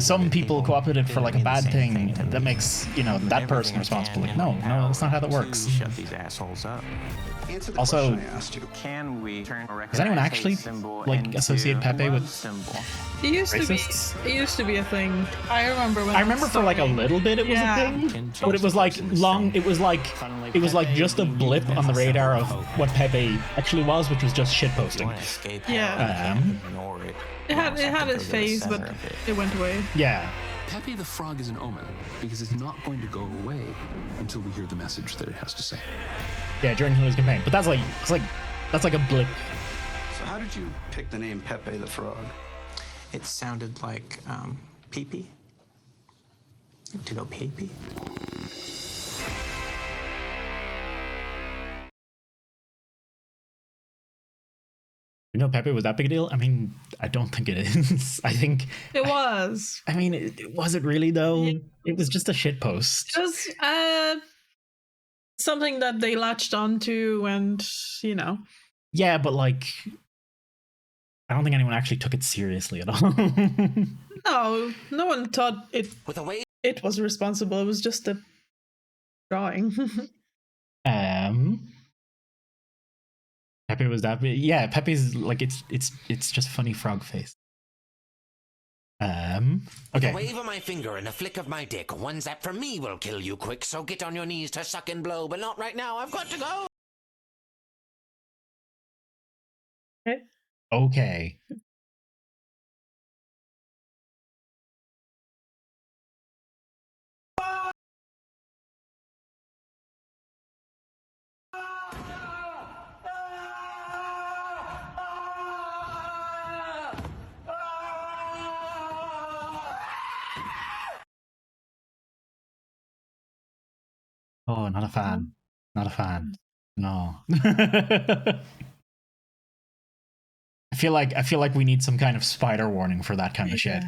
some people co-opted it for like a bad thing that makes, you know, that person responsible. Like, no, that's not how that works. Shut these assholes up. Also, can we turn a does anyone actually like associate Pepe with It used racists? to be. It used to be a thing. I remember when. I remember for like a little bit it was a thing, but it was like long. It was like just a blip on the radar of what Pepe actually was, which was just shitposting. Yeah. It had its phase, but it went away. Yeah. Pepe the Frog is an omen because it's not going to go away until we hear the message that it has to say. Yeah, during Hillary's campaign, but that's like a blip. So how did you pick the name Pepe the Frog? It sounded like pee-pee. To go pee-pee. You know, Pepe was that big a deal? I mean, I don't think it is. I think it was. I mean, was it really though? It was just a shit post. It was something that they latched onto, and you know. Yeah, but like, I don't think anyone actually took it seriously at all. No one thought it was responsible. It was just a drawing. Pepe was that big. Yeah, Pepe's like it's just funny frog face. Okay. A wave of my finger and a flick of my dick. One zap from me will kill you quick, so get on your knees to suck and blow, but not right now, I've got to go! Okay. Oh, not a fan. Not a fan. No. I feel like we need some kind of spider warning for that kind of shit.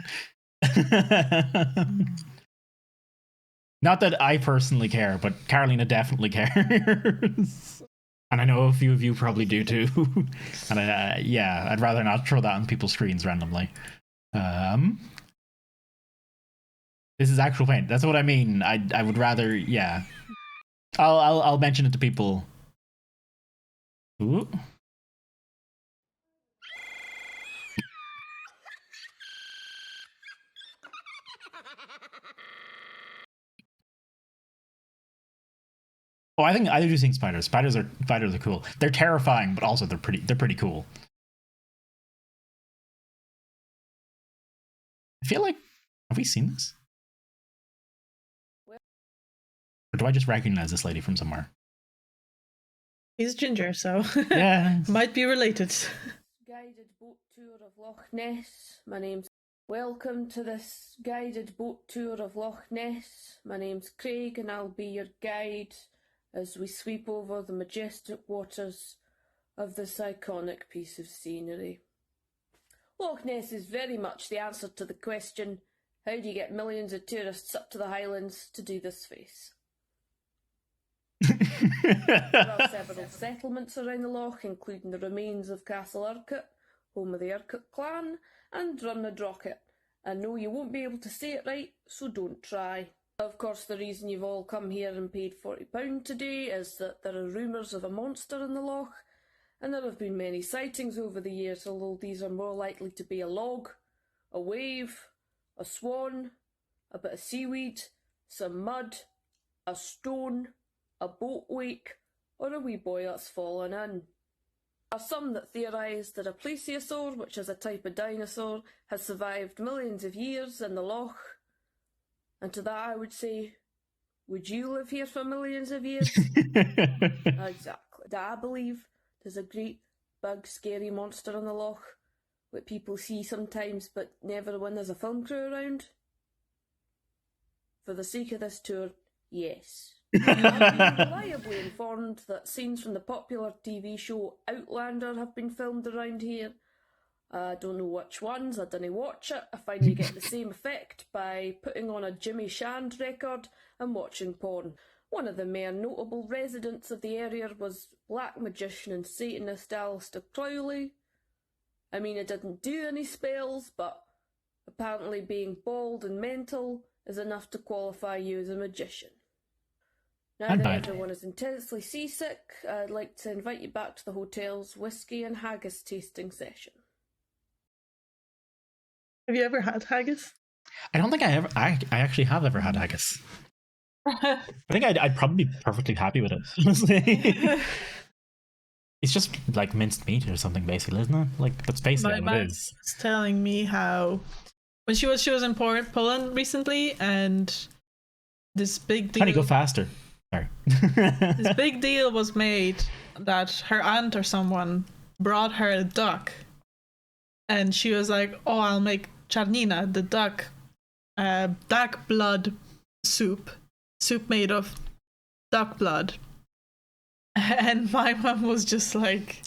Not that I personally care, but Carolina definitely cares. And I know a few of you probably do too. And yeah, I'd rather not throw that on people's screens randomly. This is actual paint. That's what I mean. I would rather, yeah. I'll mention it to people. Ooh. Oh, I do think spiders. Spiders are cool. They're terrifying, but also they're pretty cool. I feel like, have we seen this? Or do I just recognize this lady from somewhere? He's ginger, so yeah, might be related. Guided boat tour of Loch Ness. My name's Welcome to this guided boat tour of Loch Ness. My name's Craig and I'll be your guide as we sweep over the majestic waters of this iconic piece of scenery. Loch Ness is very much the answer to the question, how do you get millions of tourists up to the Highlands to do this face? There are several settlements around the loch, including the remains of Castle Urquhart, home of the Urquhart clan, and Drumnadrochit. I know you won't be able to say it right, so don't try. Of course, the reason you've all come here and paid £40 today is that there are rumours of a monster in the loch, and there have been many sightings over the years, although these are more likely to be a log, a wave, a swan, a bit of seaweed, some mud, a stone, a boat wake, or a wee boy that's fallen in. There are some that theorise that a plesiosaur, which is a type of dinosaur, has survived millions of years in the loch. And to that I would say, would you live here for millions of years? Exactly. I believe there's a great, big, scary monster in the loch that people see sometimes, but never when there's a film crew around. For the sake of this tour, yes. I've been reliably informed that scenes from the popular TV show Outlander have been filmed around here. I don't know which ones, I didn't watch it. I find you get the same effect by putting on a Jimmy Shand record and watching porn. One of the more notable residents of the area was black magician and Satanist Aleister Crowley. I mean, I didn't do any spells, but apparently being bald and mental is enough to qualify you as a magician. Now that everyone is intensely seasick, I'd like to invite you back to the hotel's whiskey and haggis tasting session. Have you ever had haggis? I don't think I actually have ever had haggis. I think I'd probably be perfectly happy with it, honestly. It's just like minced meat or something, basically, isn't it? Like, that's basically what it is. It's telling me how when she was in Poland recently, and this big deal. How do you go faster? Sorry. This big deal was made that her aunt or someone brought her a duck, and she was like, "Oh, I'll make czarnina, the duck blood soup made of duck blood." And my mom was just like,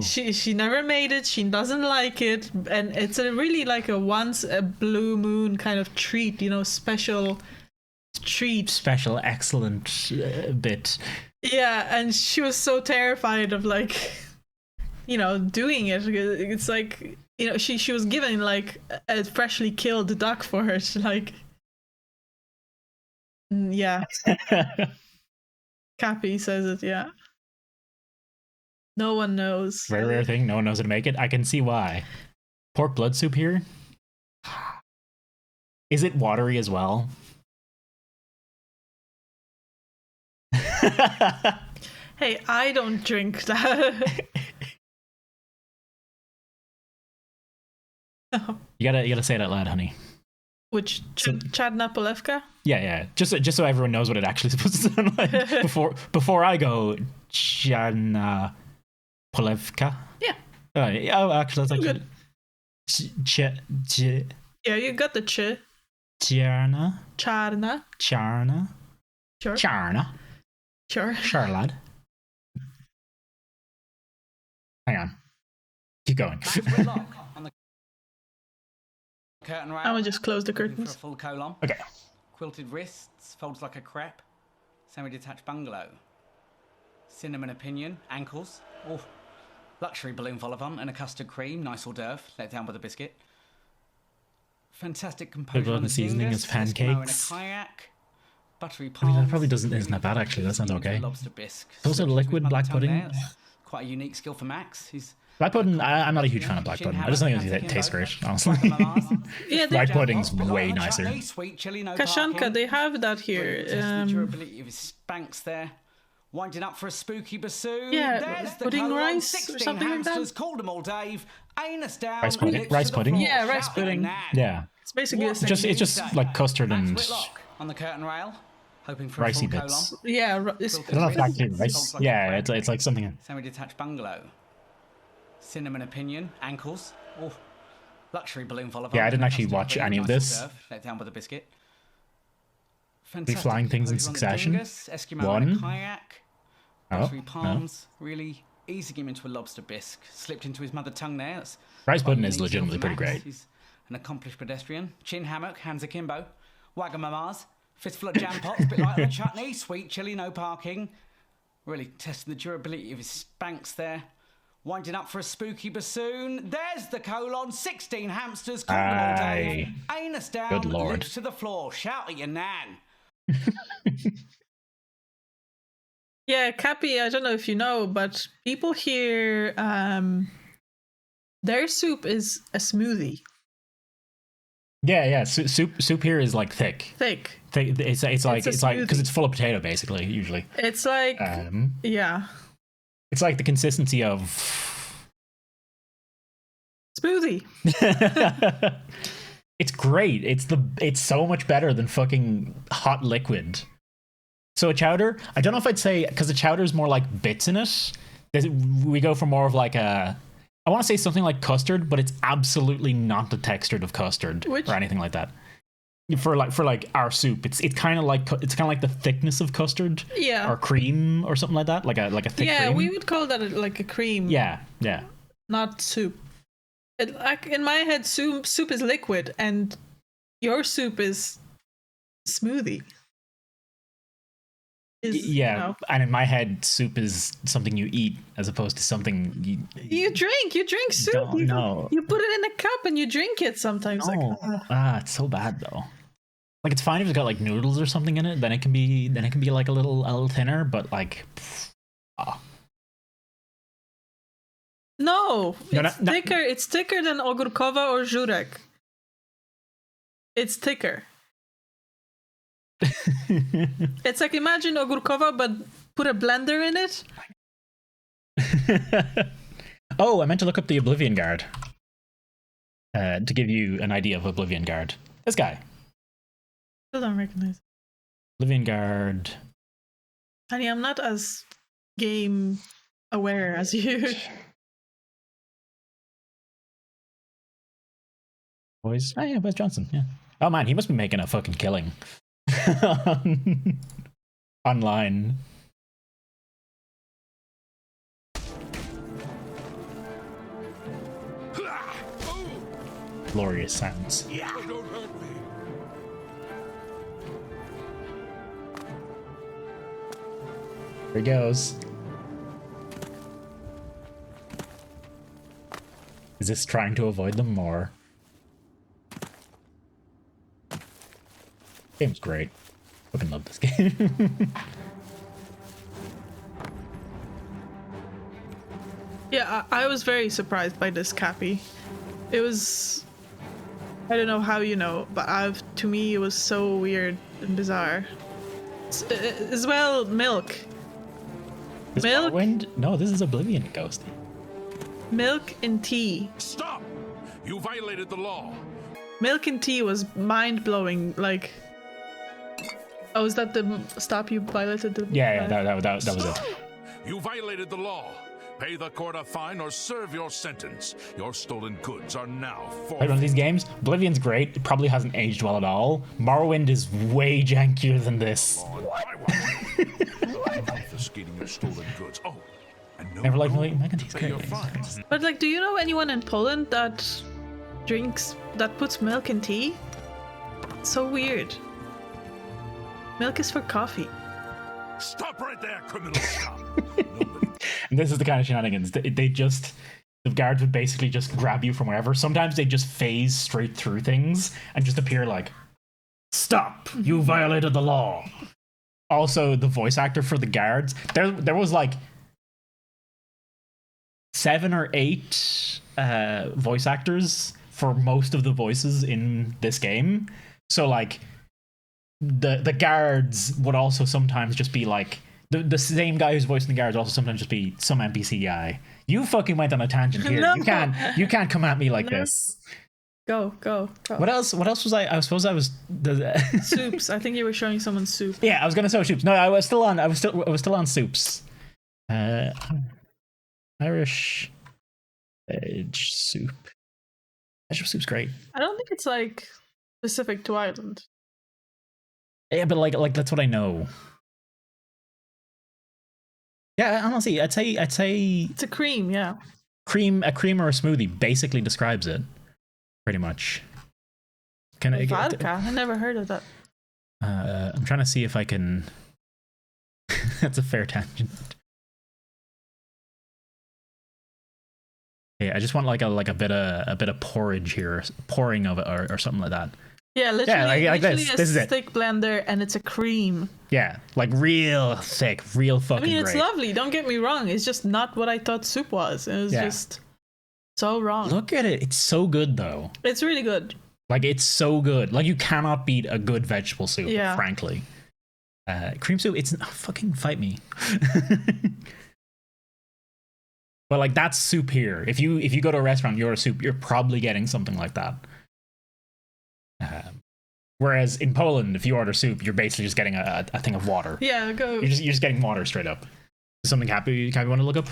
she never made it, she doesn't like it, and it's a really like a once a blue moon kind of treat, you know, special treat, special excellent bit. Yeah, and she was so terrified of like, you know, doing it. It's like, you know, she was given like a freshly killed duck for her to like, yeah. Cappy says it, yeah. No one knows. Very rare thing. No one knows how to make it. I can see why. Pork blood soup here. Is it watery as well? Hey, I don't drink that. You gotta say it out loud, honey. Which Chadna Polevka? Yeah. Just so everyone knows what it actually supposed to sound like before I go Chadna Polevka. Yeah. Oh, actually, that's like good. Yeah, you got the ch. Charna. Charna. Charna. Sure. Charna. Sure. Sure, lad. Hang on. Keep going. Curtain rail. I will just close the curtains. For a full colon. Okay. Quilted wrists, folds like a crepe. Semi-detached bungalow. Cinnamon opinion, ankles. Oh, luxury balloon vol au vent and a custard cream, nice hors d'oeuvre, let down with a biscuit. Fantastic composure on the seasoning is pancakes. In a kayak. Buttery I mean, palms. that probably isn't that bad actually. That sounds okay. Lobster bisque. Also, liquid black pudding. Quite a unique skill for Max. He's black pudding, I'm not a huge fan of black pudding. I just think it tastes great, honestly. Yeah, white pudding's way nicer. Kashanka, they have that here. The durability of his Spanx there. Winding up for a spooky bassoon. Yeah, there's the pudding colon, rice or 16 something like that. hamsters, called them all Dave. Anus down. Rice pudding. lips Rice to the pudding. floor, Yeah, rice shouting pudding. Nan. Yeah. It's basically the same. It's just like custard and Max Whitlock on the curtain rail, hoping for ricey a full bits. colon. Yeah, I don't know if that's actually rice. Yeah, it's like something. Semi-detached bungalow. Cinnamon opinion, ankles. Oh, luxury balloon vol au vent. Yeah, I didn't and a actually custard watch cream, any of nice this. hors d'oeuvre, let down with a biscuit. We flying things in composure on the succession. dingus, Eskimo in a One. kayak. Oh, Buttery no. palms, really easing him into a lobster bisque. Slipped into his mother tongue there. That's Rice quite pudding is unique legitimately for pretty Max. great. He's an accomplished pedestrian. Chin hammock, hands akimbo. Wagamamas, fistful of jam pots, bit like the chutney. Sweet chili, no parking. Really testing the durability of his Spanx there. Winding up for a spooky bassoon. There's the colon, 16 hamsters, called them all Dave. Anus down, Good lord. lips to the floor. Shout at your nan. Yeah, Cappy, I don't know if you know, but people here, their soup is a smoothie. Yeah. Soup here is like thick. Thick. It's like because smoothie. it's full of potato basically. Usually. It's like, yeah. It's like the consistency of smoothie. It's great. It's so much better than fucking hot liquid. So a chowder, I don't know if I'd say, because a chowder is more like bits in it. We go for more of like a, I want to say something like custard, but it's absolutely not the texture of custard or anything like that. For like our soup, it's kind of like the thickness of custard, Yeah. or cream or something like that, like a thick Yeah, cream. we would call that like a cream. Yeah. Not soup. Like in my head, soup is liquid, and your soup is smoothie. Yeah, you know. and in my head, soup is something you eat as opposed to something You drink soup. Don't know. You put it in a cup and you drink it sometimes. No. It's so bad though. Like it's fine if it's got like noodles or something in it, then it can be like a little thinner, but like No, No, it's no. thicker. It's thicker than ogórkowa or żurek. It's thicker. It's like imagine ogórkowa, but put a blender in it. Oh, I meant to look up the Oblivion Guard. To give you an idea of Oblivion Guard. This guy. Still don't recognize. Oblivion Guard. Honey, I'm not as game aware as you. Boys. Oh yeah, Wes Johnson, yeah. Oh man, he must be making a fucking killing. Online. Glorious sounds. Yeah. Don't hurt me. Here he goes. Is this trying to avoid them or? Game's great. Fucking love this game. Yeah, I was very surprised by this Cappy. It was, I don't know how you know, but to me it was so weird and bizarre. As well, Milk. This Milk? Morrowind? No, this is Oblivion, Ghosty. Milk and tea. Stop! You violated the law. Milk and tea was mind-blowing, like... Oh, is that the stop you violated the... Yeah, that was it. You violated the law. Pay the court a fine or serve your sentence. Your stolen goods are now I forfeit. run these games. Oblivion's great. It probably hasn't aged well at all. Morrowind is way jankier than this. Confiscating your stolen goods. Oh, and no, Never liked Mac and Tea's pay your great. fines. But like, do you know anyone in Poland that puts milk in tea? It's so weird. Milk is for coffee. Stop right there, criminal scum. And this is the kind of shenanigans. The guards would basically just grab you from wherever. Sometimes they just phase straight through things and just appear like, "Stop! You violated the law." Also, the voice actor for the guards, there was like 7 or 8 voice actors for most of the voices in this game. So like the guards would also sometimes just be like the same guy who's voicing the guards would also sometimes just be some NPC guy. You fucking went on a tangent here. No. You can't come at me like No. this. Go. What else was I suppose I was Soups. I think you were showing someone soup. Yeah, I was gonna say soups. No, I was still on soups. Irish veg soup. Vegetable soup's great. I don't think it's like specific to Ireland. Yeah, but like that's what I know. Yeah, honestly, I'd say It's a cream, yeah. a cream or a smoothie basically describes it, pretty much. Can I? Vodka. I never heard of that. I'm trying to see if I can. That's a fair tangent. Yeah, I just want like a bit of porridge here, pouring of it or something like that. Yeah, literally, like literally this. a This is it. thick blender, and it's a cream. Yeah, like real thick, real fucking I mean, it's great. lovely. Don't get me wrong. It's just not what I thought soup was. It was just so wrong. Look at it. It's so good though. It's really good. Like it's so good. Like you cannot beat a good vegetable soup, Yeah. frankly. Cream soup, it's fucking fight me. But like that's soup here. If you go to a restaurant, you're a soup, you're probably getting something like that. Whereas in Poland, if you order soup, you're basically just getting a thing of water. Yeah, go. You're just getting water straight up. Something happy want to look up?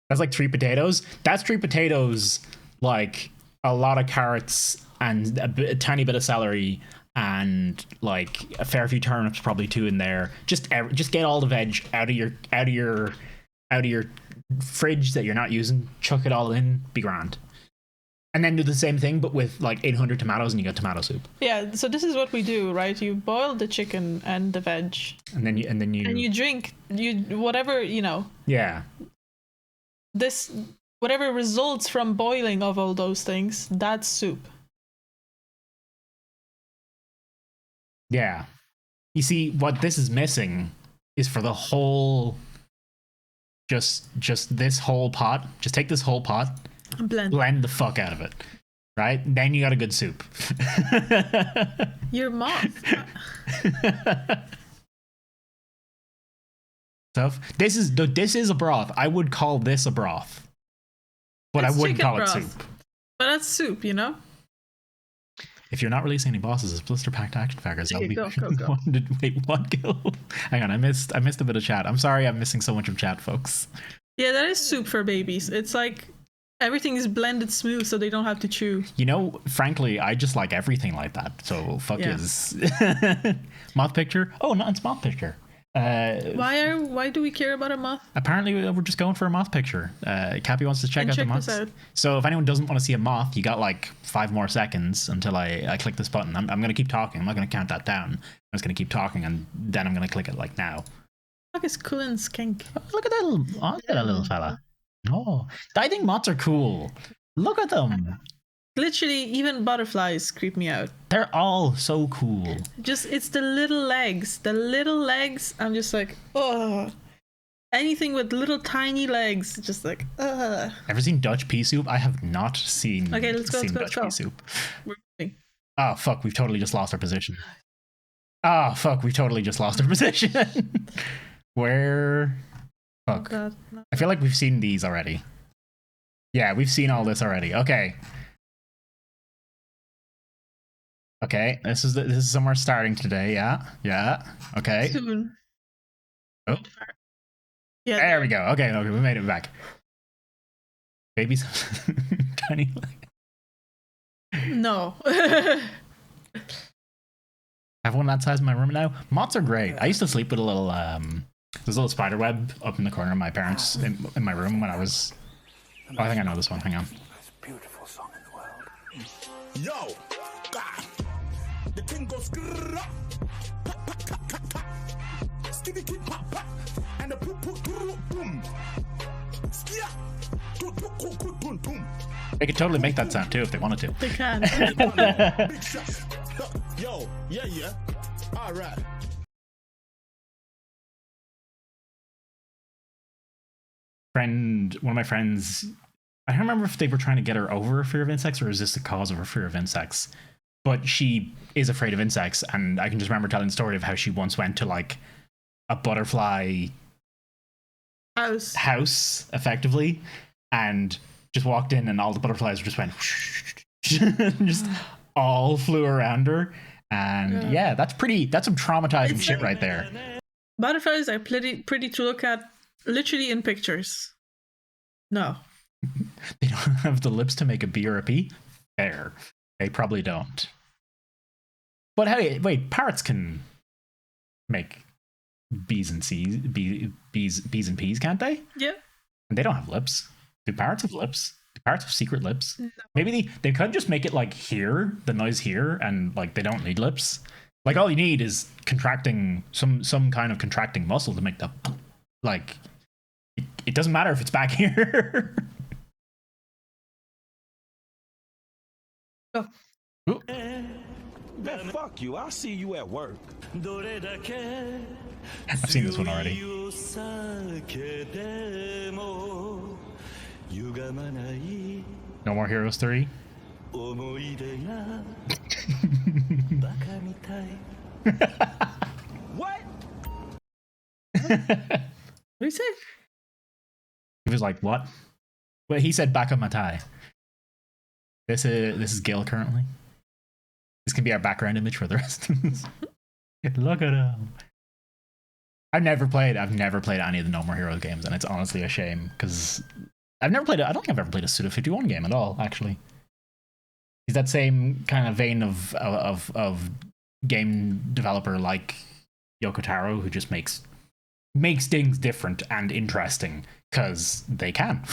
That's like 3 potatoes. That's 3 potatoes, like a lot of carrots and a tiny bit of celery and like a fair few turnips, probably 2 in there. Just get all the veg out of your fridge that you're not using. Chuck it all in. Be grand. And then do the same thing, but with like 800 tomatoes, and you get tomato soup. Yeah, so this is what we do, right? You boil the chicken and the veg, and then you drink whatever, you know. Yeah. This whatever results from boiling of all those things, that's soup. Yeah. You see, what this is missing is for the whole, just this whole pot. Just take this whole pot, blend the fuck out of it, right? Then you got a good soup. Your moth. Stuff. This is a broth. I would call this a broth, but I wouldn't call it soup. But that's soup, you know. If you're not releasing any bosses as blister packed action figures, that'll be go. Wait, what kill? Hang on, I missed a bit of chat. I'm sorry, I'm missing so much of chat, folks. Yeah, that is soup for babies. It's like everything is blended smooth, so they don't have to chew. You know, frankly, I just like everything like that. So fuck is moth picture. Oh, no, it's moth picture. Why do we care about a moth? Apparently, we're just going for a moth picture. Cappy wants to check out the moths. So if anyone doesn't want to see a moth, you got like 5 more seconds until I click this button. I'm going to keep talking. I'm not going to count that down. I'm just going to keep talking, and then I'm going to click it like now. Look, it's cool and skink. Look at that little fella. Oh, I think moths are cool. Look at them. Literally, even butterflies creep me out. They're all so cool. It's the little legs. The little legs, I'm just like, oh. Anything with little tiny legs, just like, ugh. Ever seen Dutch pea soup? I have not seen. Okay, let's go. Dutch pea soup. We're moving. Oh fuck, we've totally just lost our position. Oh fuck, we've totally just lost our position. Where? Fuck. Oh, God, no. I feel like we've seen these already. Yeah, we've seen all this already. Okay. Okay, this is somewhere starting today. Yeah. Okay. Soon. Oh. Yeah. There we go. Okay, we made it back. Babies, tiny. No. I have one that size in my room now. Moths are great. I used to sleep with a little there's a little spider web up in the corner of my parents in my room when I was. Oh, I think I know this one. Hang on. Beautiful song in the world. Yo, God. The king goes grrrr, pop, pop, pop, pop, pop. Skitty kid pop, pop. And the poop poop boom. Skia. They could totally make that sound too if they wanted to. They can. Big shots. Yo, yeah. All right. One of my friends, I don't remember if they were trying to get her over a fear of insects or is this the cause of her fear of insects. But she is afraid of insects, and I can just remember telling the story of how she once went to like a butterfly house effectively, and just walked in, and all the butterflies just went, just all flew around her, and yeah, that's some traumatizing shit right there. Butterflies are pretty to look at, literally in pictures. No, they don't have the lips to make a B or a P. Fair. They probably don't. But hey, wait, parrots can make B's and C's, B's and P's, can't they? Yeah. And they don't have lips. Do parrots have lips? Do parrots have secret lips? No. Maybe they could just make it like here, the noise here, and like they don't need lips. Like all you need is contracting some kind of contracting muscle to make the like. It doesn't matter if it's back here. Oh. Man, fuck you. I'll see you at work. I've seen this one already. No More Heroes 3? What? What do you say? He was like, what? Well, he said back on my tie. This is Gil currently. This can be our background image for the rest of this. Look at him. I've never played any of the No More Heroes games, and it's honestly a shame because I don't think I've ever played a Suda 51 game at all, actually. He's that same kind of vein of game developer like Yoko Taro, who just makes things different and interesting because they can.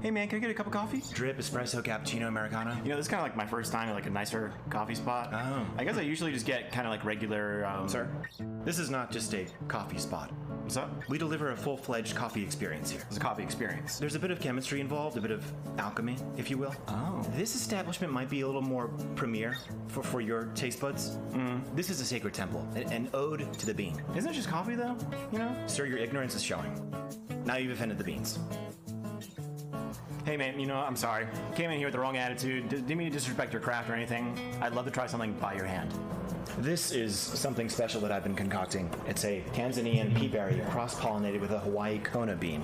Hey man, can I get a cup of coffee? Drip, espresso, cappuccino, americano. You know, this is kind of like my first time at like a nicer coffee spot. Oh. I guess I usually just get kind of like regular, Sir, this is not just a coffee spot. What's up? We deliver a full-fledged coffee experience here. It's a coffee experience. There's a bit of chemistry involved, a bit of alchemy, if you will. Oh. This establishment might be a little more premier for your taste buds. This is a sacred temple, an ode to the bean. Isn't it just coffee though? You know? Sir, your ignorance is showing. Now you've offended the beans. Hey man, you know, I'm sorry. Came in here with the wrong attitude. Didn't mean to disrespect your craft or anything. I'd love to try something by your hand. This is something special that I've been concocting. It's a Tanzanian pea berry cross-pollinated with a Hawaii Kona bean.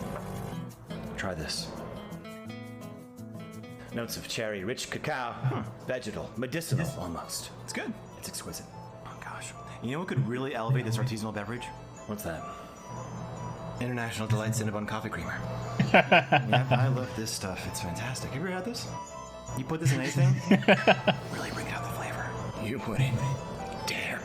Try this. Notes of cherry, rich cacao, vegetal, medicinal almost. It's good. It's exquisite. Oh gosh. You know what could really elevate this artisanal beverage? What's that? International Delight Cinnabon Coffee Creamer. Yeah, I love this stuff. It's fantastic. Have you ever had this? You put this in anything? Really bring out the flavor. You wouldn't dare.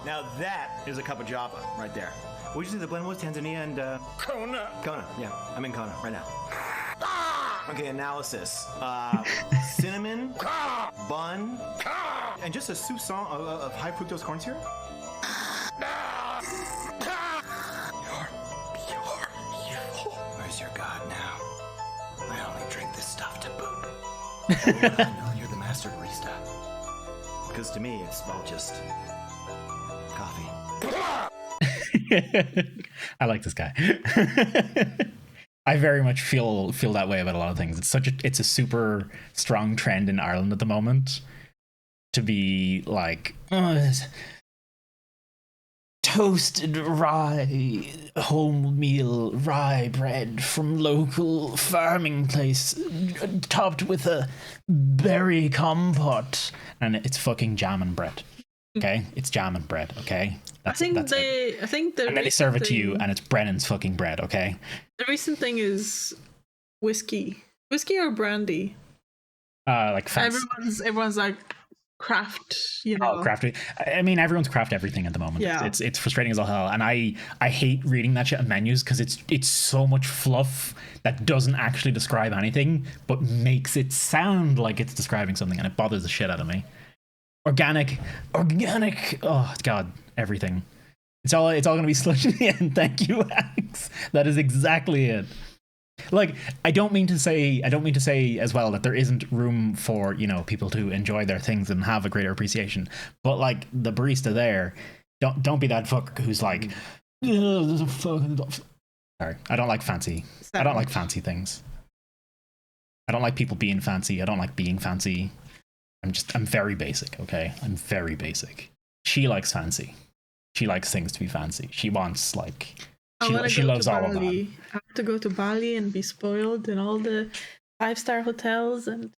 Now that is a cup of Java right there. What'd you say the blend was? Tanzania and Kona. Kona, yeah. I'm in Kona right now. Okay, analysis. Cinnamon, bun, and just a soupçon of high fructose corn syrup. You're Where's your god now? I only drink this stuff to boot. I know you're the master barista. Because to me, it's all just coffee. I like this guy. I very much feel that way about a lot of things. It's a super strong trend in Ireland at the moment to be like toasted rye wholemeal rye bread from local farming place topped with a berry compote, and it's fucking jam and bread. Okay, it's jam and bread. Okay, I think and then they serve it to you, and it's Brennan's fucking bread. Okay. The recent thing is whiskey or brandy. Like fancy. Everyone's like craft, you know. Oh, craft. I mean, everyone's craft everything at the moment. Yeah. It's frustrating as all hell, and I hate reading that shit on menus because it's so much fluff that doesn't actually describe anything, but makes it sound like it's describing something, and it bothers the shit out of me. Organic. Oh God, everything. It's all gonna be sludge in the end. Thank you, Axe. That is exactly it. Like, I don't mean to say as well that there isn't room for, you know, people to enjoy their things and have a greater appreciation. But like the barista there, don't be that fuck who's like, sorry, I don't like fancy. I don't like fancy things. I don't like people being fancy. I don't like being fancy. I'm very basic, okay? I'm very basic. She likes fancy. She likes things to be fancy. She wants, like, she loves all of that. I have to go to Bali and be spoiled in all the 5-star hotels, and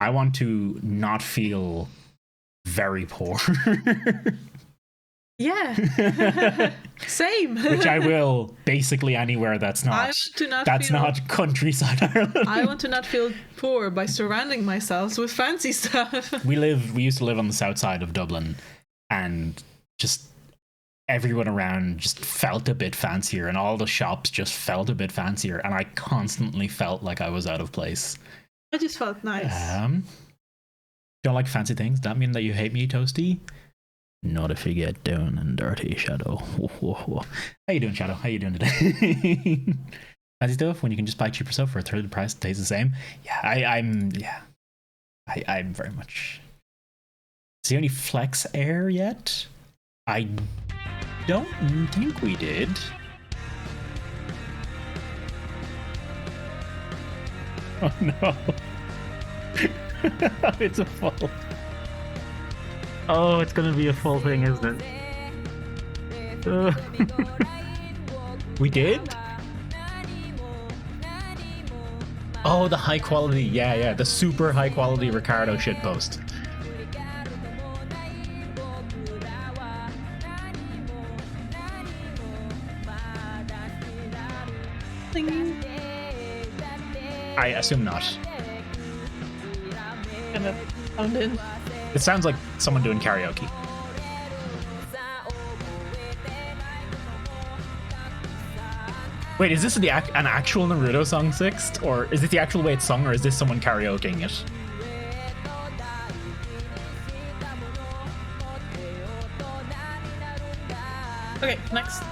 I want to not feel very poor. Yeah. Same. Which I will basically anywhere that's not not countryside Ireland. I want to not feel poor by surrounding myself with fancy stuff. We used to live on the south side of Dublin, and just everyone around just felt a bit fancier, and all the shops just felt a bit fancier, and I constantly felt like I was out of place. I just felt nice. Don't like fancy things? That mean that you hate me, Toasty? Not if you get down and dirty, Shadow. How you doing, Shadow? How you doing today? Fancy stuff when you can just buy cheaper stuff for a third of the price, it tastes the same. Yeah, I'm very much. See any Flex Air yet? I don't think we did. Oh no. It's a full. Oh, it's gonna be a full thing, isn't it? We did? Oh, the high quality. Yeah, the super high quality Ricardo shitpost. I assume not. Gonna sound in. It sounds like someone doing karaoke. Wait, is this an actual Naruto song, Sixt? Or is it the actual way it's sung, or is this someone karaokeing it? Okay, next.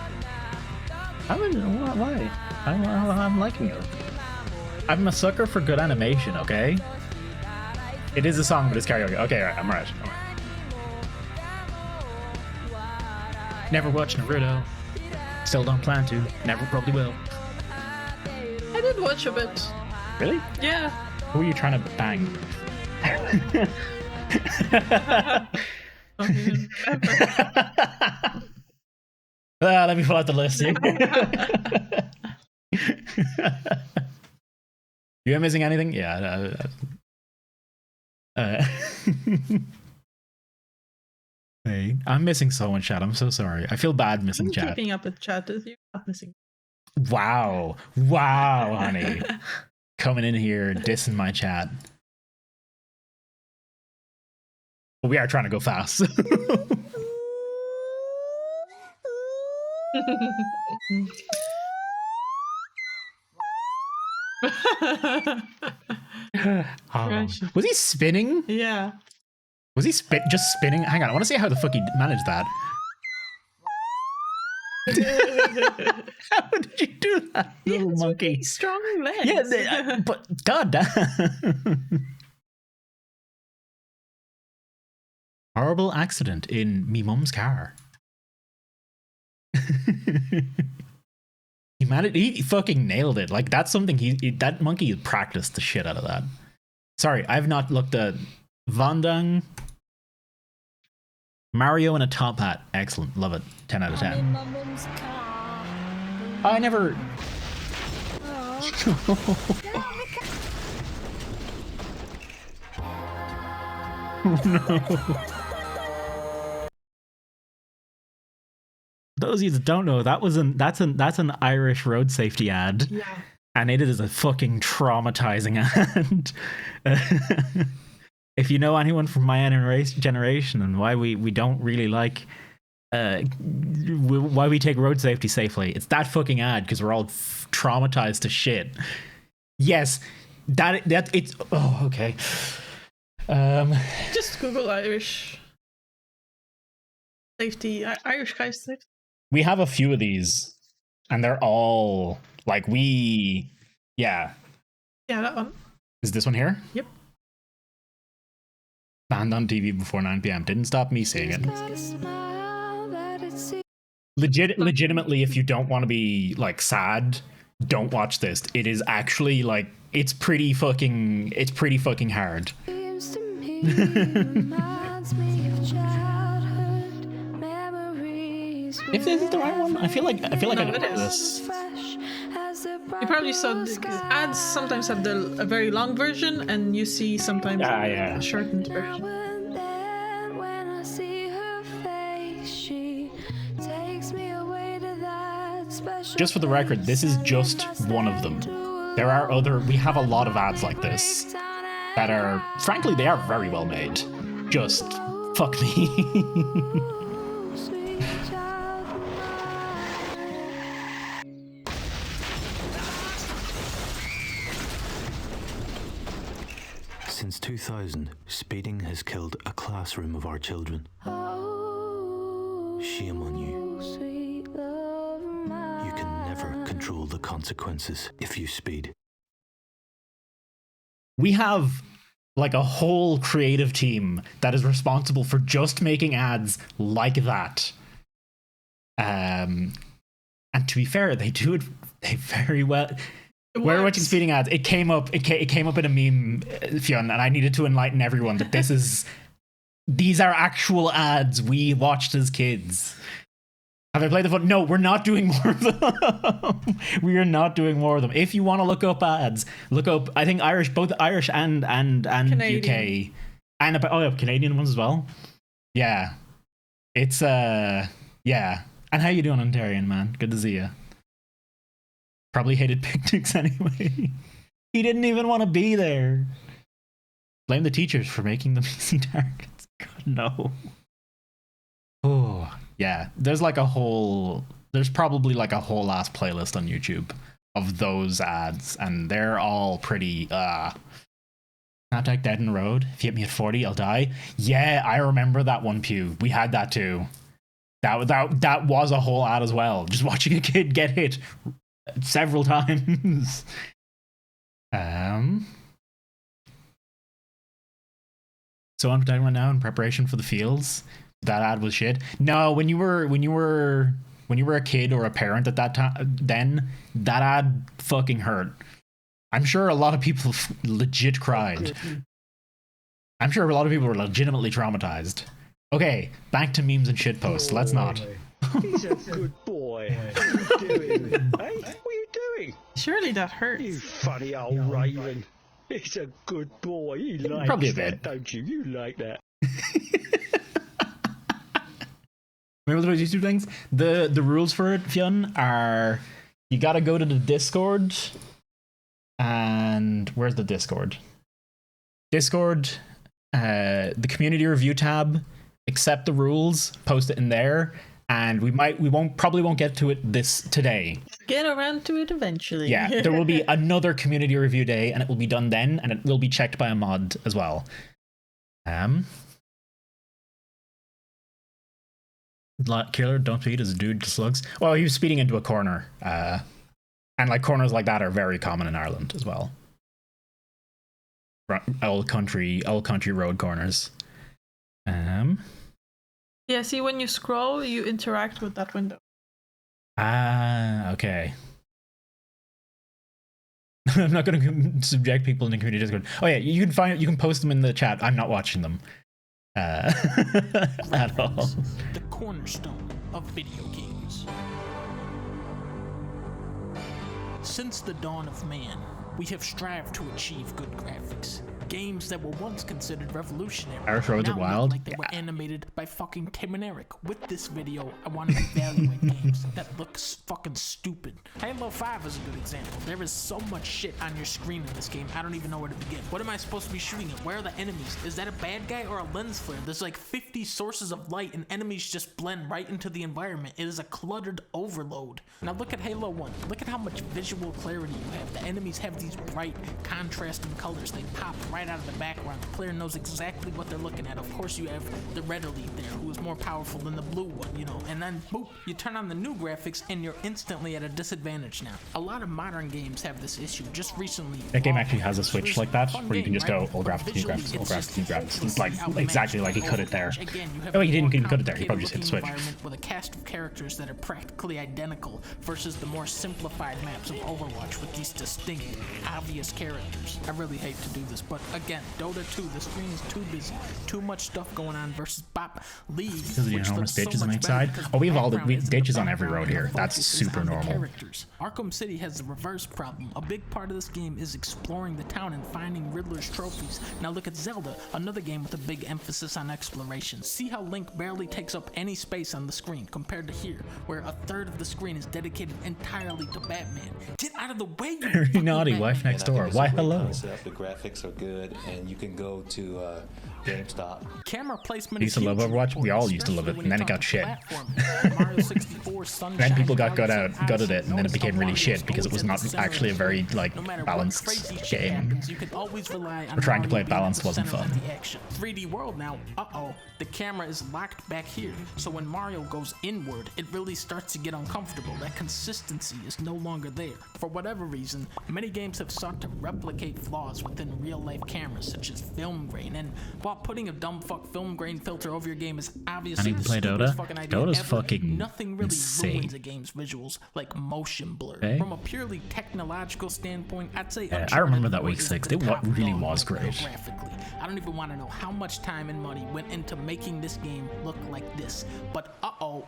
Why? I'm liking it. I'm a sucker for good animation, okay? It is a song, but it's karaoke. Okay, alright, I'm right. Never watched Naruto. Still don't plan to. Never probably will. I did watch a bit. Really? Yeah. Who are you trying to bang? Let me pull out the list here. You am missing anything? Yeah. Hey, I'm missing so much chat. I'm so sorry. I feel bad missing I'm chat. keeping up with chat. You're not missing. Wow, honey, coming in here dissing my chat. But we are trying to go fast. Was he spinning? Yeah. Was he just spinning? Hang on, I want to see how the fuck he managed that. How did you do that, little monkey? Strong legs. Yeah, but god damn. Horrible accident in me mum's car. He fucking nailed it. Like, that's something that monkey practiced the shit out of that. Sorry, I've not looked at Vandang. Mario in a top hat. Excellent. Love it. 10 out of 10. I never... Oh no. Those of you that don't know, that's an Irish road safety ad. Yeah. And it is a fucking traumatizing ad. If you know anyone from my generation and why we don't really like why we take road safety safely, it's that fucking ad, because we're all traumatized to shit. Yes, that it's okay. Just Google Irish safety, Irish guy safety. We have a few of these, and they're all like yeah, that one. Is this one here? Yep. Banned on TV before 9 p.m. Didn't stop me seeing it. Legitimately, if you don't want to be like sad, don't watch this. It is actually like it's pretty fucking hard. If this is the right one, I feel like I know this. You probably saw ads sometimes have a very long version, and you see sometimes a shortened version. Just for the record, this is just one of them. There are we have a lot of ads like this that are, frankly, they are very well made. Just fuck me. Since 2000, speeding has killed a classroom of our children. Shame on you. You can never control the consequences if you speed. We have like a whole creative team that is responsible for just making ads like that. And to be fair, they very well. We're watching speeding ads. It came up in a meme, Fionn, and I needed to enlighten everyone that these are actual ads we watched as kids. Have I played the fun? No, we're not doing more of them. We are not doing more of them. If you want to look up ads, look up, I think both Irish and Canadian. UK, and Canadian ones as well. Yeah, it's yeah. And how you doing, Ontarian man? Good to see you. Probably hated picnics anyway. He didn't even want to be there. Blame the teachers for making them easy targets. God, no. Oh, yeah. There's probably like a whole ass playlist on YouTube of those ads, and they're all pretty, Snapback Dead in Road. If you hit me at 40, I'll die. Yeah, I remember that one, Pew. We had that too. That was a whole ad as well. Just watching a kid get hit several times. So I'm talking about now in preparation for the fields. That ad was shit. No, when you were a kid or a parent at that time, then that ad fucking hurt. I'm sure a lot of people legit cried. I'm sure a lot of people were legitimately traumatized. Okay, back to memes and shitposts. Let's not. He's a good boy. What are you doing? Hey, what are you doing? Surely that hurts. You funny old raven. He's a good boy. He likes Probably a that, bit. don't you? You like that. Remember those YouTube things? The rules for it, Fionn, are you gotta go to the Discord, and where's the Discord? Discord, the community review tab, accept the rules, post it in there, and we probably won't get to it today. Get around to it eventually. Yeah, there will be another community review day, and it will be done then, and it will be checked by a mod as well. Killer, don't speed as a dude to slugs. Well, he was speeding into a corner, and like corners like that are very common in Ireland as well. Old country road corners. Yeah, see, when you scroll, you interact with that window. Okay. I'm not going to subject people in the community Discord. Oh yeah, you can post them in the chat. I'm not watching them. At all. The cornerstone of video games. Since the dawn of man, we have strived to achieve good graphics. Games that were once considered revolutionary Irish Roads now are wild. look like they were animated by fucking Tim and Eric. With this video, I want to evaluate games that look fucking stupid. Halo 5 is a good example. There is so much shit on your screen in this game, I don't even know where to begin. What am I supposed to be shooting at? Where are the enemies? Is that a bad guy or a lens flare? There's like 50 sources of light and enemies just blend right into the environment. It is a cluttered overload. Now look at Halo 1. Look at how much visual clarity you have. The enemies have these bright, contrasting colors. They pop right out of the background. The player knows exactly what they're looking at. Of course, you have the red elite there, who is more powerful than the blue one, you know, and then boop, you turn on the new graphics and you're instantly at a disadvantage now. A lot of modern games have this issue. Just recently, that game actually has a switch like that, where you can just go all graphics, new graphics, all graphics, new graphics. It's like exactly like he could it there. Oh, he didn't cut it there. He probably just hit the switch. With a cast of characters that are practically identical versus the more simplified maps of Overwatch with these distinct, obvious characters. I really hate to do this, but again, Dota 2, the screen is too busy, too much stuff going on versus Bop League. Does you know how much ditches on each side? Oh, we have ditches on every road here. That's super normal. Arkham City has the reverse problem. A big part of this game is exploring the town and finding Riddler's trophies. Now look at Zelda, another game with a big emphasis on exploration. See how Link barely takes up any space on the screen compared to here, where a third of the screen is dedicated entirely to Batman. Get out of the way, you very naughty wife next door. Why hello? The graphics are good, and you can go to GameStop. Camera placement. I used to love Overwatch. We all used to love it, and then it got shit. Then people got gutted it, and then it became really shit because it was not actually a very like balanced game. Or trying to play it balanced wasn't fun. 3D World now. The camera is locked back here, so when Mario goes inward, it really starts to get uncomfortable. That consistency is no longer there. For whatever reason, many games have sought to replicate flaws within real-life cameras, such as film grain. And while putting a dumb fuck film grain filter over your game is obviously the stupidest fucking idea Dota's ever, fucking nothing really insane. ruins a game's visuals like motion blur. Okay. From a purely technological standpoint, I'd say I remember that week 6. It really was great. Graphically. I don't even want to know how much time and money went into making this game look like this. But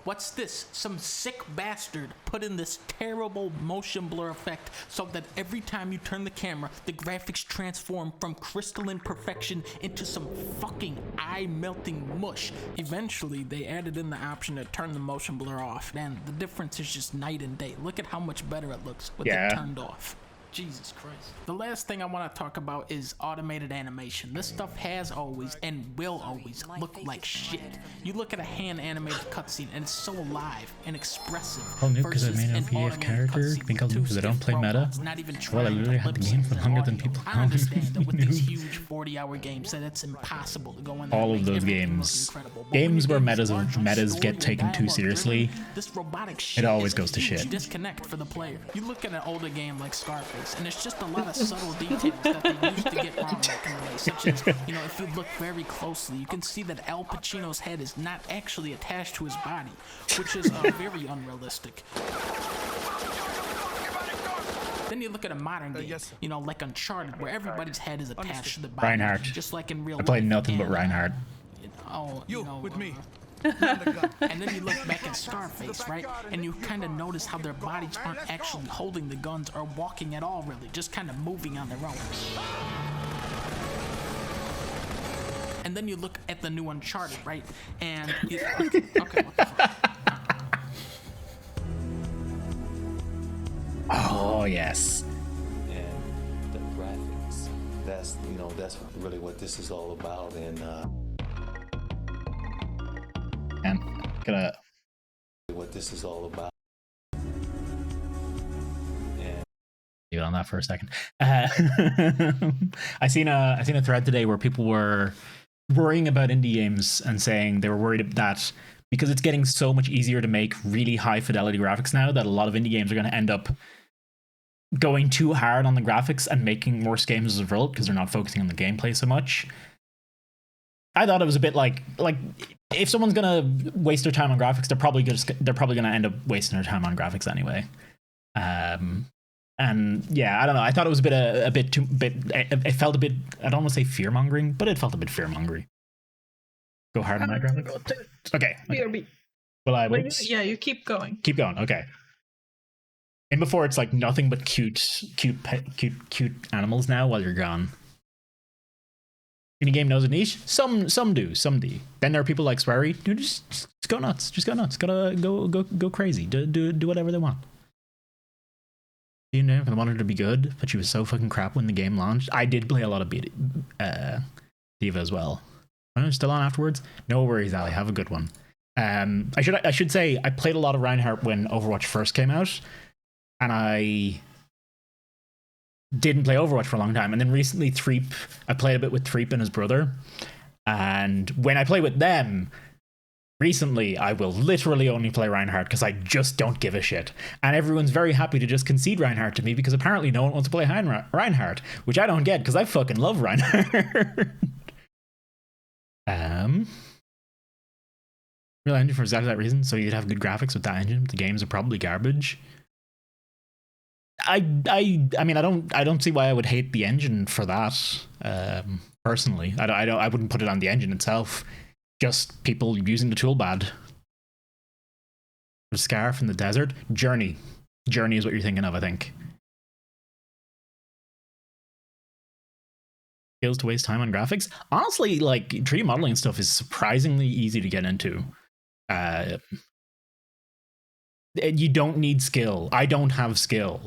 what's this? Some sick bastard put in this terrible motion blur effect so that every time you turn the camera, the graphics transform from crystalline perfection into some fucking eye-melting mush. Eventually, they added in the option to turn the motion blur off, and the difference is just night and day. Look at how much better it looks with it turned off. Jesus Christ. The last thing I want to talk about is automated animation. This stuff has always and will always look like shit. You look at a hand-animated cutscene and it's so alive and expressive. Oh, new because I made an OPF character because I don't play meta. Well, I literally had the game for longer than people. I understand that with these huge 40-hour games that it's impossible to go in there. All of those games. Games where metas get taken too seriously, this robotic it always goes to shit. Disconnect for the player. You look at an older game like Scarface, and it's just a lot of subtle details that they used to get wrong back in the day, such as, you know, if you look very closely, you can see that Al Pacino's head is not actually attached to his body, which is very unrealistic. Then you look at a modern game, you know, like Uncharted, where everybody's head is attached to the body, Reinhardt. just like in real life. I played nothing but Reinhardt. Oh, you know, with me. And then you look back at Scarface, right? And you kind of notice how their bodies aren't actually holding the guns or walking at all, really, just kind of moving on their own. And then you look at the new Uncharted, right? And okay, what the fuck? Oh yes. And the graphics. That's really what this is all about. And gonna what this is all about. You on that for a second. I seen a thread today where people were worrying about indie games and saying they were worried that because it's getting so much easier to make really high fidelity graphics now, that a lot of indie games are going to end up going too hard on the graphics and making worse games as a result because they're not focusing on the gameplay so much. I thought it was a bit like if someone's gonna waste their time on graphics, they're probably gonna end up wasting their time on graphics anyway. And yeah, I don't know. I thought it was a bit too. It felt a bit. I don't want to say fear mongering, but it felt a bit fear mongering. Go hard on my graphic. Okay. BRB. Well, yeah, you keep going. Keep going. Okay. And before it's like nothing but cute animals now while you're gone. Any game knows a niche. Some do. Then there are people like Swery who just go nuts. Just go nuts. Gotta go crazy. Do whatever they want. You know, if I wanted to be good, but she was so fucking crap when the game launched. I did play a lot of Diva as well. I'm still on afterwards. No worries, Ali. Have a good one. I should say I played a lot of Reinhardt when Overwatch first came out, and I didn't play Overwatch for a long time. And then recently, I played a bit with Threep and his brother. And when I play with them, recently, I will literally only play Reinhardt because I just don't give a shit. And everyone's very happy to just concede Reinhardt to me because apparently no one wants to play Reinhardt, which I don't get because I fucking love Reinhardt. Real engine for exactly that reason. So you'd have good graphics with that engine. The games are probably garbage. I mean, I don't see why I would hate the engine for that. Personally, I wouldn't put it on the engine itself. Just people using the tool bad. The Scarf in the desert. Journey is what you're thinking of, I think. Skills to waste time on graphics. Honestly, like 3D modeling stuff is surprisingly easy to get into. You don't need skill. I don't have skill,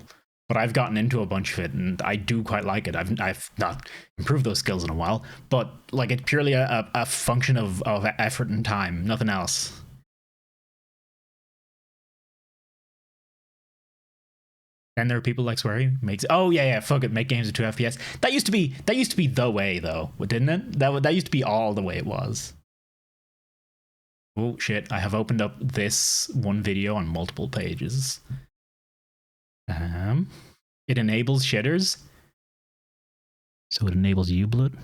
but I've gotten into a bunch of it and I do quite like it. I've not improved those skills in a while, but like it's purely a function of effort and time, nothing else. And there are people like Swery makes. Oh yeah, fuck it, make games at 2 FPS. That used to be the way though, didn't it? That used to be all the way it was. Oh shit! I have opened up this one video on multiple pages. It enables shaders. So it enables uBlood.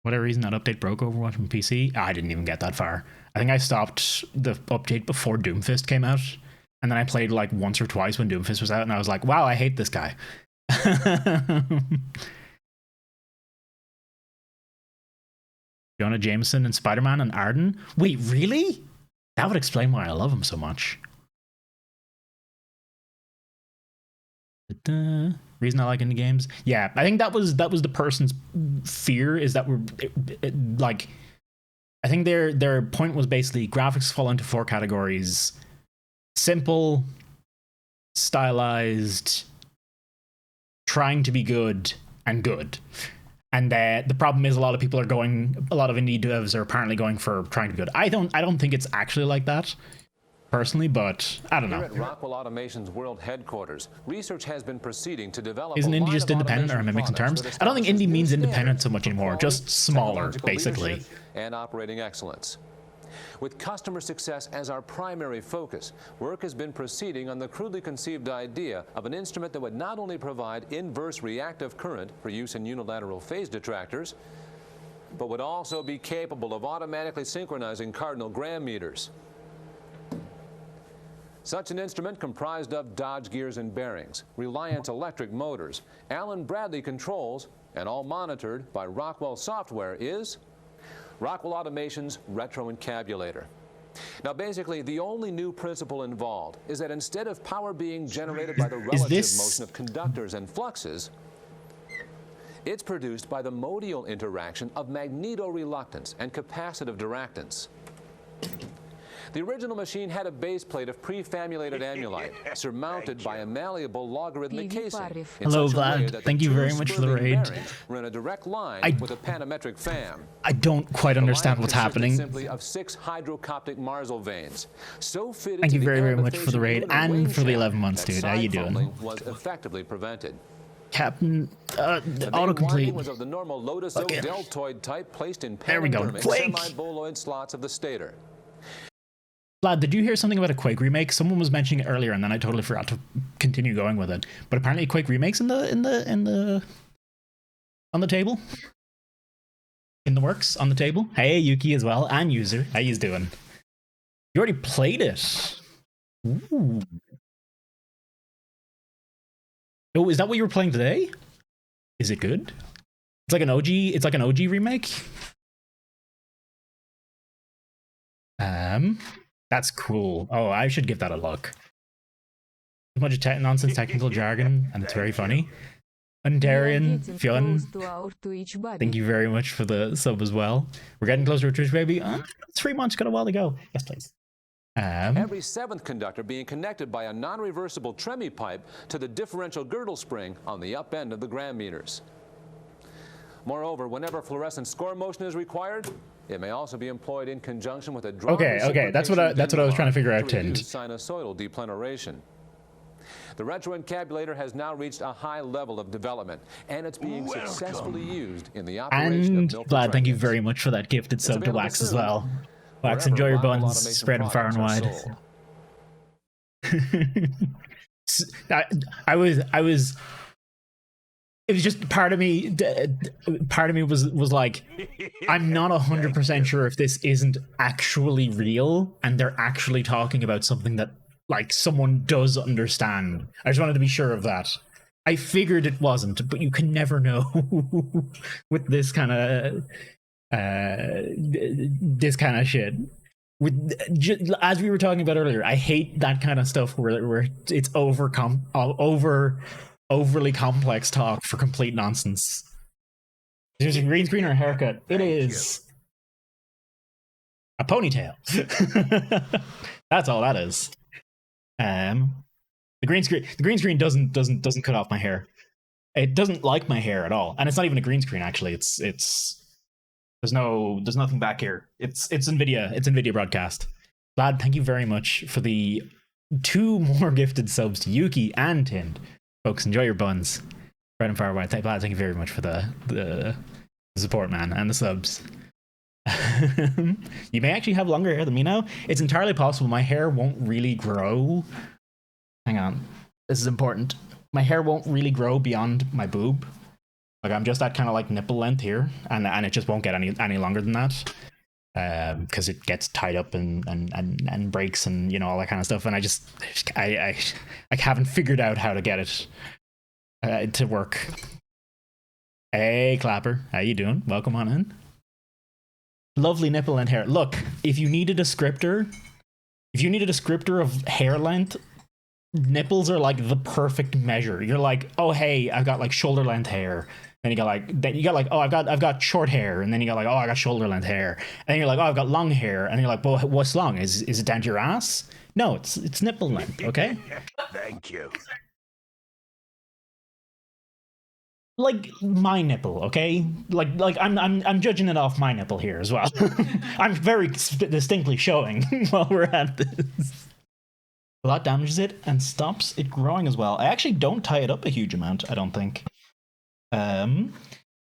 Whatever reason that update broke Overwatch from PC, I didn't even get that far. I think I stopped the update before Doomfist came out, and then I played like once or twice when Doomfist was out, and I was like, wow, I hate this guy. Jonah Jameson and Spider-Man and Arden? Wait, really? That would explain why I love him so much. Reason I like indie games? Yeah, I think that was the person's fear, is that like, I think their point was basically graphics fall into 4 categories: simple, stylized, trying to be good and good. And the problem is a lot of indie devs are apparently going for trying to be good. I don't think it's actually like that, personally, but I don't know. Here at Rockwell Automation's world headquarters, research has been proceeding to develop. Isn't indie just independent, or am I mixing terms? I don't think indie means independent so much anymore, just smaller, basically. And operating excellence. With customer success as our primary focus, work has been proceeding on the crudely conceived idea of an instrument that would not only provide inverse reactive current for use in unilateral phase detractors, but would also be capable of automatically synchronizing cardinal gram meters. Such an instrument, comprised of Dodge gears and bearings, Reliance electric motors, Allen Bradley controls, and all monitored by Rockwell software, is Rockwell Automation's Retro-Encabulator. Now, basically, the only new principle involved is that instead of power being generated by the relative motion of conductors and fluxes, it's produced by the modial interaction of magneto-reluctance and capacitive diractance. The original machine had a base plate of prefamulated amulite, surmounted by a malleable logarithmic casing. Hello, Vlad. Thank you very much for the raid. We're in a direct line with a panametric fam. I don't quite understand what's happening. Simply of 6 hydrocoptic Marsal veins. So fitted Thank you very, very much for the raid and for the 11 months, dude. How you doing? Was effectively prevented. Captain, autocomplete. Was of the normal Lotus Oak deltoid type, placed in there we go. Quake. semi-boloid slots of the stator. Vlad, did you hear something about a Quake remake? Someone was mentioning it earlier, and then I totally forgot to continue going with it. But apparently, a Quake remake's on the table, in the works, on the table. Hey, Yuki as well, and User. How you doing? You already played it. Ooh. Oh, is that what you were playing today? Is it good? It's like an OG. It's like an OG remake. That's cool. Oh, I should give that a look. A bunch of nonsense technical jargon, and it's very funny. Undarian, Fionn, thank you very much for the sub as well. We're getting closer to Twitch, baby. 3 months, got a while to go. Yes, please. Every 7th conductor being connected by a non-reversible Tremi pipe to the differential girdle spring on the up end of the gram meters. Moreover, whenever fluorescent score motion is required, it may also be employed in conjunction with a draw. Okay, that's what I was trying to figure out, Tind. Sinusoidal depleneration. The Retro-Encabulator has now reached a high level of development, and it's being successfully used in the operation and of Vlad, thank you very much for that gifted sub to Wax as well. Wax, enjoy your buns, spread them far and wide. I was. It was just part of me was like, I'm not 100% sure if this isn't actually real and they're actually talking about something that like someone does understand. I just wanted to be sure of that. I figured it wasn't, but you can never know with this kind of shit. As we were talking about earlier, I hate that kind of stuff where it's overly complex talk for complete nonsense. Is it a green screen or a haircut? It is a ponytail. That's all that is. The green screen doesn't cut off my hair. It doesn't like my hair at all, and it's not even a green screen. Actually, there's nothing back here. It's NVIDIA. It's NVIDIA broadcast. Vlad, thank you very much for the 2 more gifted subs to Yuki and Tind. Folks, enjoy your buns. Right and far away. Vlad, thank you very much for the support, man, and the subs. You may actually have longer hair than me now. It's entirely possible my hair won't really grow. Hang on. This is important. My hair won't really grow beyond my boob. Like, I'm just at kind of like nipple length here, and it just won't get any longer than that. Because it gets tied up and breaks and, you know, all that kind of stuff, and I haven't figured out how to get it to work. Hey, Clapper, how you doing? Welcome on in. Lovely nipple and hair. Look, if you needed a descriptor of hair length, nipples are like the perfect measure. You're like, oh hey, I've got like shoulder length hair. Then you got like, oh, I've got short hair, and then you got like, oh, I got shoulder length hair, and then you're like, oh, I've got long hair, and you're like, well, what's long? Is it down to your ass? No, it's nipple length, okay? Thank you. Like my nipple, okay? Like I'm judging it off my nipple here as well. I'm very distinctly showing while we're at this. Well, that damages it and stops it growing as well. I actually don't tie it up a huge amount, I don't think. And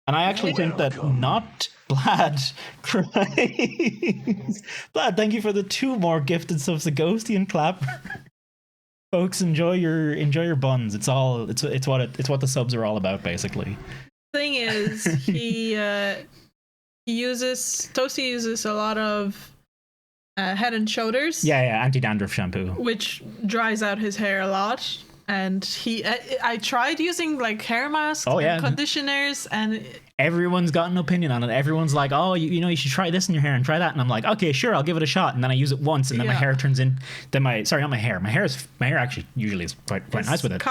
I actually think that not Blad cries. Blad, thank you for the 2 more gifted subs to Ghosty and Clapper. Folks, enjoy your buns. It's what the subs are all about, basically. Thing is, Toasty uses a lot of Head and Shoulders. Yeah, anti-dandruff shampoo, which dries out his hair a lot. And I tried using like hair masks and conditioners, and everyone's got an opinion on it. Everyone's like, oh, you should try this in your hair and try that. And I'm like, okay, sure, I'll give it a shot. And then I use it once, and then my hair turns in. Then my hair actually usually is quite nice with it.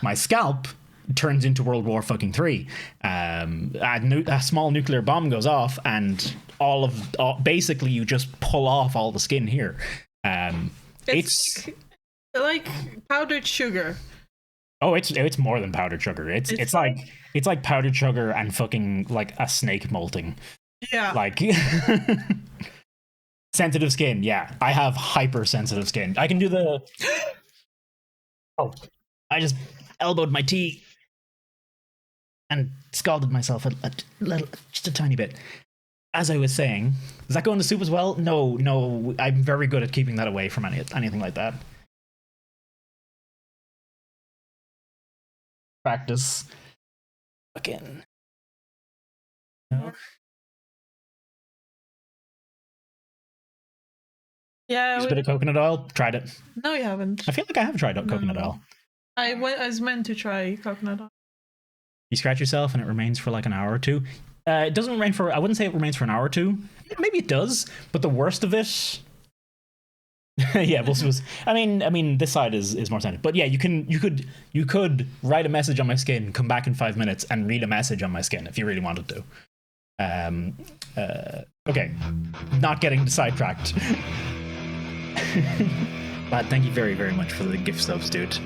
My scalp turns into World War fucking 3. A small nuclear bomb goes off, and basically you just pull off all the skin here. It's like powdered sugar. Oh, it's more than powdered sugar. It's like powdered sugar and fucking like a snake molting. Yeah. Like sensitive skin. Yeah, I have hypersensitive skin. I can do the. Oh, I just elbowed my tea and scalded myself a little, just a tiny bit. As I was saying, does that go in the soup as well? No, I'm very good at keeping that away from anything like that. Practice again. No. Yeah. Use a bit of coconut oil. Tried it. No, you haven't. I feel like I have tried coconut oil. I was meant to try coconut oil. You scratch yourself and it remains for like an hour or 2. It doesn't remain for. I wouldn't say it remains for an hour or 2. Maybe it does, but the worst of it. Yeah, I mean, this side is more sensitive, but yeah, you could write a message on my skin, come back in 5 minutes, and read a message on my skin if you really wanted to. Okay, not getting sidetracked. But thank you very, very much for the gift subs, dude.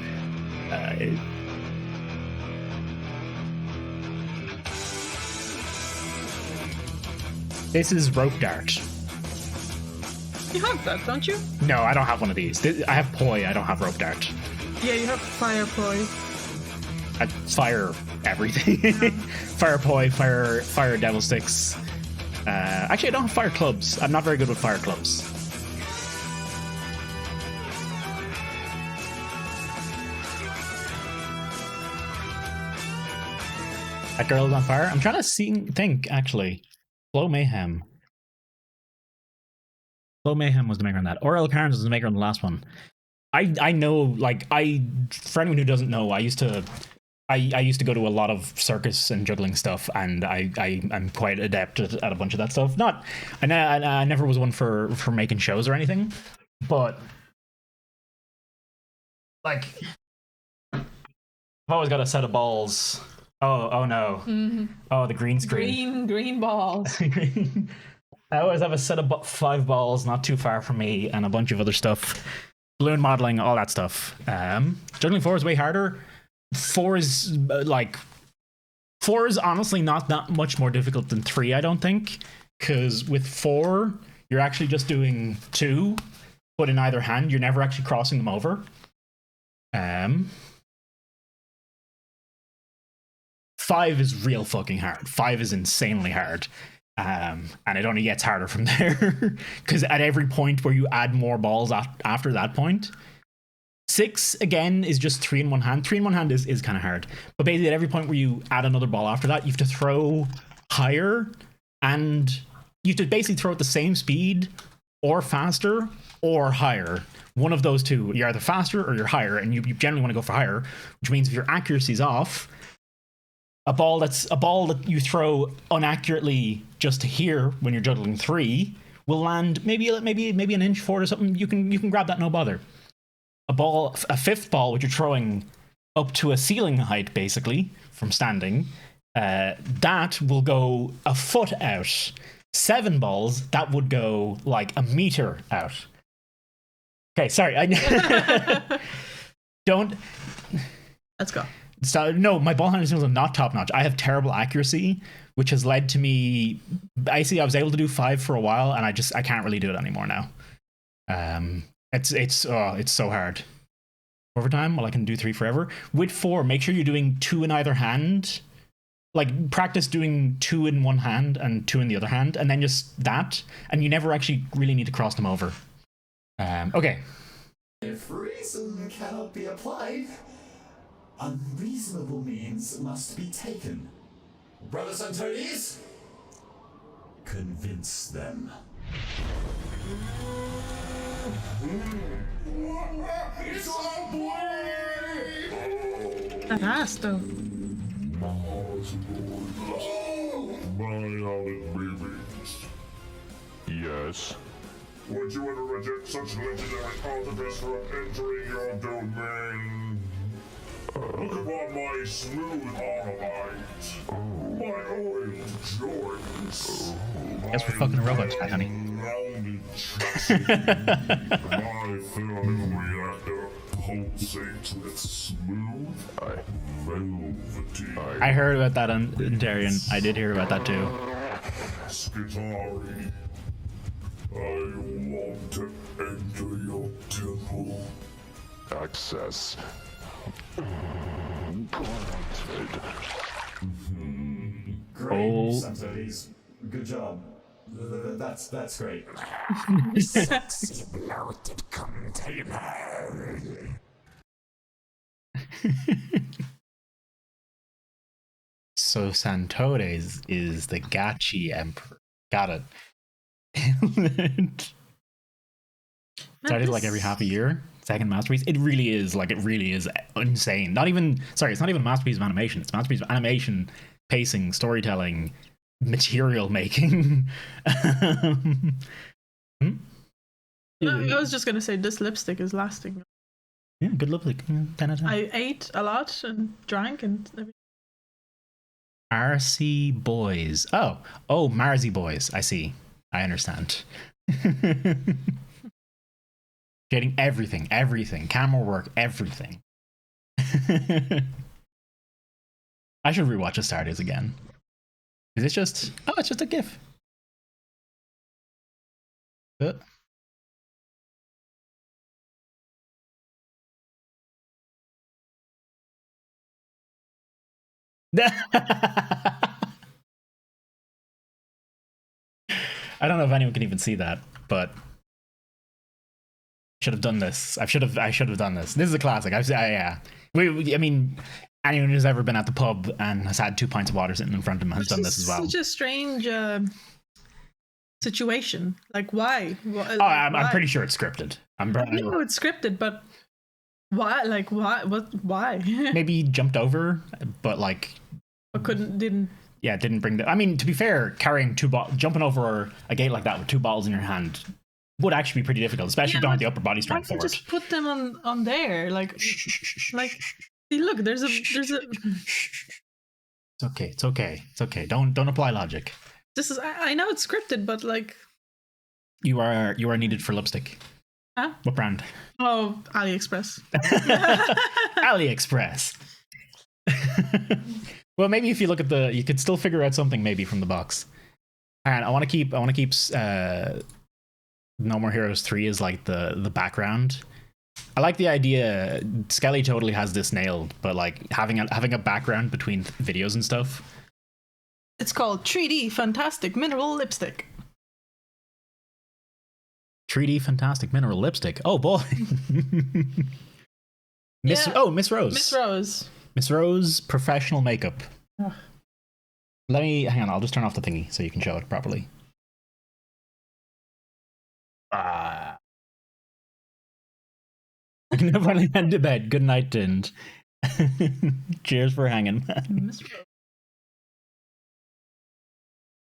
This is rope dart. You have that, don't you? No, I don't have one of these. I have poi, I don't have rope dart. Yeah, you have fire poi. I fire everything. Fire poi, fire devil sticks. Actually, I don't have fire clubs. I'm not very good with fire clubs. That girl is on fire? I'm trying to think, actually. Flow Mayhem. Flow Mayhem was the maker on that. Orel Carnes was the maker on the last one. I know, like, for anyone who doesn't know, I used to go to a lot of circus and juggling stuff, and I'm quite adept at a bunch of that stuff. I never was one for making shows or anything, but like, I've always got a set of balls. Oh no. Mm-hmm. Oh, the green screen. Green balls. I always have a set of 5 balls not too far from me, and a bunch of other stuff. Balloon modeling, all that stuff. Juggling 4 is way harder. 4 is honestly not that much more difficult than 3, I don't think. Because with 4, you're actually just doing 2, but in either hand, you're never actually crossing them over. 5 is real fucking hard. 5 is insanely hard. And it only gets harder from there. Because at every point where you add more balls after that point. 6, again, is just 3 in one hand. 3 in one hand is kind of hard. But basically at every point where you add another ball after that, you have to throw higher, and you have to basically throw at the same speed, or faster, or higher. One of those two. You're either faster or you're higher, and you generally want to go for higher, which means if your accuracy's off, a ball that you throw unaccurately just to here when you're juggling 3 will land maybe an inch forward or something. You can grab that, no bother. A 5th ball, which you're throwing up to a ceiling height, basically from standing, that will go a foot out. 7 balls, that would go like a meter out. Okay, sorry. Don't. Let's go. So, no, my ball handling skills are not top notch. I have terrible accuracy, which has led to me. I was able to do 5 for a while, and I can't really do it anymore now. It's so hard. Overtime, well, I can do 3 forever. With 4, make sure you're doing 2 in either hand. Like, practice doing 2 in one hand and 2 in the other hand, and then just that, and you never actually really need to cross them over. Okay. If reason cannot be applied, unreasonable means must be taken. Brothers Antonis, convince them. It's our boy! That ass, though. Yes. Would you ever reject such legendary artifice from entering your domain? Look upon my smooth Arnavite, my oiled joints. Guess we're fucking robots, right, honey? Rounded chassis, my thermal reactor pulsates with smooth, velvety. I heard about that on Darian. I did hear about that too. Skitari, I want to enter your temple. Access granted. Oh. Santoris. Good job. That's great. Sexy bloated container. So Santores is the Gachi Emperor. Got it. Started like every half a year. Second masterpiece. It really is insane. It's not even a masterpiece of animation. It's a masterpiece of animation, pacing, storytelling, material making. I was just gonna say this lipstick is lasting. Yeah, good lipstick. 10 out of 10. I ate a lot and drank and everything. RC Boys. Oh, Marzi Boys. I see. I understand. Getting everything, camera work, everything. I should rewatch Astartes again. Is it just? Oh, it's just a GIF. I don't know if anyone can even see that, but should have done this. I should have done this. This is a classic. I mean, anyone who's ever been at the pub and has had 2 pints of water sitting in front of them has done this as well. Such a strange situation. Like, why? I'm pretty sure it's scripted. I know it's scripted, but why? Like, why? Why? Maybe jumped over, but like, or didn't. Yeah, didn't bring the. I mean, to be fair, carrying jumping over a gate like that with 2 bottles in your hand would actually be pretty difficult, especially if you don't have the upper body strength for it. Just put them on there, like. See, look, there's a. It's okay. Don't apply logic. This is. I know it's scripted, but like. You are needed for lipstick. Huh? What brand? Oh, AliExpress. AliExpress. Well, maybe if you look at you could still figure out something maybe from the box. And I want to keep No More Heroes 3 is like the background. I like the idea. Skelly totally has this nailed, but like having a background between videos and stuff. It's called 3D Fantastic Mineral Lipstick. 3D Fantastic Mineral Lipstick. Oh boy. Miss Rose. Miss Rose professional makeup. Oh. Hang on, I'll just turn off the thingy so you can show it properly. I can finally head to bed. Good night, Dind. Cheers for hanging, man.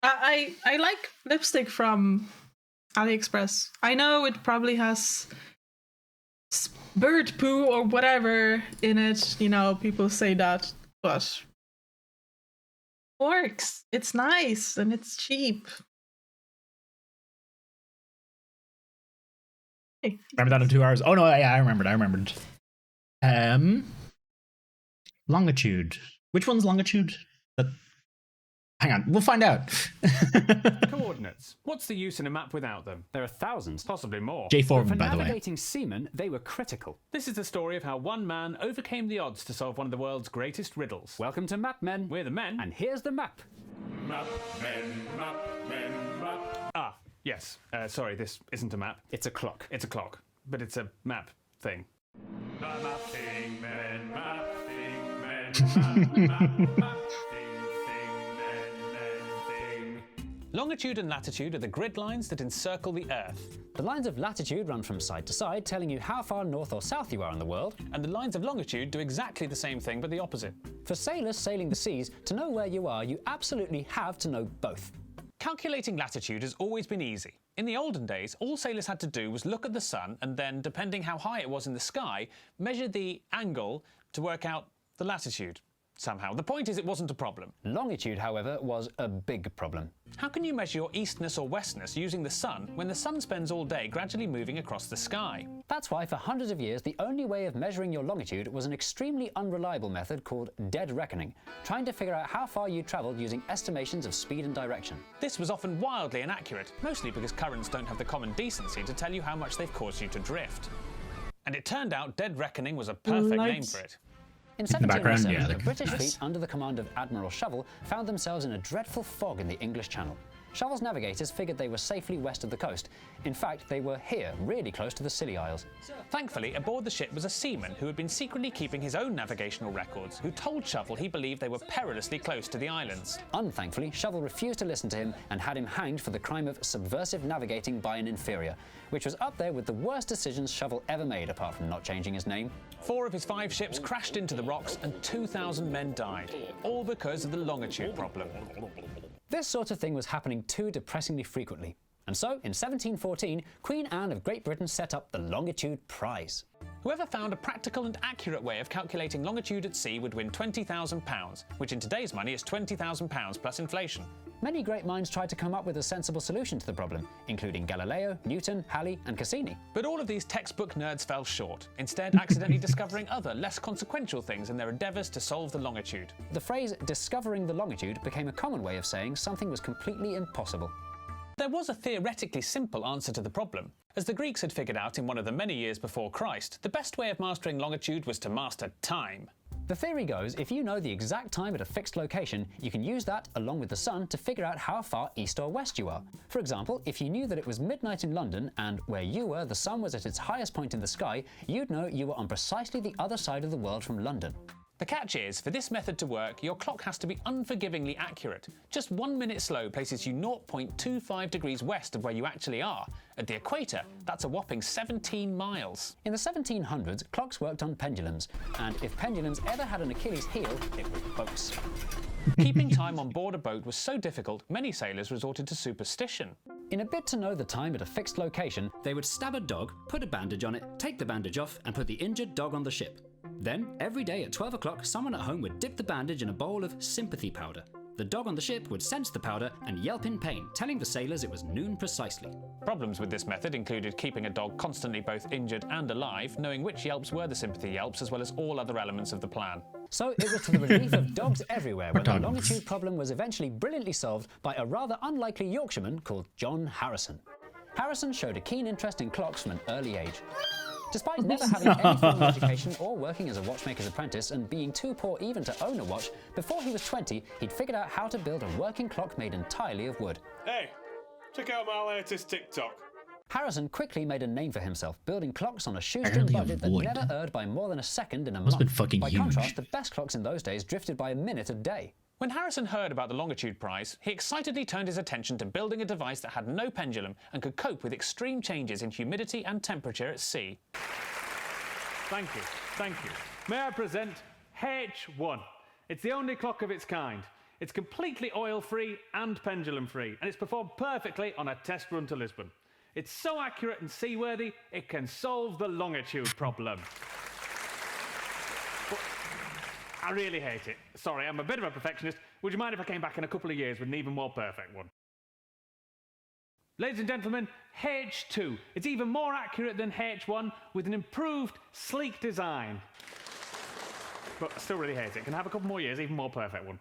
I like lipstick from AliExpress. I know it probably has bird poo or whatever in it. You know, people say that, but Works. It's nice and it's cheap. Hey. Remember that in 2 hours? Oh no, yeah, I remembered. Longitude. Which one's longitude? Hang on, we'll find out. Coordinates. What's the use in a map without them? There are thousands, possibly more. J4, But for by the way. navigating seamen, they were critical. This is the story of how one man overcame the odds to solve one of the world's greatest riddles. Welcome to Map Men. We're the men, and here's the map. Map men, map men, map. Ah, yes. Sorry, this isn't a map. It's a clock. It's a clock, but it's a map thing. Mapping men, mapping men, map. Longitude and latitude are the grid lines that encircle the Earth. The lines of latitude run from side to side, telling you how far north or south you are in the world. And the lines of longitude do exactly the same thing, but the opposite. For sailors sailing the seas, to know where you are, you absolutely have to know both. Calculating latitude has always been easy. In the olden days, all sailors had to do was look at the sun and then, depending how high it was in the sky, measure the angle to work out the latitude. Somehow. The point is it wasn't a problem. Longitude, however, was a big problem. How can you measure your eastness or westness using the sun when the sun spends all day gradually moving across the sky? That's why for hundreds of years the only way of measuring your longitude was an extremely unreliable method called dead reckoning, trying to figure out how far you travelled using estimations of speed and direction. This was often wildly inaccurate, mostly because currents don't have the common decency to tell you how much they've caused you to drift. And it turned out dead reckoning was a perfect name for it. In 1707, the British fleet under the command of Admiral Shovel found themselves in a dreadful fog in the English Channel. Shovel's navigators figured they were safely west of the coast. In fact, they were here, really close to the Scilly Isles. Thankfully, aboard the ship was a seaman who had been secretly keeping his own navigational records, who told Shovel he believed they were perilously close to the islands. Unthankfully, Shovel refused to listen to him and had him hanged for the crime of subversive navigating by an inferior, which was up there with the worst decisions Shovel ever made, apart from not changing his name. 4 of his 5 ships crashed into the rocks and 2,000 men died, all because of the longitude problem. This sort of thing was happening too depressingly frequently. And so, in 1714, Queen Anne of Great Britain set up the Longitude Prize. Whoever found a practical and accurate way of calculating longitude at sea would win £20,000, which in today's money is £20,000 plus inflation. Many great minds tried to come up with a sensible solution to the problem, including Galileo, Newton, Halley, and Cassini. But all of these textbook nerds fell short, instead accidentally discovering other, less consequential things in their endeavours to solve the longitude. The phrase discovering the longitude became a common way of saying something was completely impossible. There was a theoretically simple answer to the problem. As the Greeks had figured out in one of the many years before Christ, the best way of mastering longitude was to master time. The theory goes, if you know the exact time at a fixed location, you can use that, along with the sun, to figure out how far east or west you are. For example, if you knew that it was midnight in London, and where you were, the sun was at its highest point in the sky, you'd know you were on precisely the other side of the world from London. The catch is, for this method to work, your clock has to be unforgivingly accurate. Just 1 minute slow places you 0.25 degrees west of where you actually are. At the equator, that's a whopping 17 miles. In the 1700s, clocks worked on pendulums, and if pendulums ever had an Achilles heel, it was boats. Keeping time on board a boat was so difficult, many sailors resorted to superstition. In a bid to know the time at a fixed location, they would stab a dog, put a bandage on it, take the bandage off, and put the injured dog on the ship. Then, every day at 12 o'clock, someone at home would dip the bandage in a bowl of sympathy powder. The dog on the ship would sense the powder and yelp in pain, telling the sailors it was noon precisely. Problems with this method included keeping a dog constantly both injured and alive, knowing which yelps were the sympathy yelps, as well as all other elements of the plan. So it was to the relief of dogs everywhere when the longitude problem was eventually brilliantly solved by a rather unlikely Yorkshireman called John Harrison. Harrison showed a keen interest in clocks from an early age. Despite never having any formal education or working as a watchmaker's apprentice and being too poor even to own a watch, before he was 20, he'd figured out how to build a working clock made entirely of wood. Hey, check out my latest TikTok. Harrison quickly made a name for himself, building clocks on a shoestring budget that never erred by more than a second in a month. By contrast, the best clocks in those days drifted by a minute a day. When Harrison heard about the Longitude Prize, he excitedly turned his attention to building a device that had no pendulum and could cope with extreme changes in humidity and temperature at sea. Thank you. May I present H1. It's the only clock of its kind. It's completely oil-free and pendulum-free, and it's performed perfectly on a test run to Lisbon. It's so accurate and seaworthy, it can solve the longitude problem. I really hate it. Sorry, I'm a bit of a perfectionist. Would you mind if I came back in a couple of years with an even more perfect one? Ladies and gentlemen, H2. It's even more accurate than H1 with an improved, sleek design. But I still really hate it. Can I have a couple more years, even more perfect one?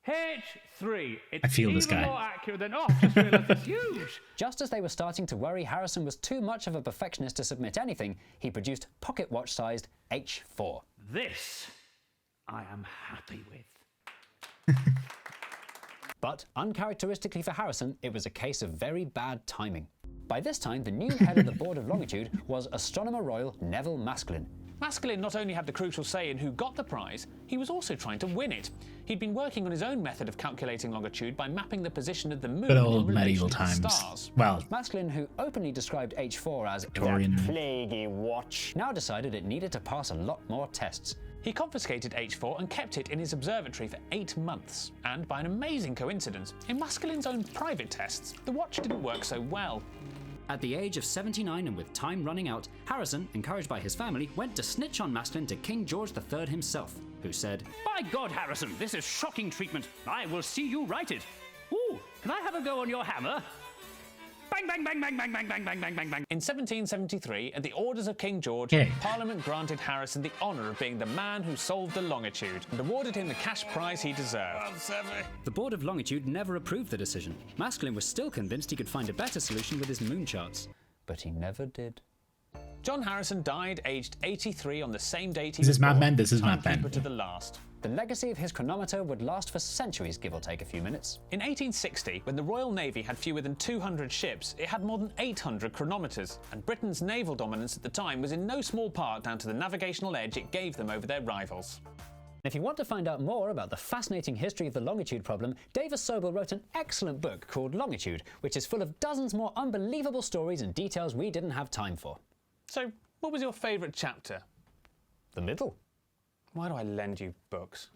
H3. It's I feel this even guy. more accurate than... Oh, just realised it's huge. Just as they were starting to worry Harrison was too much of a perfectionist to submit anything, he produced pocket watch-sized H4. This I am happy with. But uncharacteristically for Harrison, it was a case of very bad timing. By this time, the new head of the Board of Longitude was Astronomer Royal Neville Maskelyne. Maskelyne not only had the crucial say in who got the prize, he was also trying to win it. He'd been working on his own method of calculating longitude by mapping the position of the moon Good old in relation medieval to times. the stars. Well, Maskelyne, who openly described H4 as Victorian. the plaguey watch, now decided it needed to pass a lot more tests. He confiscated H4 and kept it in his observatory for 8 months. And by an amazing coincidence, in Maskelyne's own private tests, the watch didn't work so well. At the age of 79 and with time running out, Harrison, encouraged by his family, went to snitch on Maskelyne to King George III himself, who said, "By God, Harrison, this is shocking treatment. I will see you right it. Ooh, can I have a go on your hammer? Bang, bang, bang, bang, bang, bang, bang, bang, bang, bang, bang." In 1773, at the orders of King George, Yeah. Parliament granted Harrison the honour of being the man who solved the longitude and awarded him the cash prize he deserved. The Board of Longitude never approved the decision. Maskelyne was still convinced he could find a better solution with his moon charts. But he never did. John Harrison died aged 83 on the same date he This was is Mad born, Men, this is Mad Men. timekeeper to the last. The legacy of his chronometer would last for centuries, give or take a few minutes. In 1860, when the Royal Navy had fewer than 200 ships, it had more than 800 chronometers, and Britain's naval dominance at the time was in no small part down to the navigational edge it gave them over their rivals. If you want to find out more about the fascinating history of the longitude problem, Davis Sobel wrote an excellent book called Longitude, which is full of dozens more unbelievable stories and details we didn't have time for. So, what was your favourite chapter? The middle. Why do I lend you books?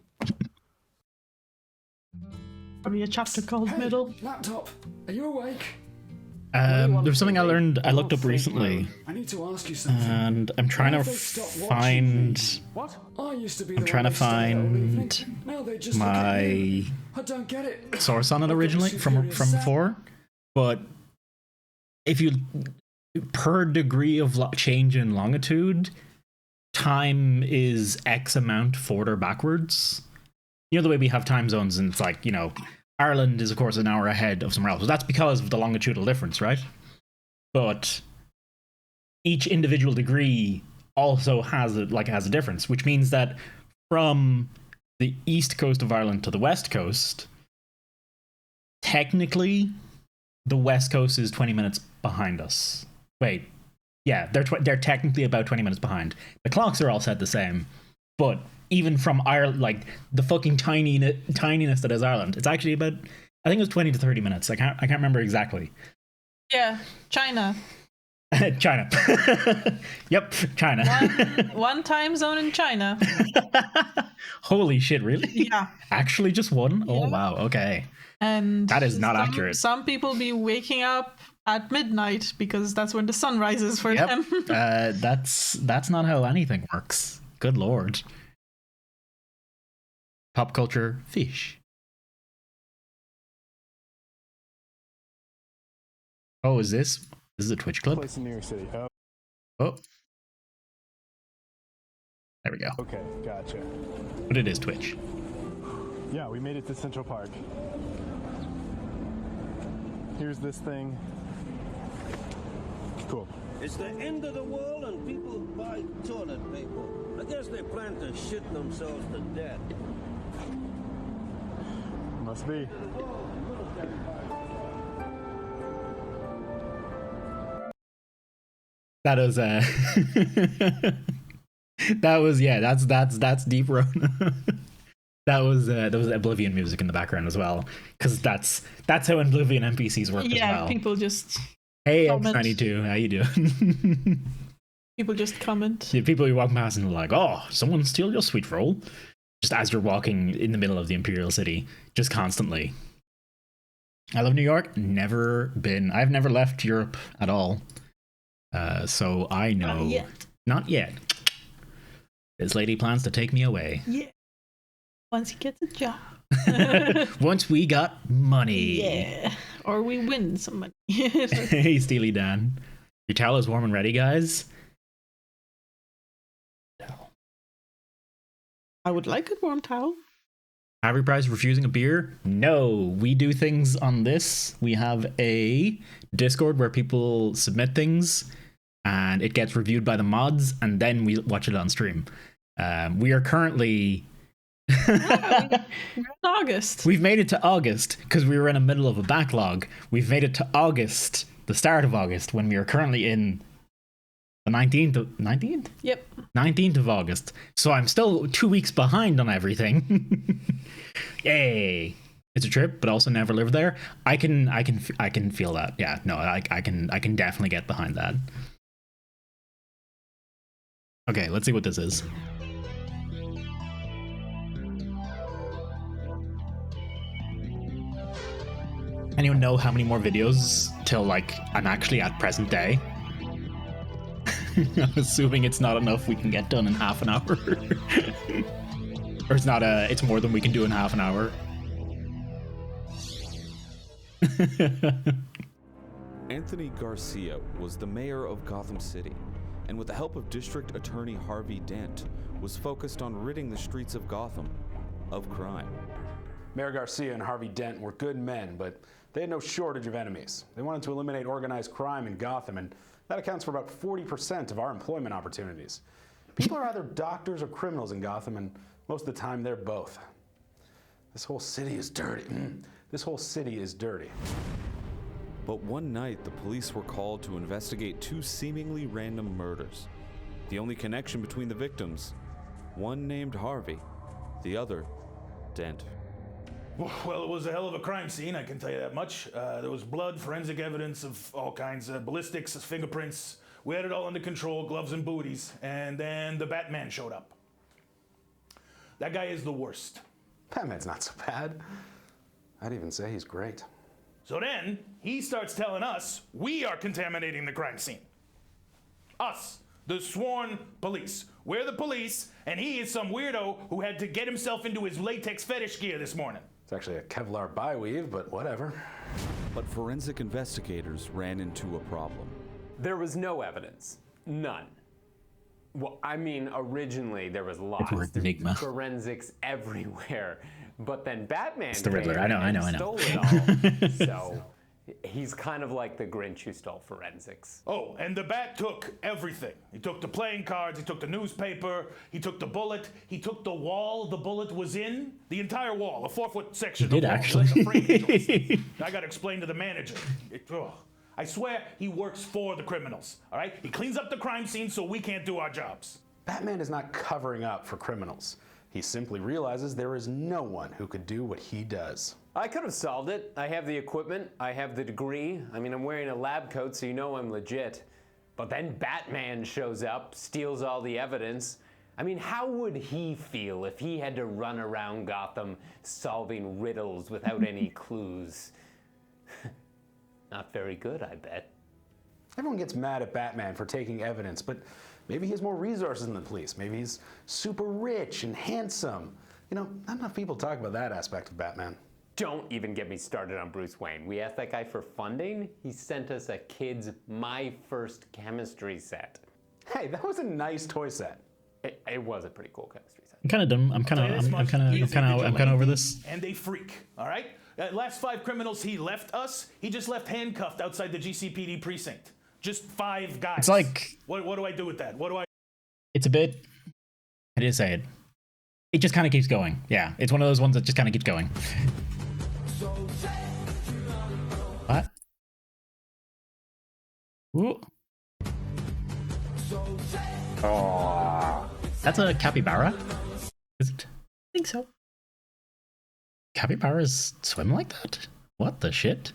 Probably a chapter called Middle. Laptop, are you awake? There's something I learned, I looked up recently, I need to ask you something. and I'm trying to find. What? I used to be I'm trying to find Now they just look at you. my I don't get it. source on it originally from 4, but if you per degree of change in longitude, time is X amount forward or backwards. You know the way we have time zones, and it's like, you know, Ireland is of course an hour ahead of somewhere else. But that's because of the longitudinal difference, right? But each individual degree also has a difference, which means that from the east coast of Ireland to the west coast, technically, the west coast is 20 minutes behind us. Wait, yeah, they're technically about 20 minutes behind. The clocks are all set the same, but even from Ireland, like the fucking tininess that is Ireland, it's actually about, I think it was 20 to 30 minutes. I can't remember exactly. Yeah, China. China. Yep, China. One time zone in China. Holy shit, really? Yeah. Actually just one? Oh, Yeah. wow, okay. And that is not accurate. Some people be waking up at midnight because that's when the sun rises for them. That's not how anything works. Good lord. Pop culture fish. Oh, is this a Twitch clip? Place in New York City. Oh. There we go. Okay, gotcha. But it is Twitch. Yeah, we made it to Central Park. Here's this thing. Cool. It's the end of the world and people buy toilet paper. I guess they plan to shit themselves to death. Must be. That is that's Deep Rona. That was Oblivion music in the background as well, because that's how Oblivion NPCs work as well. People just Hey comment. X92, how you doing? People just comment. Yeah, people who walk past and are like, oh, someone steal your sweet roll, just as you're walking in the middle of the Imperial City, just constantly. I love New York. I've never left Europe at all. So I know. Not yet. Not yet. This lady plans to take me away. Yeah. Once he gets a job. Once we got money. Yeah. Or we win some money. Hey, Steely Dan. Your towel is warm and ready, guys? I would like a warm towel. Harvey Price refusing a beer? No, we do things on this. We have a Discord where people submit things and it gets reviewed by the mods and then we watch it on stream. We are currently... We're in August. We've made it to August because we were in the middle of a backlog. We've made it to August, the start of August, when we are currently in the 19th? Yep. 19th of August. So I'm still 2 weeks behind on everything. Yay. It's a trip, but also never lived there. I can feel that. Yeah, no, I can definitely get behind that. Okay, let's see what this is. Anyone know how many more videos till like I'm actually at present day? I'm assuming it's not enough we can get done in half an hour. Or it's more than we can do in half an hour. Anthony Garcia was the mayor of Gotham City, and with the help of District Attorney Harvey Dent, was focused on ridding the streets of Gotham of crime. Mayor Garcia and Harvey Dent were good men, but they had no shortage of enemies. They wanted to eliminate organized crime in Gotham, and that accounts for about 40% of our employment opportunities. People are either doctors or criminals in Gotham, and most of the time they're both. This whole city is dirty. This whole city is dirty. But one night, the police were called to investigate two seemingly random murders. The only connection between the victims, one named Harvey, the other, Dent. Well, it was a hell of a crime scene, I can tell you that much. There was blood, forensic evidence of all kinds, ballistics, fingerprints. We had it all under control, gloves and booties, and then the Batman showed up. That guy is the worst. Batman's not so bad. I'd even say he's great. So then, he starts telling us we are contaminating the crime scene. Us, the sworn police. We're the police, and he is some weirdo who had to get himself into his latex fetish gear this morning. It's actually a Kevlar bi-weave, but whatever. But forensic investigators ran into a problem. There was no evidence. None. Well, I mean, originally there was lots. Enigma. Forensics everywhere. But then Batman It's the Riddler. I know. stole it all. So he's kind of like the Grinch who stole forensics. Oh, and the Bat took everything. He took the playing cards, he took the newspaper, he took the bullet, he took the wall the bullet was in, the entire wall, a 4-foot section. He did, of wall, like a frame actually. I got to explain to the manager. I swear he works for the criminals, all right? He cleans up the crime scene so we can't do our jobs. Batman is not covering up for criminals. He simply realizes there is no one who could do what he does. I could have solved it. I have the equipment. I have the degree. I mean, I'm wearing a lab coat, so you know I'm legit. But then Batman shows up, steals all the evidence. I mean, how would he feel if he had to run around Gotham solving riddles without any clues? Not very good, I bet. Everyone gets mad at Batman for taking evidence, but maybe he has more resources than the police. Maybe he's super rich and handsome. You know, not enough people talk about that aspect of Batman. Don't even get me started on Bruce Wayne. We asked that guy for funding. He sent us a kid's My First Chemistry set. Hey, that was a nice toy set. It was a pretty cool chemistry set. I'm kind of dumb. I'm kind of over this. And a freak, all right? Last 5 criminals he left us, he just left handcuffed outside the GCPD precinct. Just 5 guys. It's like... What do I do with that? What do I... It's a bit... I didn't say it. It just kind of keeps going. Yeah, it's one of those ones that just kind of keeps going. What? Ooh. Oh. That's a capybara? Is it? I think so. Capybaras swim like that? What the shit?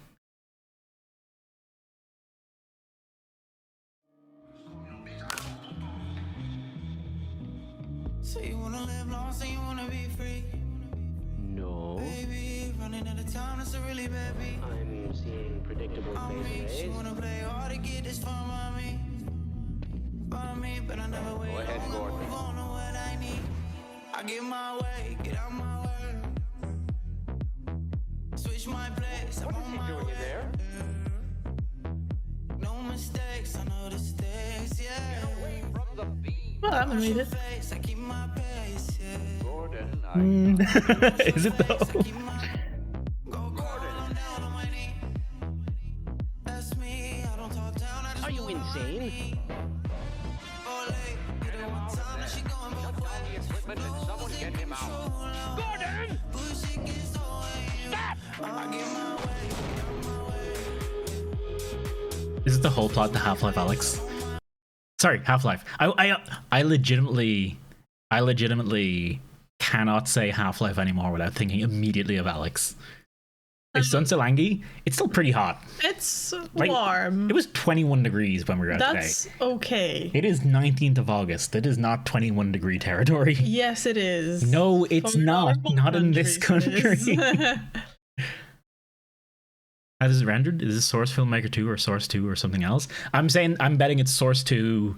So you wanna live long, so you wanna be free. No. Baby, running out of time, that's a really bad beat. I'm seeing predictable phase You wanna play hard to get this far by me. By me, but I never wait. Go ahead, Gordon. I get my way, get out my way. Switch my place, I'm on my way. There? No mistakes, I know the stakes, yeah. Well, I'm gonna read it. I keep my pace, yeah. Is it though? Are you insane? Someone get him out. Gordon! Stop! Is it the whole plot to Half-Life Alex? Sorry, Half-Life. I legitimately cannot say Half-Life anymore without thinking immediately of Alex. Is sun still angry? It's still pretty hot. It's Like, warm. It was 21 degrees when we were out That's today. okay. It is 19th of August. It is not 21 degree territory. Yes, it is. No, it's For not. normal Not in this countries, it country. is. How does it rendered? Is this Source Filmmaker 2 or Source 2 or something else? I'm betting it's Source 2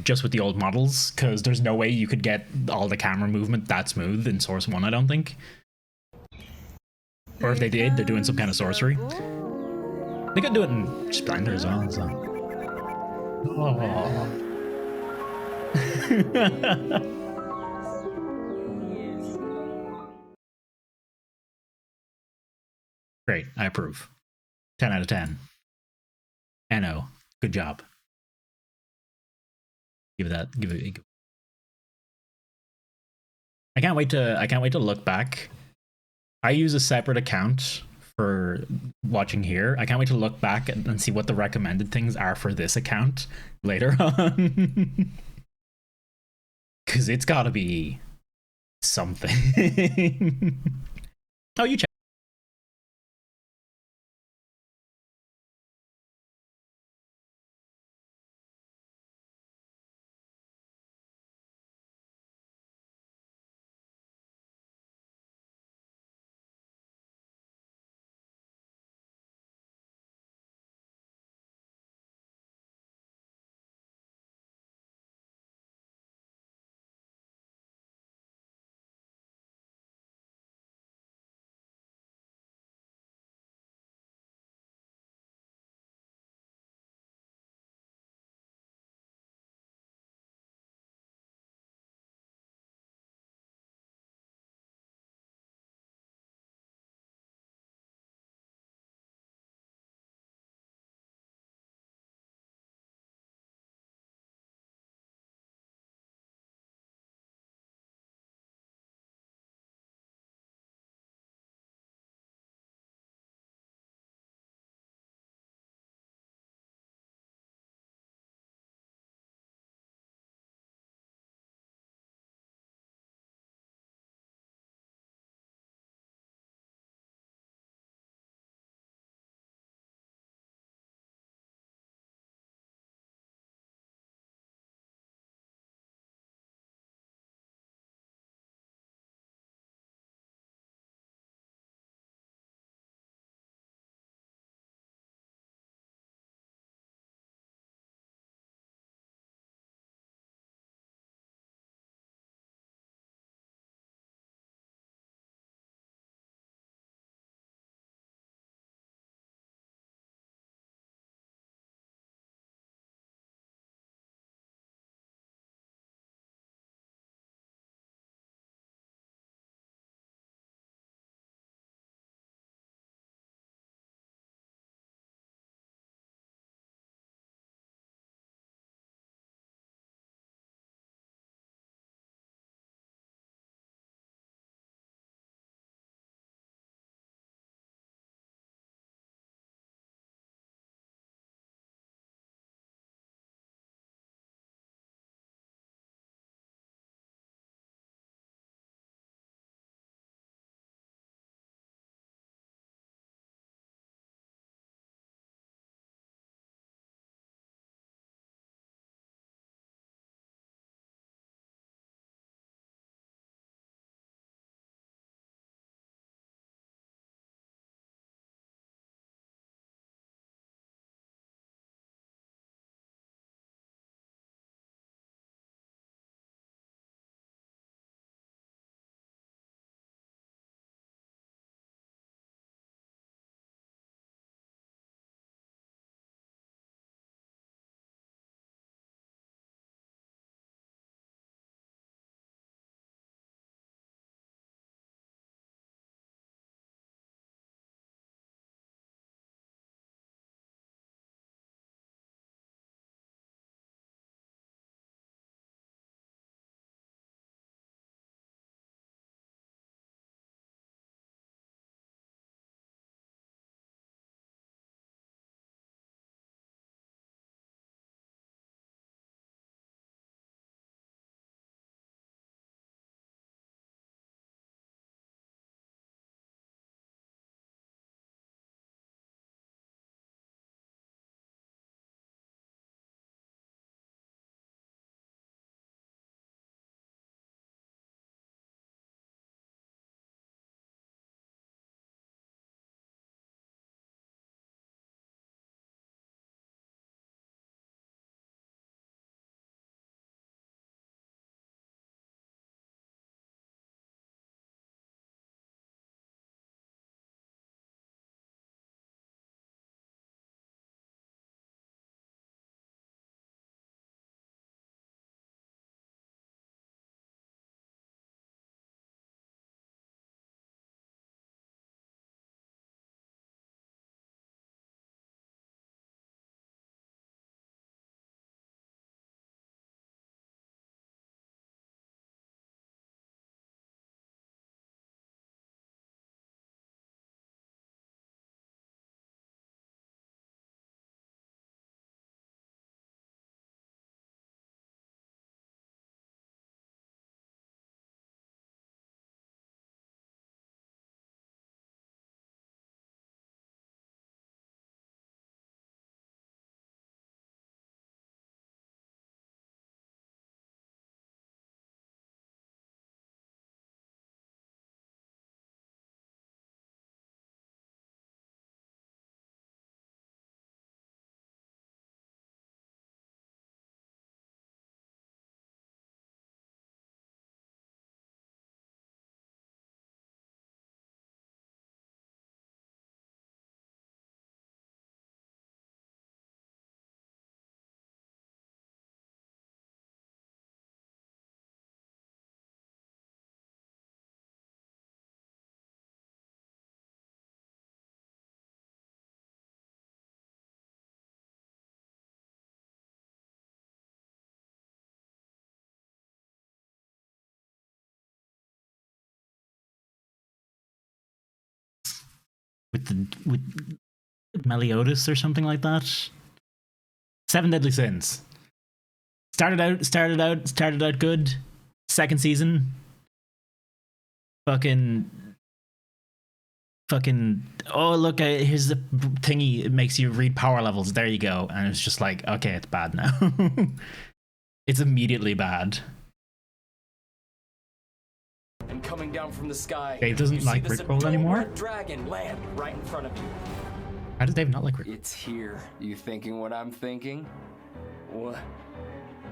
just with the old models, because there's no way you could get all the camera movement that smooth in Source 1, I don't think. Or if they did, they're doing some kind of sorcery. They could do it in Splendor as well, so. Oh. Great, I approve. 10 out of 10. NO, good job. Give it. I can't wait to look back. I use a separate account for watching here. I can't wait to look back and see what the recommended things are for this account later on. Because it's got to be something. Oh, you check. with Meliodas or something like that. 7 Deadly Sins. Started out good. Second season. Fucking. Oh look! Here's the thingy. It makes you read power levels. There you go. And it's just like, okay, it's bad now. It's immediately bad. And coming down from the sky. Dave doesn't like Rickroll anymore. Dragon land right in front of you. How does Dave not like Rickroll? It's here. You thinking what I'm thinking? What?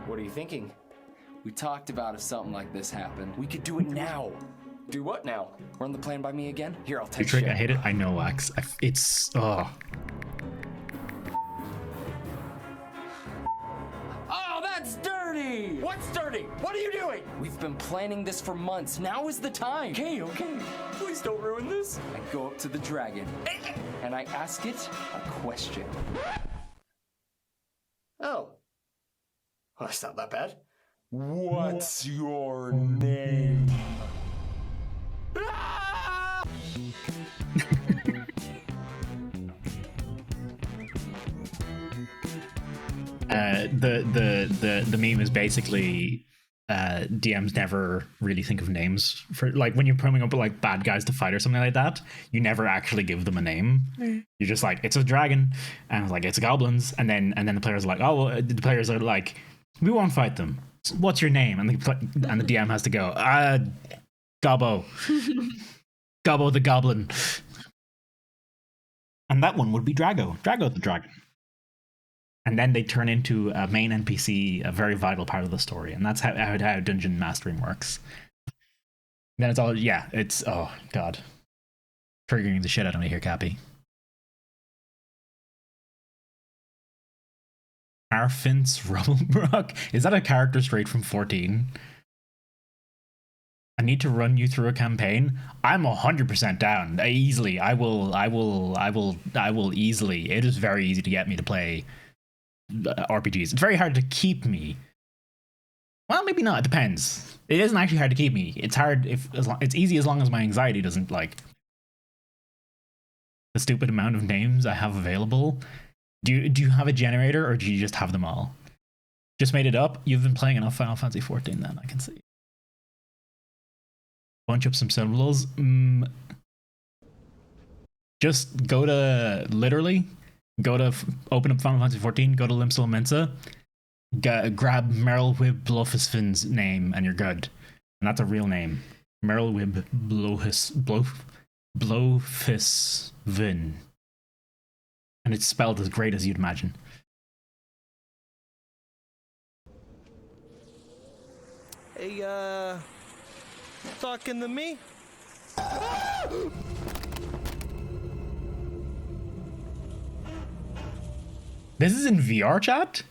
What are you thinking? We talked about if something like this happened. We could do it now. Do what now? Run the plan by me again? Here, I'll take Trick, shit. I hate it. I know, Wax. It's Oh, that's dirty! What's dirty? What are you doing? We've been planning this for months. Now is the time. Okay. Please don't ruin this. I go up to the dragon and I ask it a question. Oh. Well, that's not that bad. What's your name? The meme is basically DMs never really think of names for, like, when you're coming up with like bad guys to fight or something like that, you never actually give them a name. You're just like, it's a dragon, and it's like, it's goblins, and then the players are like, oh well, the players are like, we won't fight them. What's your name? And the DM has to go, Gobbo. Gobbo the goblin. And that one would be Drago the dragon. And then they turn into a main NPC, a very vital part of the story. And that's how dungeon mastering works. Then it's all, it's, oh god. Triggering the shit out of me here, Cappy. Arfin's Rubblerock? Is that a character straight from 14? I need to run you through a campaign. I'm 100% down. Easily. I will easily. It is very easy to get me to play RPGs. It's very hard to keep me. Well, maybe not. It depends. It isn't actually hard to keep me. It's hard it's easy as long as my anxiety doesn't, like, the stupid amount of names I have available. Do you have a generator, or do you just have them all? Just made it up? You've been playing enough Final Fantasy 14 then, I can see. Bunch up some symbols. Just go to, open up Final Fantasy 14, go to Limsol Mensa, grab Merylwib Blofusvin's name, and you're good. And that's a real name. Merylwib Blofusvin. And it's spelled as great as you'd imagine. Hey, talking to me? This is in VR chat?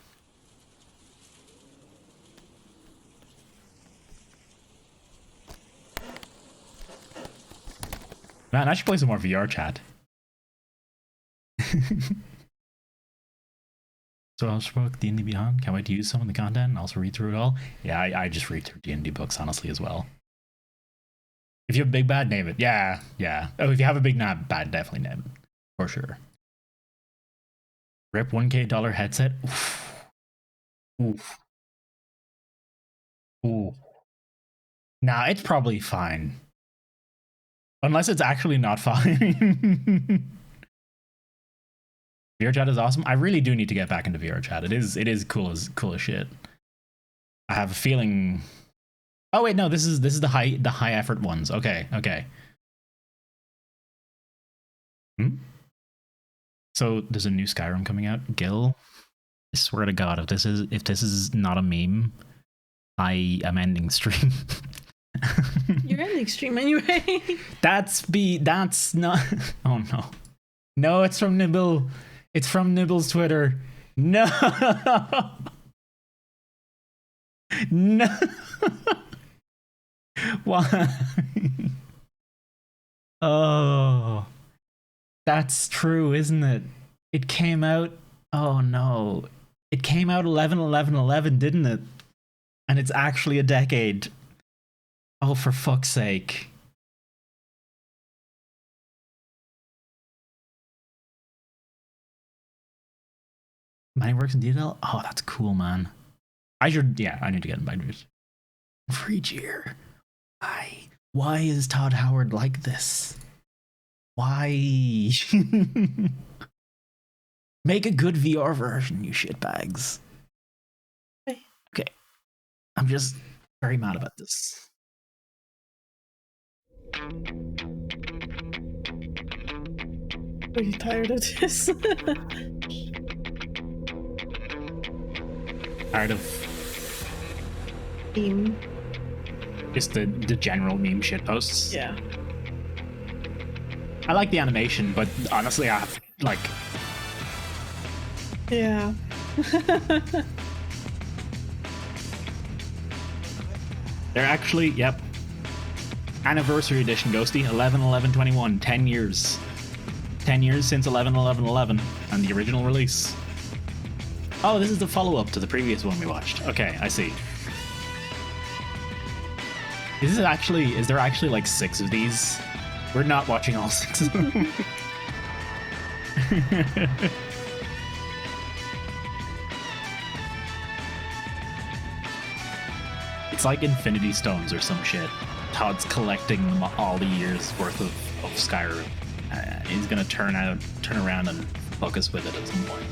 Man, I should play some more VR chat. So I'll spoke D&D Beyond. Can't wait to use some of the content and also read through it all. Yeah, I just read through D&D books, honestly, as well. If you have a big bad, name it. Yeah. Oh, if you have a big bad, definitely name it. For sure. Rip $1K headset. Oof. Ooh. Nah, it's probably fine. Unless it's actually not fine. VR chat is awesome. I really do need to get back into VR chat. It is cool as shit. I have a feeling. Oh wait, no, this is the high effort ones. Okay. So there's a new Skyrim coming out. Gil, I swear to God, if this is not a meme, I am ending stream. You're ending stream anyway. That's not. Oh no, no, it's from Nibble. It's from Nibble's Twitter. No. No. Why? Oh. That's true, isn't it? It came out. Oh no. It came out 11/11/11, didn't it? And it's actually a decade. Oh, for fuck's sake. Many works in detail. Oh, that's cool, man. I need to get in binders. Free cheer. Why is Todd Howard like this? Why? Make a good VR version, you shitbags. Okay. I'm just very mad about this. Are you tired of this? Tired of meme. Just the general meme shit posts. Yeah. I like the animation, but honestly, I have like. Yeah. They're actually, yep. Anniversary edition, Ghosty, 11/11/21, 10 years. 10 years since 11/11/11 and the original release. Oh, this is the follow-up to the previous one we watched. Okay, I see. Is there actually like 6 of these? We're not watching all 6 of them. It's like Infinity Stones or some shit. Todd's collecting them all the years worth of Skyrim. He's gonna turn around and fuck us with it at some point.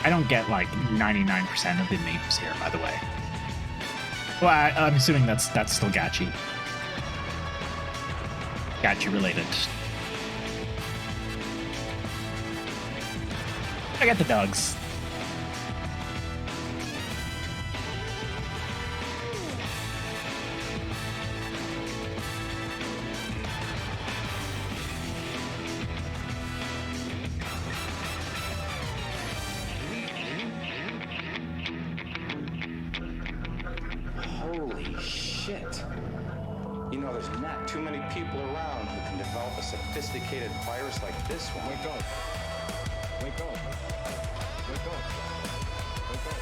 I don't get like 99% of the memes here, by the way. Well, I'm assuming that's still Gachi. Gachi related. I got the dogs. Holy shit. You know, there's not too many people around who can develop a sophisticated virus like this one. Wake up. Wake up. Wake up. Wake up.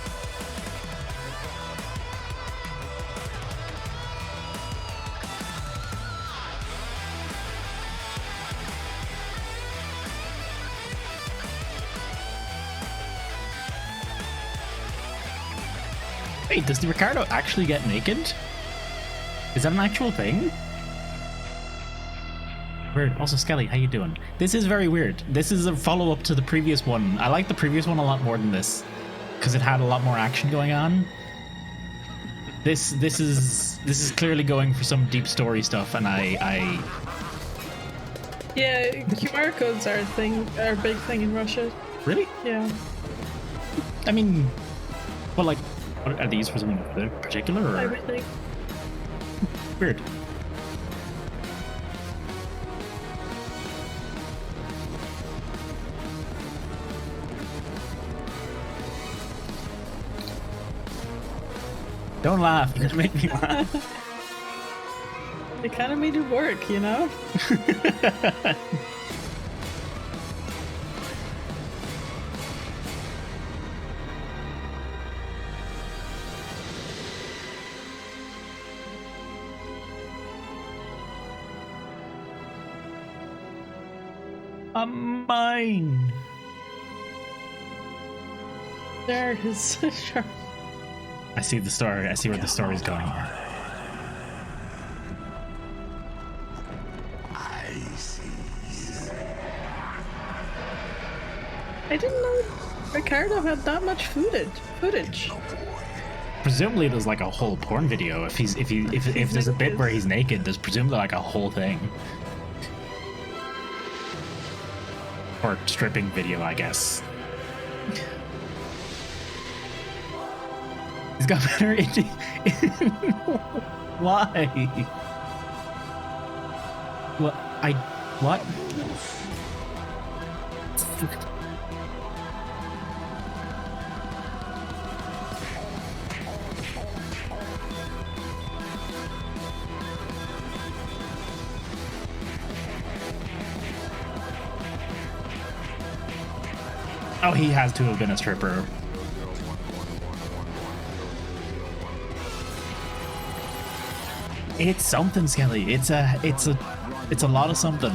Wait, does the Ricardo actually get naked? Is that an actual thing? Weird. Also, Skelly, how you doing? This is very weird. This is a follow-up to the previous one. I like the previous one a lot more than this, because it had a lot more action going on. This is clearly going for some deep story stuff, and I Yeah, QR codes are a big thing in Russia. Really? Yeah. I mean, well, like, are these for something particular? Or? I would think. Weird. Don't laugh, you're gonna make me laugh. It kind of made it work, you know? Mine. There is sharp. I see the story. I see where the story's going here. I didn't know Ricardo had that much footage. Presumably, there's like a whole porn video. If there's a bit where he's naked, there's presumably like a whole thing. Or stripping video, I guess. He's got better. Why? What? What? Oh, he has to have been a stripper. It's something, Skelly. It's a lot of something.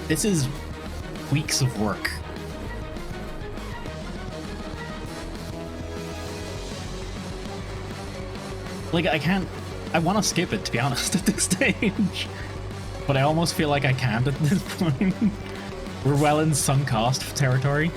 This is weeks of work. Like, I want to skip it, to be honest, at this stage. But I almost feel like I can't at this point. We're well in sunk cost territory.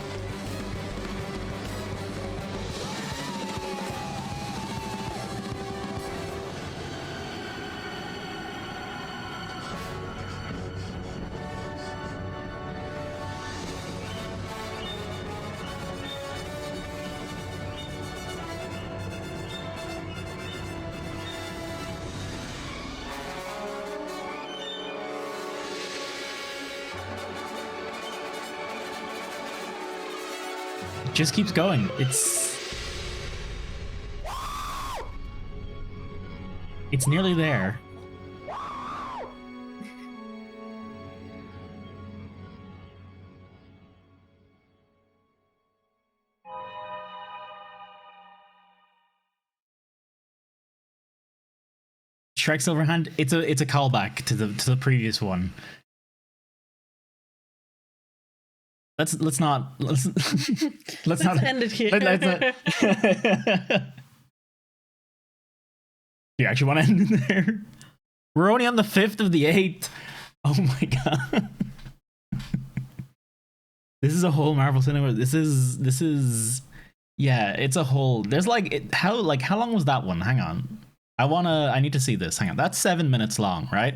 Just keeps going. It's nearly there. Shrek Silverhand. It's a callback to the previous one. Let's not end it here. Let's not. You actually want to end it there? We're only on the 5th of the 8th. Oh my god. This is a whole Marvel Cinema. This is yeah, it's a whole. There's how long was that one? Hang on. I need to see this. Hang on. That's 7 minutes long, right?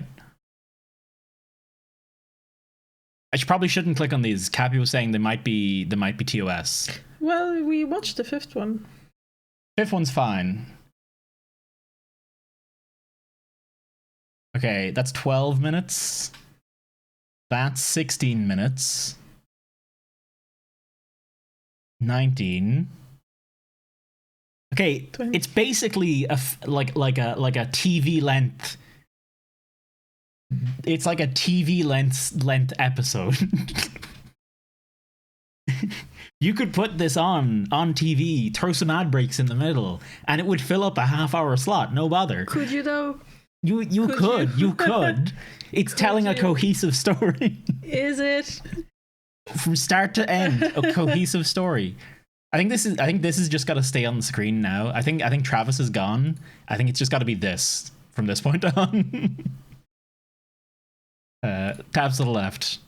I probably shouldn't click on these. Cappy was saying they might be TOS. Well, we watched the 5th one. 5th one's fine. Okay, that's 12 minutes. That's 16 minutes. 19. Okay, 20. It's basically like a TV length. It's like a TV length episode. You could put this on TV, throw some ad breaks in the middle, and it would fill up a half-hour slot. No bother. Could you though? You could. It's telling a cohesive story. Is it? From start to end, a cohesive story. I think this is just got to stay on the screen now. I think Travis is gone. I think it's just got to be this from this point on. Tabs to the left.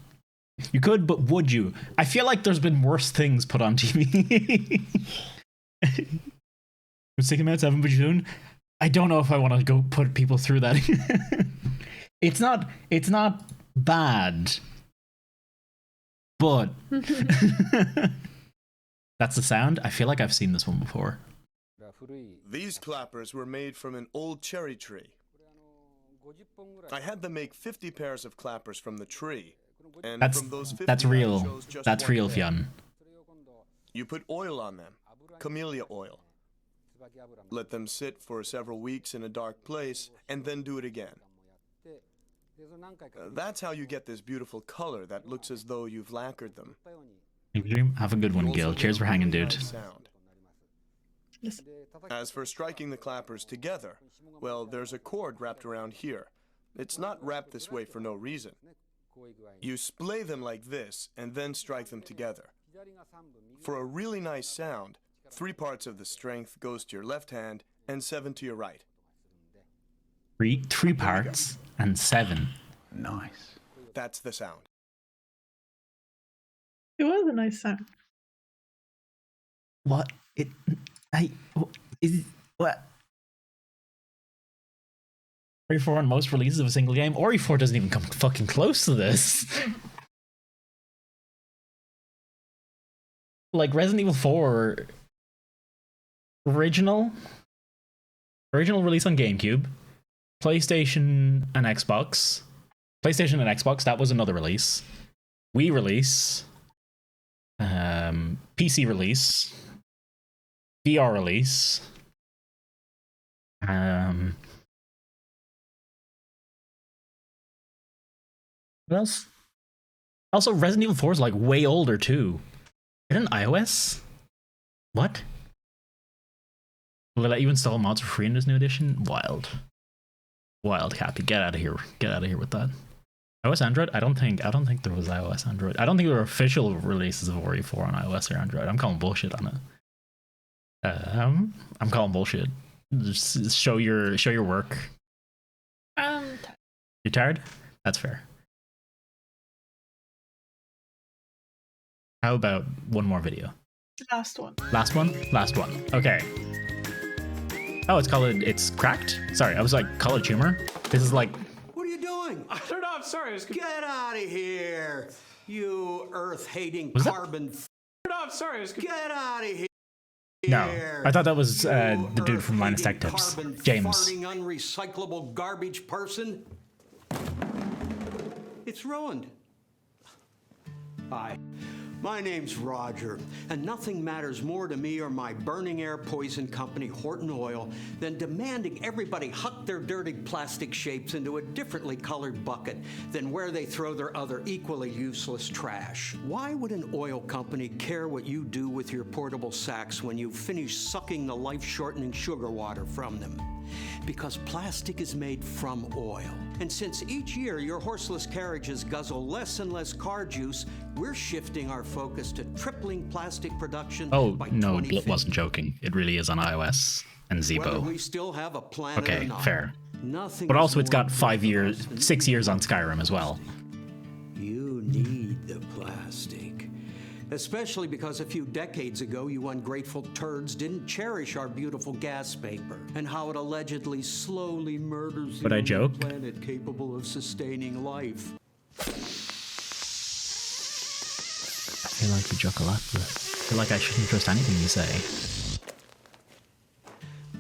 You could, but would you? I feel like there's been worse things put on TV. 6 minutes, 7 June. I don't know if I want to go put people through that. It's not bad, but that's the sound. I feel like I've seen this one before. These clappers were made from an old cherry tree. I had them make 50 pairs of clappers from the tree. And from those 50, that's real. I chose just That's one real, pair. Fionn. You put oil on them, camellia oil. Let them sit for several weeks in a dark place, and then do it again. That's how you get this beautiful color that looks as though you've lacquered them. Have a good one, Gil. Cheers for hanging, dude. Sound. As for striking the clappers together, well, there's a cord wrapped around here. It's not wrapped this way for no reason. You splay them like this, and then strike them together. For a really nice sound, 3 parts of the strength goes to your left hand, and 7 to your right. Three parts and 7. Nice. That's the sound. It was a nice sound. What? What? RE4 on most releases of a single game. RE4 doesn't even come fucking close to this. Like Resident Evil 4 original release on GameCube, PlayStation and Xbox. PlayStation and Xbox, that was another release. Wii release, PC release, VR release. What else? Also, Resident Evil 4 is like way older too. Isn't iOS? What? Will they let you install mods for free in this new edition? Wild. Wild, Cappy. Get out of here. Get out of here with that. iOS Android? I don't think there was iOS Android. I don't think there were official releases of RE4 on iOS or Android. I'm calling bullshit on it. I'm calling bullshit. Just show your work. You're tired? That's fair. How about one more video? Last one. Last one? Last one. Okay. Oh, it's cracked? Sorry, I was like, College Humor? This is like... What are you doing? I don't know, I'm sorry. Get out of here, you earth-hating Was that- carbon... No, I'm sorry. Get out of here. No, I thought that was the dude from Minus Tech Tips. James. Farting, unrecyclable garbage person. It's ruined. Hi. My name's Roger, and nothing matters more to me or my burning air poison company, Horton Oil, than demanding everybody huck their dirty plastic shapes into a differently colored bucket than where they throw their other equally useless trash. Why would an oil company care what you do with your portable sacks when you finish sucking the life-shortening sugar water from them? Because plastic is made from oil. And since each year your horseless carriages guzzle less and less car juice, we're shifting our focus to tripling plastic production Oh, by no, 2050. wasn't joking. It really is on iOS and Whether Zeebo. we still have a planet Okay, or not, fair. nothing But is also it's more got 6 years on Skyrim as well. You need the plastic. Especially because a few decades ago, you ungrateful turds didn't cherish our beautiful gas paper and how it allegedly slowly murders But the I only joke. planet capable of sustaining life. I feel like you joke a lot, but I feel like I shouldn't trust anything you say.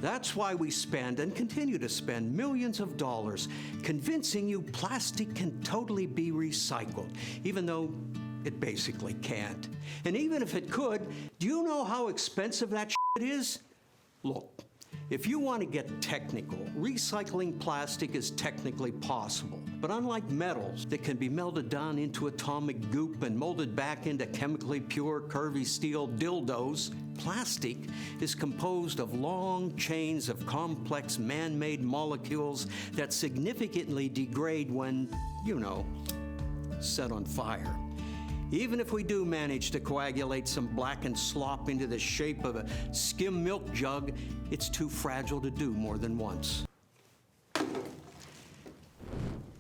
That's why we spend and continue to spend millions of dollars convincing you plastic can totally be recycled, even though it basically can't. And even if it could, do you know how expensive that shit is? Look, if you want to get technical, recycling plastic is technically possible. But unlike metals that can be melted down into atomic goop and molded back into chemically pure, curvy steel dildos, plastic is composed of long chains of complex man-made molecules that significantly degrade when, you know, set on fire. Even if we do manage to coagulate some blackened slop into the shape of a skim milk jug, it's too fragile to do more than once.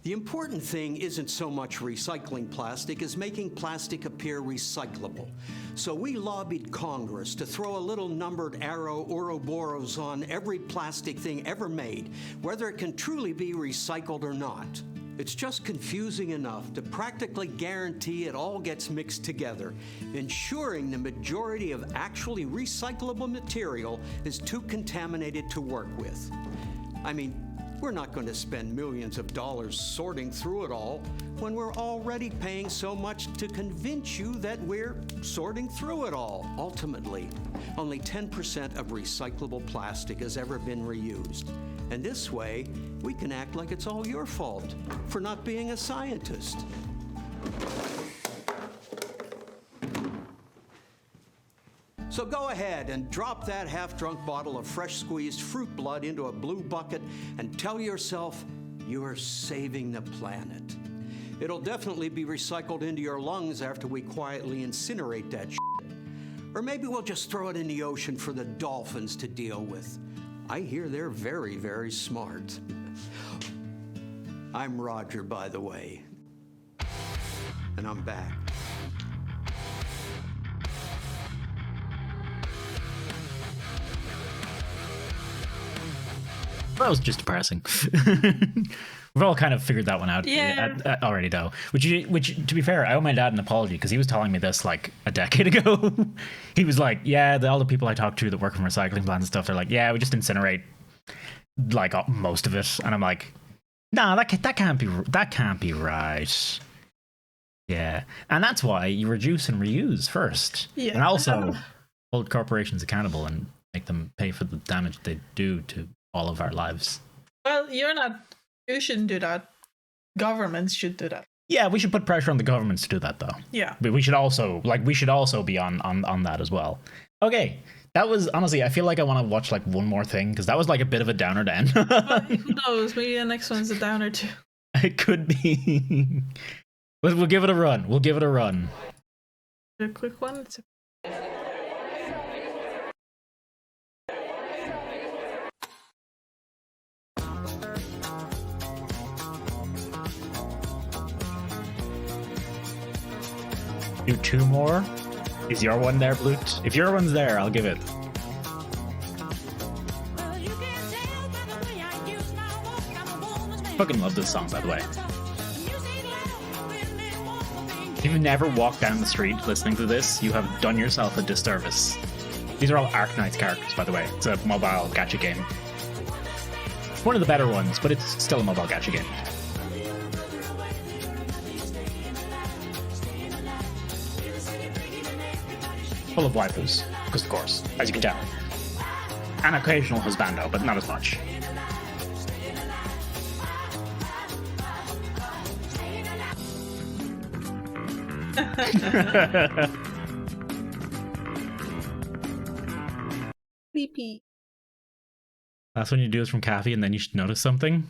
The important thing isn't so much recycling plastic as making plastic appear recyclable. So we lobbied Congress to throw a little numbered arrow Ouroboros on every plastic thing ever made, whether it can truly be recycled or not. It's just confusing enough to practically guarantee it all gets mixed together, ensuring the majority of actually recyclable material is too contaminated to work with. I mean, we're not going to spend millions of dollars sorting through it all when we're already paying so much to convince you that we're sorting through it all. Ultimately, only 10% of recyclable plastic has ever been reused. And this way, we can act like it's all your fault for not being a scientist. So go ahead and drop that half-drunk bottle of fresh squeezed fruit blood into a blue bucket and tell yourself you're saving the planet. It'll definitely be recycled into your lungs after we quietly incinerate that shit. Or maybe we'll just throw it in the ocean for the dolphins to deal with. I hear they're very, very smart. I'm Roger, by the way. And I'm back. That was just depressing. We've all kind of figured that one out already, though. Which, to be fair, I owe my dad an apology because he was telling me this like a decade ago. He was like, "Yeah, all the people I talk to that work from recycling plants and stuff, they're like, yeah, we just incinerate like most of it." And I'm like, "Nah, that can't be right." Yeah, and that's why you reduce and reuse first, and also hold corporations accountable and make them pay for the damage they do to all of our lives. Well, you're not. You shouldn't do that. Governments should do that. Yeah, we should put pressure on the governments to do that, though. Yeah. But we should also be on that as well. Okay, that was honestly. I feel like I want to watch like one more thing because that was like a bit of a downer to end. Well, who knows? Maybe the next one's a downer too. It could be. But we'll give it a run. We'll give it a run. A quick one. It's Do 2 more. Is your one there, Blute? If your one's there, I'll give it. Fucking love this song, by the way. If you've never walked down the street listening to this, you have done yourself a disservice. These are all Arknights characters, by the way. It's a mobile gacha game. One of the better ones, but it's still a mobile gacha game. Full of waifus, because of course, as you can tell. An occasional husbando, but not as much. Sleepy. That's when you do this from Kathy, and then you should notice something.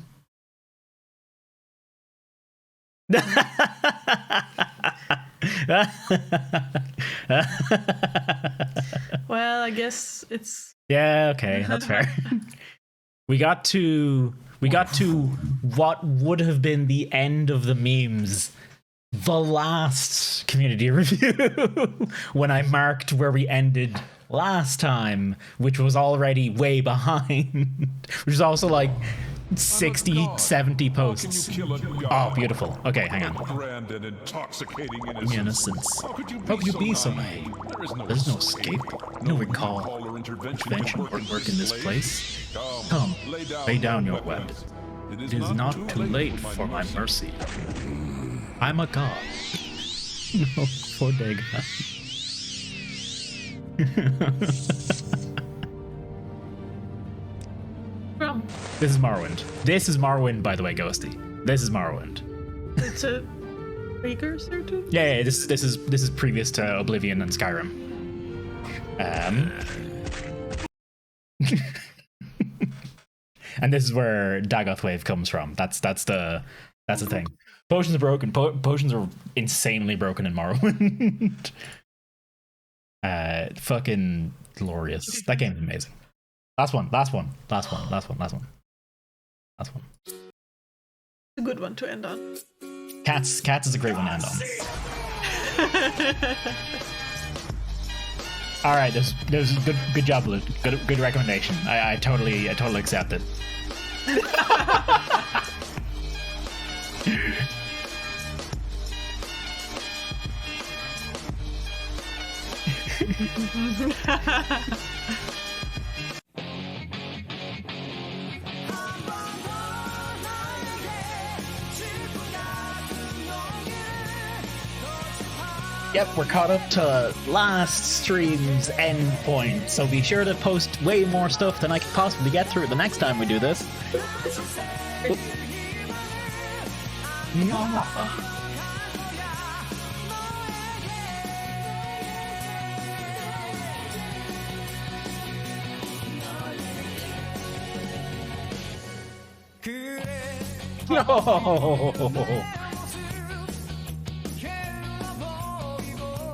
Well, I guess it's. Yeah, okay, that's fair. We got to what would have been the end of the memes. The last community review when I marked where we ended last time, which was already way behind, which is also like 60, 70 posts. Oh, beautiful. Okay, hang on. Grand and intoxicating Innocence. How could you be so naive? There's no escape, no recall. Intervention won't work in this place. Come, lay down your web. It is not too late for my mercy. I'm a god. No, poor Dega. This is Morrowind. This is Morrowind, by the way, Ghosty. This is Morrowind. It's a precursor to. Yeah, this is previous to Oblivion and Skyrim. And this is where Dagoth Wave comes from. That's the thing. Potions are broken. Potions are insanely broken in Morrowind. Fucking glorious. That game's amazing. Last one. A good one to end on. Cats is a great one to end on. All right, there's good job, Luke. Good recommendation. I totally accept it. Yep, we're caught up to last stream's end point, so be sure to post way more stuff than I could possibly get through the next time we do this. No!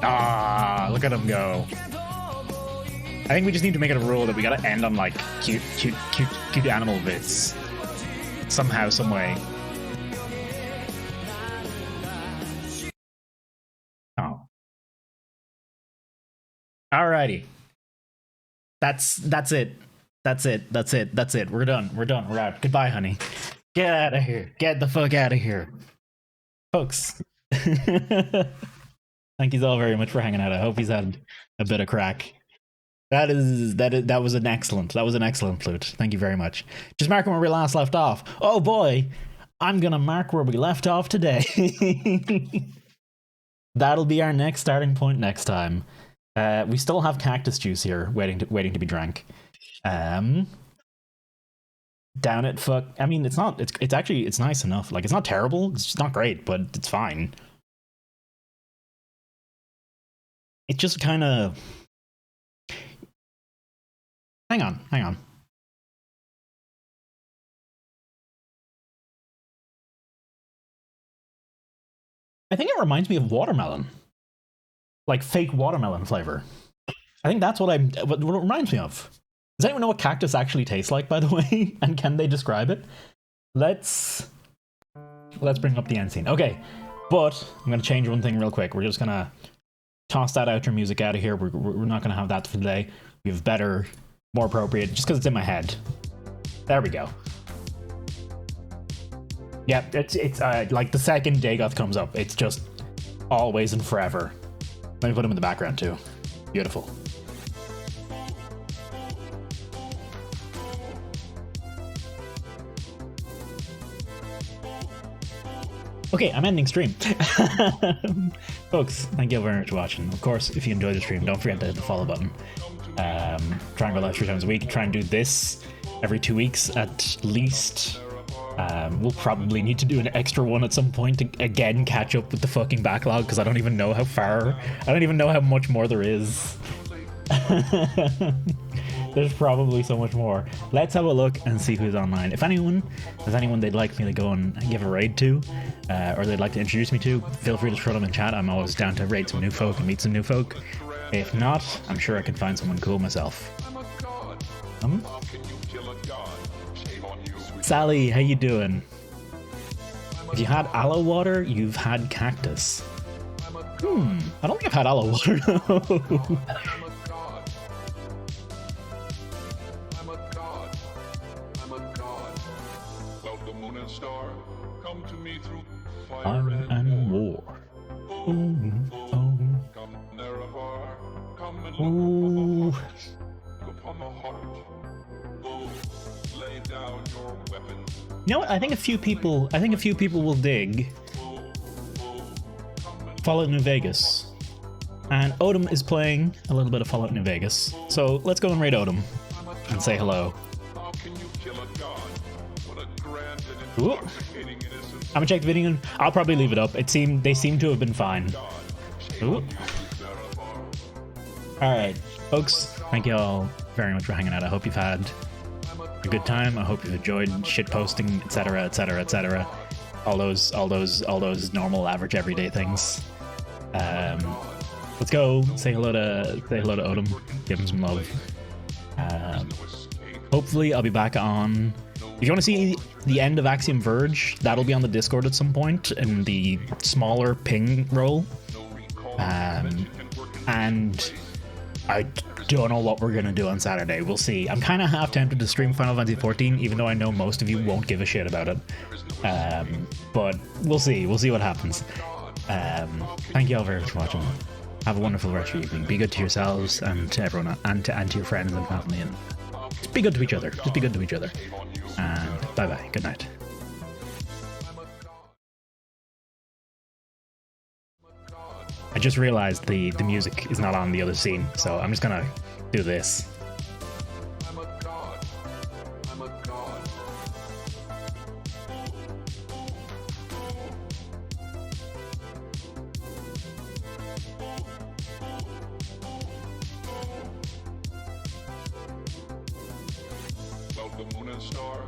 Ah, look at him go. I think we just need to make it a rule that we gotta end on like cute animal bits. Somehow, some way. Oh. Alrighty. That's it. That's it. We're done. We're out. Goodbye, honey. Get out of here. Get the fuck out of here. Folks. Thank you all very much for hanging out. I hope he's had a bit of crack. That was an excellent flute. Thank you very much. Just marking where we last left off. Oh boy, I'm gonna mark where we left off today. That'll be our next starting point next time. We still have cactus juice here, waiting to be drank. down it. Fuck. I mean, it's not. It's actually it's nice enough. Like, it's not terrible. It's just not great, but it's fine. It just kind of. Hang on. I think it reminds me of watermelon, like fake watermelon flavor. I think that's what it reminds me of. Does anyone know what cactus actually tastes like, by the way? And can they describe it? Let's bring up the end scene. Okay, but I'm gonna change one thing real quick. We're just gonna toss that outro music out of here. We're not gonna have that for today. We have better, more appropriate, just because it's in my head. There we go. Yeah, it's like the second Dagoth comes up, it's just always and forever. Let me put him in the background too. Beautiful. Okay, I'm ending stream. Folks, thank you very much for watching. Of course, if you enjoyed the stream, don't forget to hit the follow button. Try and go live 3 times a week. Try and do this every 2 weeks at least. We'll probably need to do an extra one at some point to again catch up with the fucking backlog, because I don't even know how far. I don't even know how much more there is. There's probably so much more. Let's have a look and see who's online. If there's anyone they'd like me to go and give a raid to, or they'd like to introduce me to, feel free to throw them in chat. I'm always down to raid some new folk and meet some new folk. If not, I'm sure I can find someone cool myself. Sally, how you doing? If you had aloe water, you've had cactus. I don't think I've had aloe water though. Fire and war. Ooh. You know what? I think a few people will dig Fallout New Vegas. And Odom is playing a little bit of Fallout New Vegas. So let's go and raid Odom and say hello. Ooh. I'm gonna check the video and I'll probably leave it up. They seem to have been fine. Ooh. Alright, folks, thank you all very much for hanging out. I hope you've had a good time. I hope you've enjoyed shit posting, etc, etc, etc. All those normal, average, everyday things. Let's go say hello to Odom. Give him some love. Hopefully, I'll be back on. If you want to see the end of Axiom Verge, that'll be on the Discord at some point in the smaller ping role. And I don't know what we're gonna do on Saturday. We'll see. I'm kind of half tempted to stream Final Fantasy XIV, even though I know most of you won't give a shit about it. But we'll see. We'll see what happens. Thank you all very much for watching. Have a wonderful rest of your evening. Be good to yourselves and to everyone, and to your friends and family, and just be good to each other. Just be good to each other. And bye bye. Good night. I just realized the music is not on the other scene, so I'm just gonna do this. Well, the moon and star